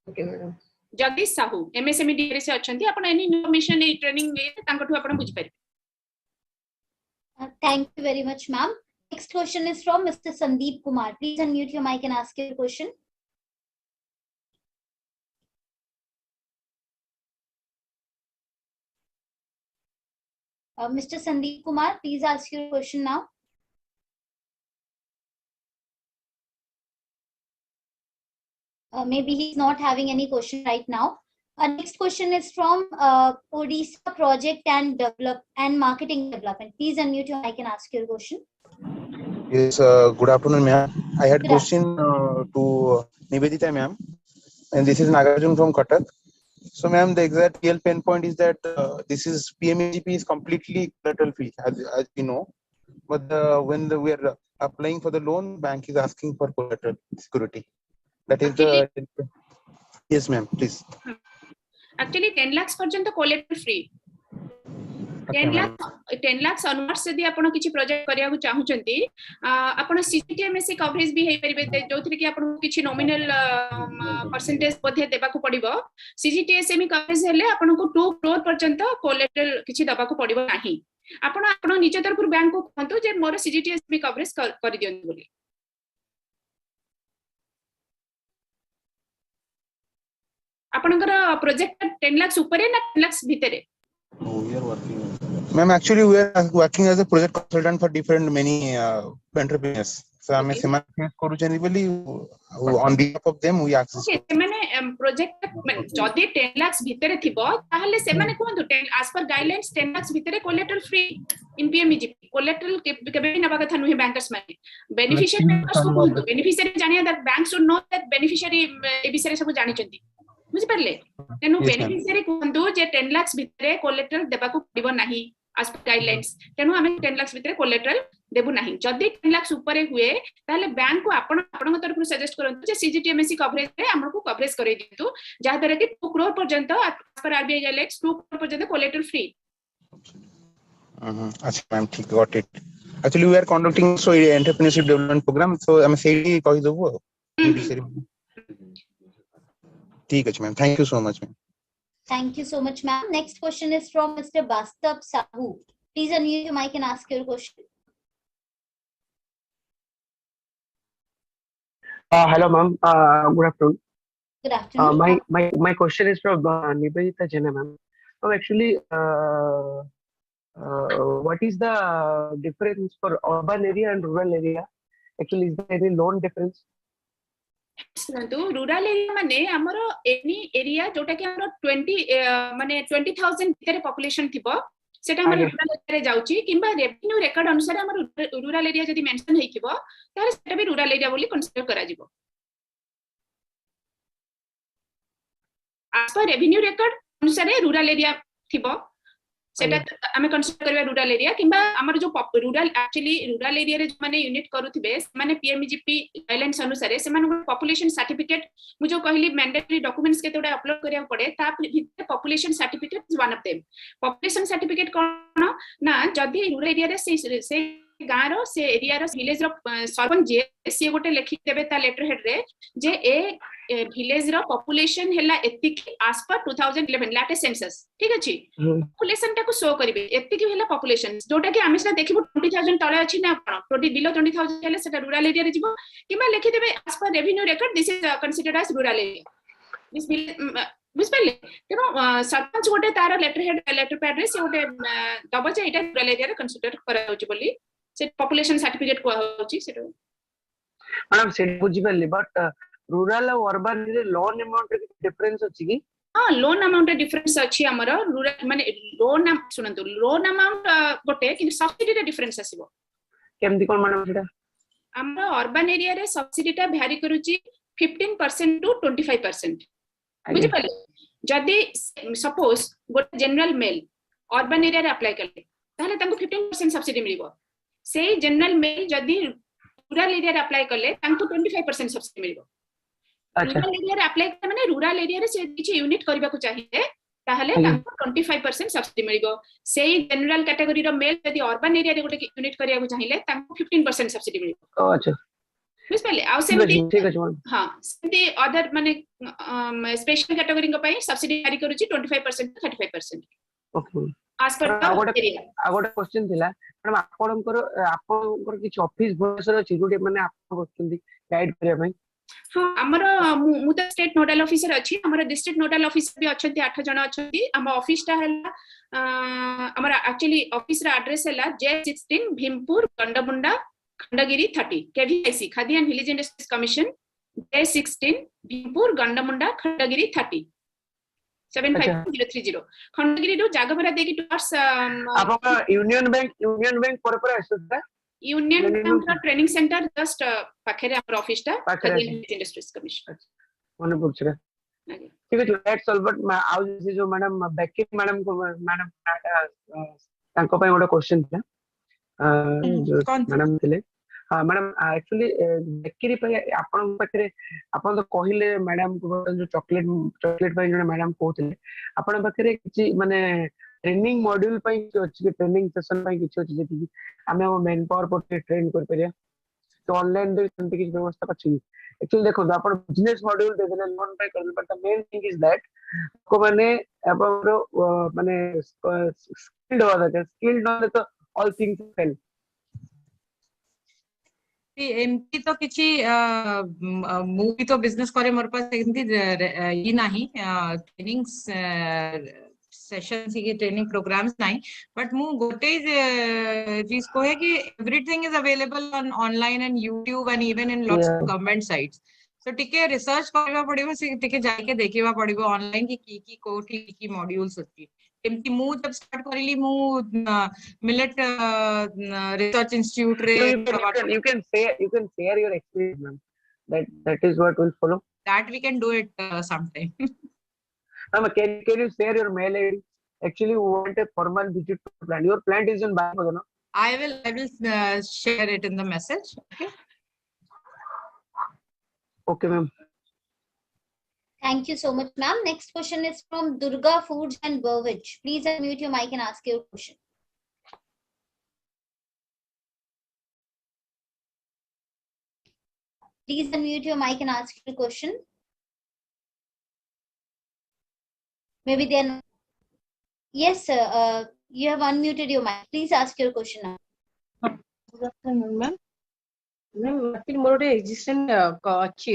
okay madam Jagdish Sahu MSME degree से अच्छंती आपण एनी इन्फॉर्मेशन ए ट्रेनिंग ले तांकठु आपण बुझि पारि Thank you very much, ma'am. Next question is from Mr. Sandeep Kumar. Please unmute your mic and ask your question. Mr. Sandeep Kumar, please ask your question now. Maybe he's not having any question right now. Next question is from Odisha Project and Marketing Development. Please unmute your mic and ask your question. Yes, good afternoon, ma'am. I had Good question to Nivedita, ma'am, and this is Nagarjun from Cuttack. So, ma'am, the exact real pain point is that this is PMEGP is completely collateral free, as we know. But when we are applying for the loan, bank is asking for collateral security. That is the yes, ma'am. Please. Actually 10 lakhs पर्यंत collateral free 10 lakhs onwards यदि आपण किछि project करिया को चाहुचंती आपण CGTMSC coverage भी हे परिबे जोथि कि आपण किछि नॉमिनल परसेंटेज पथे देबा को पड़िबो सीजीटीएसएमई कवरेज हेले आपण को 2 crore पर्यंत कोलेटरल किछि दबा को पड़िबो नाही आपण निज तरफ बैंक को कहंतु जे मोर सीजीटीएसएमई कवरेज करि दियंतु बोली आपनकर प्रोजेक्ट 10 lakhs ऊपर ना 10 lakhs भीतरे Ma'am, actually we are working as a project consultant for different many entrepreneurs. So I am face करूचनी बोली on behalf of them we access. Okay, माने प्रोजेक्ट जदी 10 lakhs भीतरे थिबो ताहले से माने कोहंतु 10 as per guidelines 10 lakhs भीतरे collateral free in PMEGP collateral केबे नबा कथा नुहे बैंकर्स माने बेनिफिशियरी बैंकर्स को कोहंतु बेनिफिशियरी जानिया that bank should know that beneficiary ए विषय सब जानि चंती बुझि परले तेनु बेनिफिशियरी कोहंतु जे 10 lakhs भीतरे कोलेटरल देबा को पड़िबो नाही as per guidelines तेनु हमें 10 lakhs भीतरे कोलेटरल देबु नाही जदी 10 lakhs ऊपर हुए ताले बैंक को आपण तरफ सजेस्ट करंतु जे सीजीटीएमएससी कवरेज रे हमको कवरेज करै दितु जहा दरे कि 2 crore पर्यंत as per RBI guidelines 2 crore पर्यंत कोलेटरल फ्री अच्छा मैम ठीक got it actually we are conducting so entrepreneurship development programme so हम सेही कहि देबो ठीक है ma'am thank you so much ma'am Thank you so much, ma'am. Next question is from Mr. Bastav Sahu. Please unmute your mic and ask your question. Hello, ma'am. Good afternoon. Good afternoon. My question is from Nivedita Jena, ma'am. Actually, what is the difference for urban area and rural area? Actually, is there any loan difference? सुनतु rural area माने हमरो any area जोटा कि हमरो 20 माने 20000 भीतर population थिबो सेटा हमरो रूरल एरिया रे जाउची किबा रेवेन्यू रेकॉर्ड अनुसार हमरो रूरल एरिया जदी मेंशन हेकिबो तारे सेटा भी रूरल एरिया बोली कंसीडर करा जिवो as per रेवेन्यू रेकॉर्ड अनुसार रूरल एरिया थिबो सेटा हमें कंसीडर करबा रूरल एरिया किबा हमर जो रूरल एक्चुअली रूरल एरिया रे माने यूनिट करूथिबे माने पीएमईजीपी गाइडलाइंस अनुसार से माने पॉपुलेशन सर्टिफिकेट मु जो कहली मैंडेटरी डॉक्यूमेंट्स केतोडा अपलोड करिया पड़े ता भीतर population certificate is one of them population certificate कोन ना जदी रूरल एरिया रे से गारो से एरिया रो विलेज रो सरपंच जे से गोटे लिखि देबे ता लेटर हेड रे जे ए विलेज रो पॉपुलेशन हेला एतिकी as per 2011 लेटेस्ट सेंसस ठीक अछि पॉपुलेशन टा को शो करिवे एतिकी हेला पॉपुलेशन जोटा कि हमेशा देखिबो 20000 तळे अछि ना आपण 20 बिलो 20000 हेले सेटा रूरल एरिया रे जिवो किबा लिखि देबे as per revenue record this is considered as rural area this बुझिपाले तेनो सरपंच गोटे तार लेटर पैड रे से गोटे दबो जे एटा रूरल एरिया रे कंसीडर करा होछि बोली से पॉपुलेशन सर्टिफिकेट को होछि सेटा मैडम से बुझि परली बट रूरल और अर्बन रे लोन अमाउंट रे डिफरेंस अछि कि हां लोन अमाउंट रे डिफरेंस अछि हमर रूरल माने लोन सुनंतु लोन अमाउंट गोटे कि सब्सिडी रे डिफरेंस आसीबो केमदी कोन मैडम सेटा हमर अर्बन एरिया रे सब्सिडी टा भ्यारी करूची 15% टू 25%। बुझि पाले जदी सपोज गोटे जनरल मेल अर्बन एरिया रे अप्लाई करले ताहले तांको 15% सब्सिडी मिलिबो। सेही जनरल मेल जदी रूरल एरिया रे अप्लाई करले तांको 25% सब्सिडी मिलिबो। रूरल एरिया रे अप्लाई करले माने रूरल एरिया रे से किछि यूनिट करबा को चाहिए ताहले तांको 25% सब्सिडी मिलिबो। सेही जनरल कैटेगरी रो मेल जदी अर्बन एरिया रे गोटे यूनिट करिया को चाहिए तांको 15% सब्सिडी मिलिबो। अच्छा बुझ पाले आ सेमती हां सेमती अदर माने स्पेशल कैटेगरी को पई सब्सिडी जारी करूची 25% to 35%। Okay as per the area। आगोटे क्वेश्चन थिला मैडम आपनकर किछ ऑफिस भुवनेश्वर अछि जोटे माने आपन बसुंदी गाइड करिया पई। हां हमर मु त स्टेट नोडल ऑफिसर अछि हमर डिस्ट्रिक्ट नोडल ऑफिसर भी अछंती 8 जण अछंती। हम ऑफिस टा हला हमर एक्चुअली ऑफिस रा एड्रेस हला J16 Bhimpur Gandamunda Khandagiri 30 KVIC Khadi and village industries commission J16 Bhimpur Gandamunda Khandagiri 30 75030 Khandagiri रो जागभरा देकी टुवर्ड्स आपका यूनियन बैंक पर आसुता यूनियन बैंक रो ट्रेनिंग सेंटर जस्ट पाखरे हमर ऑफिस ता Khadi and village industries commission मन पुछरा। ठीक है लेट्स सॉल्व बट आउ जे जो मैडम बेकी मैडम को मैडम तांको पय गोटे क्वेश्चन था मैडम थिले। हाँ मैडम एक्चुअली बेकरी पे आपन पाखरे आपन तो कहिले मैडम को जो चॉकलेट पे जो मैडम कहते आपन पाखरे किछि माने ट्रेनिंग मॉड्यूल पे अछि ट्रेनिंग सेशन पे किछि अछि जेति हमें हम मैन पावर पर ट्रेन कर परिया तो ऑनलाइन दे संति किछि व्यवस्था अछि। एक्चुअली देखो आपन बिजनेस मॉड्यूल दे देले लोन पे कर but the main thing is that को माने आपन माने स्किल्ड हो जाता स्किल्ड न तो ऑल थिंग्स फेल। एमती तो किछि मु भी तो बिजनेस करे मोर पास एमती ये नाही ट्रेनिंग सेशंस की ट्रेनिंग प्रोग्राम्स नाही बट मु गोटे चीज को है कि everything is available on online and YouTube and even in lots of government sites. तो टिके रिसर्च करबा पड़िबो से टिके जाके देखिबा पड़िबो ऑनलाइन की कोठी की मॉड्यूल्स अछि। एमती मु जब स्टार्ट करिली मु मिलेट रिसर्च इंस्टीट्यूट रे you can share your experience ma'am that is what will follow that we can do it sometime। can you share your mail ID actually we want a formal visit to the plant your plant is in Bangalore no? I will share it in the message। Okay ma'am Thank you so much, ma'am. Next question is from Durga Foods and Beverage. Please unmute your mic and ask your question. Please unmute your mic and ask your question. Maybe then. Yes, sir. You have unmuted your mic. Please ask your question now. Good afternoon, ma'am. Actually more गोटे existing अछि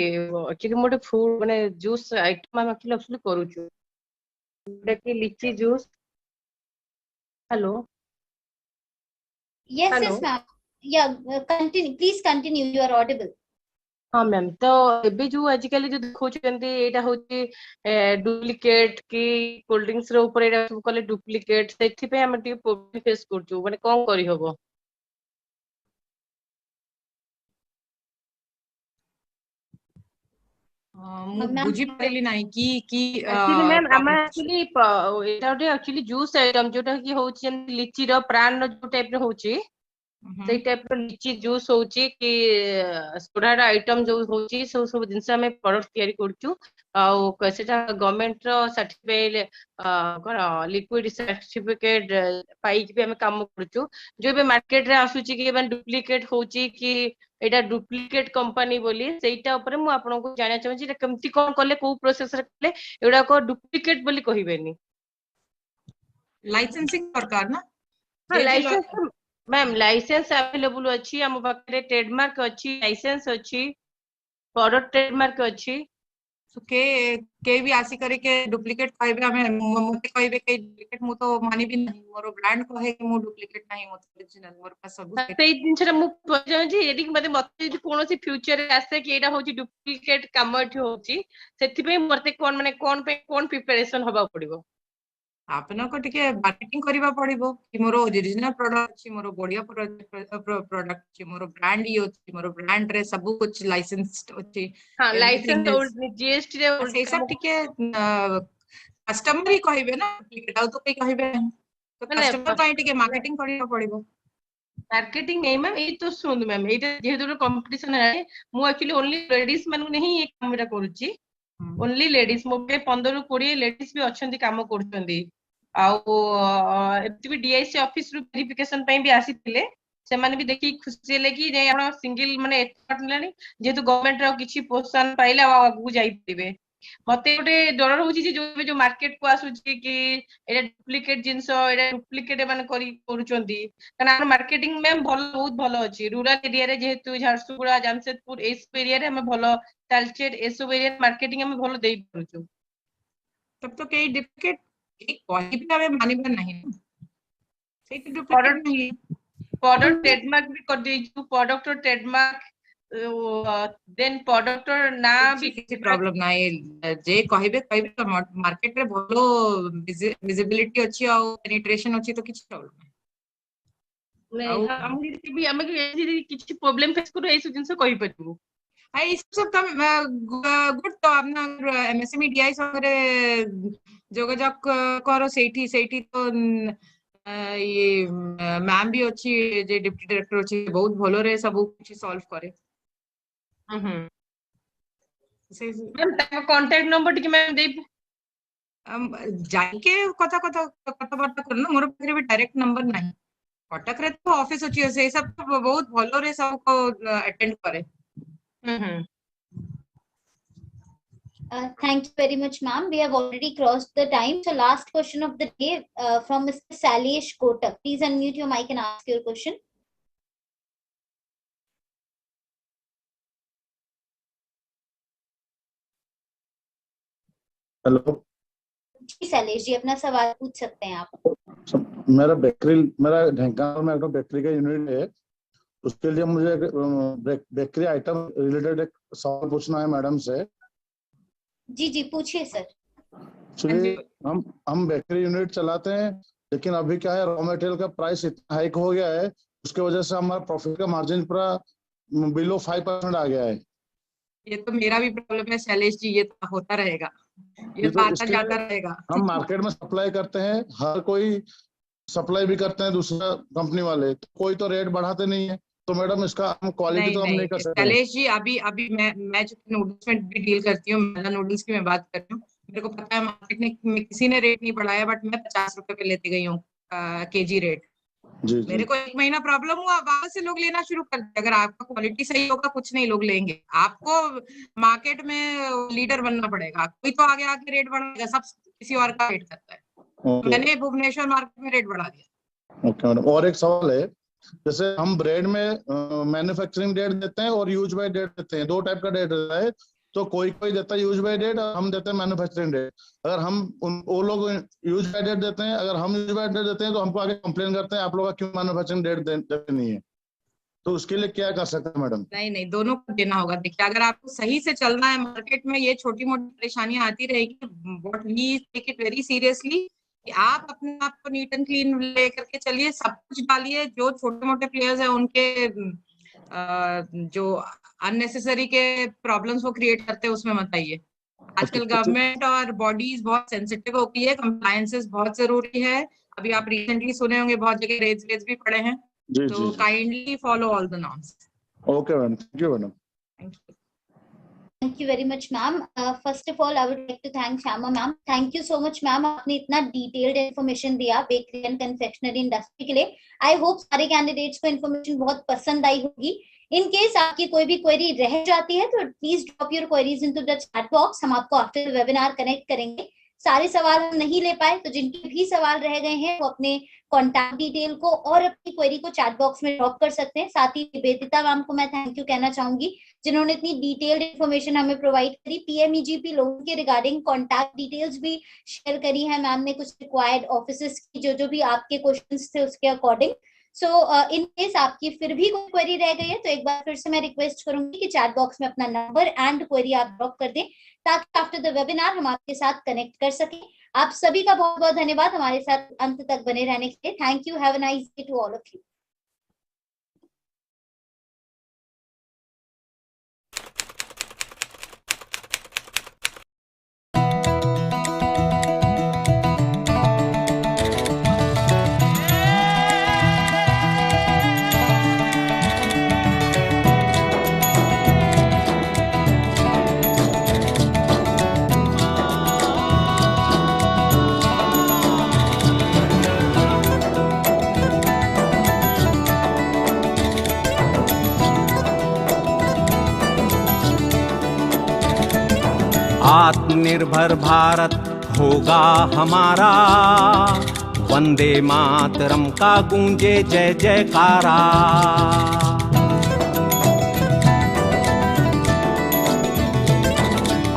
actually more food माने juice item हम actually करूछु जेटा कि लीची juice. Hello yes yes ma'am yeah continue please continue you are audible। हाँ ma'am तो एबे जो आजिकली जो देखौछन्ती एटा होची डुप्लिकेट की कोल्ड ड्रिंक्स रो ऊपर एटा सब कले डुप्लिकेट सेथि पे हम टी प्रॉब्लम फेस करछु माने कोन करी हबो। बुझी पाइली नाही की एक्चुअली मैम हम एक्चुअली एटा ओटे एक्चुअली जूस आइटम जोटा कि होची लीची रो प्राण रो जो टाइप रो होची से टाइप रो लीची जूस होची कि सोडा आइटम जो होची सब जिंस हमें प्रोडक्ट तयारी करछु आ सेटा गवर्नमेंट रो सर्टिफाइड कोन लिक्विड सर्टिफिकेट पाई कि हमें काम करछु जो बे मार्केट रे आसुची कि एबन डुप्लिकेट होची कि एटा डुप्लिकेट कंपनी बोली सेटा ऊपर मु आपन को जानिया चाहू छी केमती कोन करले को प्रोसेस रे करले एडा को डुप्लिकेट बोली कहिबेनी। लाइसेंसिंग सरकार ना हां लाइसेंस मैम लाइसेंस अवेलेबल अछि हम पाखरे ट्रेडमार्क अछि लाइसेंस अछि प्रोडक्ट ट्रेडमार्क अछि। तो के भी आसी करे के डुप्लिकेट कहबे हमें मोते कहबे के डुप्लिकेट मु तो मानी भी नहीं मोर ब्रांड कहे कि मु डुप्लिकेट नहीं मत ओरिजिनल मोर पास सब सेई दिनछरा मु पजाउ जी यदि मते यदि कोनोसी फ्यूचर रे आसे कि एटा होची डुप्लिकेट काम एठी होची सेथि पे मते कोन माने कोन पे कोन प्रिपरेशन होबा पड़िबो। आपनको टिके मार्केटिंग करिबा पड़िबो कि मोर ओरिजिनल प्रोडक्ट अछि, मोर बढ़िया प्रोडक्ट अछि, मोर ब्रांड ही अछि, मोर ब्रांड रे सब कुछ लाइसेंस्ड अछि, हाँ एवरीथिंग इज लाइसेंस जीएसटी रे से सब टिके कस्टमर ही कहबे ना, एटा तो कोई कहबे नहीं, तो माने कस्टमर ପାଇଁ टिके मार्केटिंग करिबा पड़िबो। मार्केटिंग नहीं मैम, ये तो सुन मैम ये जेहेतु कंपटीशन है, मु एक्चुअली ओनली लेडीज मानू नहीं ये कामरा करूची, ओनली लेडीज मो पे 15 ରୁ 20 लेडीज भी अछंती काम करछंती। आउ एमती भी डीआईसी ऑफिस रु वेरिफिकेशन पई भी आसीथिले, ସେମାନେ ବି देखि खुशी हेले कि जे आपण सिंगल माने एफर्ट नेलानी जेहेतु गवर्नमेंट रो किछि प्रोत्साहन पाइले आगु जाई परिबे। मते गोटे डर रहउची जे जो मार्केट को आसुची कि एटा डुप्लीकेट जिंस, एटा डुप्लीकेट माने करी करूचंती, कारण हम मार्केटिंग में बहुत भलो अछि। रूरल एरिया रे जेहेतु झारसुगुड़ा, जामशेदपुर ए सब एरिया रे हम भलो तालचेर ए सब एरिया मार्केटिंग हम भलो देई परुछु। तब तो कई डुप्लीकेट एक कहि भी हमें मानिबा नहीं, सेही तो डुप्लीकेट नहीं। प्रोडक्ट ट्रेडमार्क भी कर देइछु, प्रोडक्ट ट्रेडमार्क देन प्रोडक्ट ना भी किसी प्रॉब्लम नाही, जे कहिबे कहिबे तो मार्केट रे भलो विजिबिलिटी अछि आ पेनिट्रेशन अछि तो किछ प्रॉब्लम नहीं। हम भी हम किछि प्रॉब्लम फेस करू ए सब जिंस कहि परबू। आई सब कम गुड तो अपना एमएसएमई डीआई संगे जोगाजोग करो, सेठी सेठी तो ये मैम भी अच्छी जे डिप्टी डायरेक्टर अच्छी बहुत भलो रे सब कुछ सॉल्व करे। मैम ताको कांटेक्ट नंबर टिके मैम दे जाके कथा कथा कथा बार्ता करना, मोर पाखरे भी डायरेक्ट नंबर नहीं। कटक रे तो ऑफिस अच्छी से सब तो बहुत भलो रे सब को अटेंड करे। Thank you very much, ma'am. We have already crossed the time. So last question of the day from Mr. Salish Kotak. Please unmute your mic and ask your question. Hello जी सैलेश जी, अपना सवाल पूछ सकते हैं आप। मेरा ढेंकानाल में एक बेकरी का यूनिट है, उसके लिए मुझे बेकरी आइटम रिलेटेड एक सवाल पूछना है मैडम से। जी जी पूछिए सर। एक्चुअली हम बेकरी यूनिट चलाते हैं, लेकिन अभी क्या है, रॉ मटेरियल का प्राइस इतना हाइक हो गया है, उसके वजह से हमारा प्रॉफिट का मार्जिन पूरा बिलो 5% आ गया है। ये तो मेरा भी प्रॉब्लम है शैलेश जी, ये तो होता रहेगा, ये तो आता जाता रहेगा। हम मार्केट में सप्लाई करते हैं, हर कोई सप्लाई भी करते हैं दूसरा कंपनी वाले, तो कोई तो रेट बढ़ाते नहीं है, तो मैडम इसका हम क्वालिटी तो हम नहीं कर सकते। शैलेश जी अभी मैं जो नूडल्स में भी डील करती हूँ, मैदा नूडल्स की मैं बात कर रही हूँ, मेरे को पता है मार्केट में किसी ने रेट नहीं बढ़ाया, बट मैं 50 रुपए पे लेती गई हूँ केजी रेट। मेरे को 1 महीना प्रॉब्लम हुआ, वापस से लोग लेना शुरू कर दिया। अगर आपका क्वालिटी सही होगा कुछ नहीं लोग लेंगे, आपको मार्केट में लीडर बनना पड़ेगा, कोई तो आगे आके रेट बढ़ाएगा, सब किसी और का रेट करता है। मैंने भुवनेश्वर मार्केट में रेट बढ़ा दिया। ओके मैडम, और एक सवाल है, जैसे हम ब्रेड में मैन्युफैक्चरिंग डेट देते हैं और यूज बाय डेट देते हैं, 2 टाइप का डेट रहता है, तो कोई देता है यूज बाय डेट और हम देते हैं मैन्युफैक्चरिंग डेट। अगर हम वो लोग यूज बाय डेट देते हैं, अगर हम यूज बाय डेट देते हैं तो हमको आगे कंप्लेन करते हैं आप लोग क्यों मैन्युफैक्चरिंग डेट देते नहीं है, तो उसके लिए क्या कर सकते हैं मैडम? नहीं दोनों को देना होगा। देखिए अगर आपको सही से चलना है मार्केट में, ये छोटी मोटी परेशानियां आती रहेगी, what we take it very seriously कि आप अपने आप को नीट एंड क्लीन लेकर के चलिए, सब कुछ डालिए, जो छोटे मोटे प्लेयर्स हैं उनके जो अननेसेसरी के प्रॉब्लम्स वो क्रिएट करते हैं उसमें मत आइए। आजकल गवर्नमेंट और बॉडीज बहुत सेंसिटिव हो गई है, कंप्लायंसेस बहुत जरूरी है। अभी आप रिसेंटली सुने होंगे बहुत जगह रेट्स भी पड़े हैं, तो kindly follow all the norms. Okay madam, thank you madam. Thank you very much, ma'am. First of all, I would like to thank Shama ma'am. Thank you so much, ma'am. आपने इतना detailed information दिया bakery and confectionery industry के लिए। I hope सारे candidates को information बहुत पसंद आई होगी। In case आपकी कोई भी क्वेरी रह जाती है तो please drop your queries into the chat box, हम आपको आफ्टर वेबिनार कनेक्ट करेंगे। सारे सवाल हम नहीं ले पाए तो जिनके भी सवाल रह गए हैं वो अपने कॉन्टैक्ट डिटेल को और अपनी क्वेरी को चैट बॉक्स में ड्रॉप कर सकते हैं। साथ ही निवेदिता मैम को मैं थैंक यू कहना चाहूंगी जिन्होंने इतनी डिटेल्ड इन्फॉर्मेशन हमें प्रोवाइड करी। पीएमईजीपी लोन के रिगार्डिंग कॉन्टैक्ट डिटेल्स भी शेयर करी है मैम ने, कुछ रिक्वायर्ड ऑफिसेस की जो भी आपके क्वेश्चंस थे उसके अकॉर्डिंग। सो इन केस आपकी फिर भी कोई क्वेरी रह गई है तो एक बार फिर से मैं रिक्वेस्ट करूंगी कि चैट बॉक्स में अपना नंबर एंड क्वेरी आप ड्रॉप कर दें ताकि आफ्टर द वेबिनार हम आपके साथ कनेक्ट कर सकें। आप सभी का बहुत बहुत धन्यवाद हमारे साथ अंत तक बने रहने के लिए। Thank you, have a nice day to all of you. आत्मनिर्भर भारत होगा हमारा, वंदे मातरम का गूंजे जय जयकारा।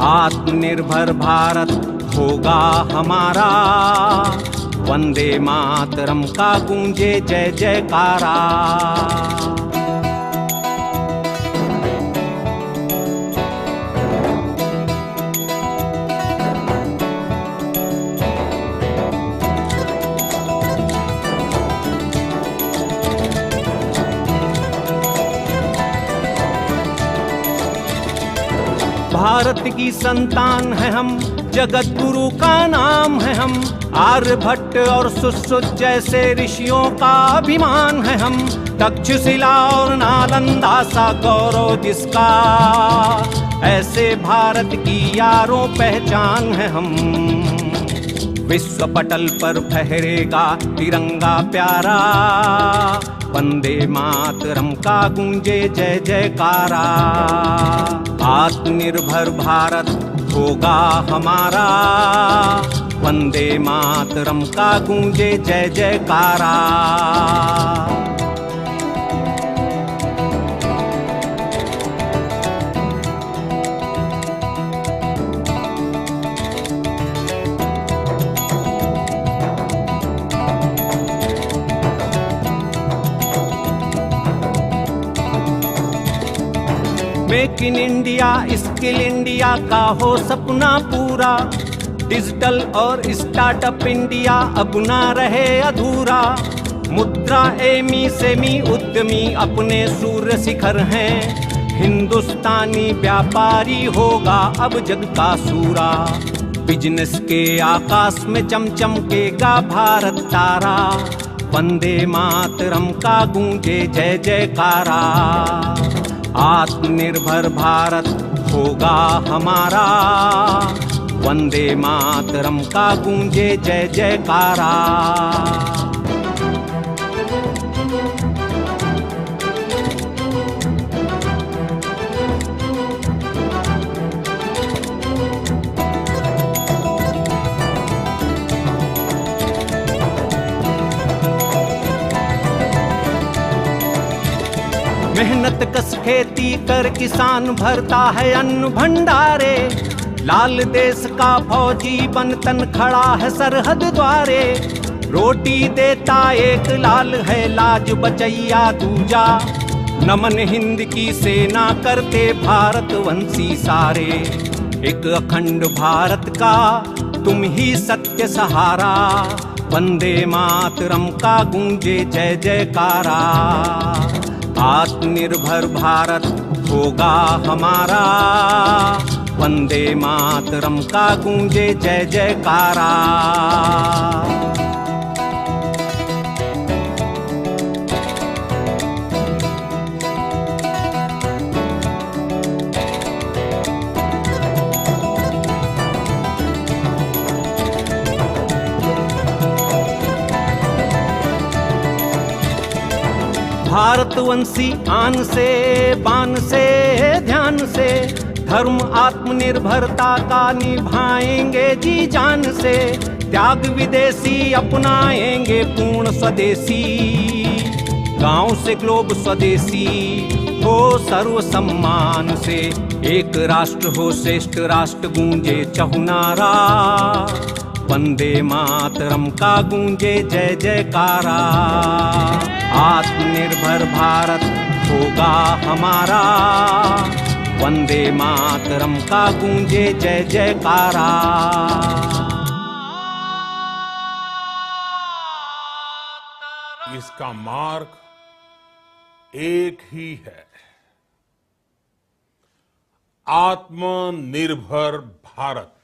आत्मनिर्भर भारत होगा हमारा, वंदे मातरम का गूंजे जय जयकारा। भारत की संतान है हम, जगत गुरु का नाम है हम, आर्यभट्ट और सुश्रुत जैसे ऋषियों का अभिमान है हम। तक्षशिला और नालंदा सा गौरव जिसका, ऐसे भारत की यारों पहचान है हम। विश्व पटल पर फहरेगा तिरंगा प्यारा, वंदे मातरम का गूंजे जय जयकारा। आत्मनिर्भर भारत होगा हमारा, वंदे मातरम का गूंजे जय जयकारा। Make in India, skill India का हो सपना पूरा, डिजिटल और स्टार्टअप इंडिया अब ना रहे अधूरा। मुद्रा एमी सेमी उद्यमी अपने सूर्य शिखर हैं, हिंदुस्तानी व्यापारी होगा अब जग का सूरा। बिजनेस के आकाश में चमचमकेगा भारत तारा, वंदे मातरम का गूंजे जय जयकारा। आत्मनिर्भर भारत होगा हमारा, वंदे मातरम का गूंजे जय जयकारा। मेहनत कस खेती कर किसान भरता है अन्न भंडारे, लाल देश का फौजी बन तन खड़ा है सरहद द्वारे। रोटी देता एक लाल है लाज बचैया दूजा, नमन हिंद की सेना करते भारतवंशी सारे। एक अखंड भारत का तुम ही सत्य सहारा, वंदे मातरम का गूंजे जय जयकारा। आत्मनिर्भर भारत होगा हमारा, वंदे मातरम का गूंजे जय जयकारा। भारतवंशी आन से बान से ध्यान से, धर्म आत्मनिर्भरता का निभाएंगे जी जान से। त्याग विदेशी अपनाएंगे पूर्ण स्वदेशी, गांव से ग्लोब स्वदेशी हो सर्व सम्मान से। एक राष्ट्र हो श्रेष्ठ राष्ट्र गूंजे चहुनारा, वंदे मातरम का गूंजे जय जयकारा। आत्मनिर्भर भारत होगा हमारा, वंदे मातरम का गूंजे जय जयकारा। इसका मार्ग एक ही है, आत्मनिर्भर भारत।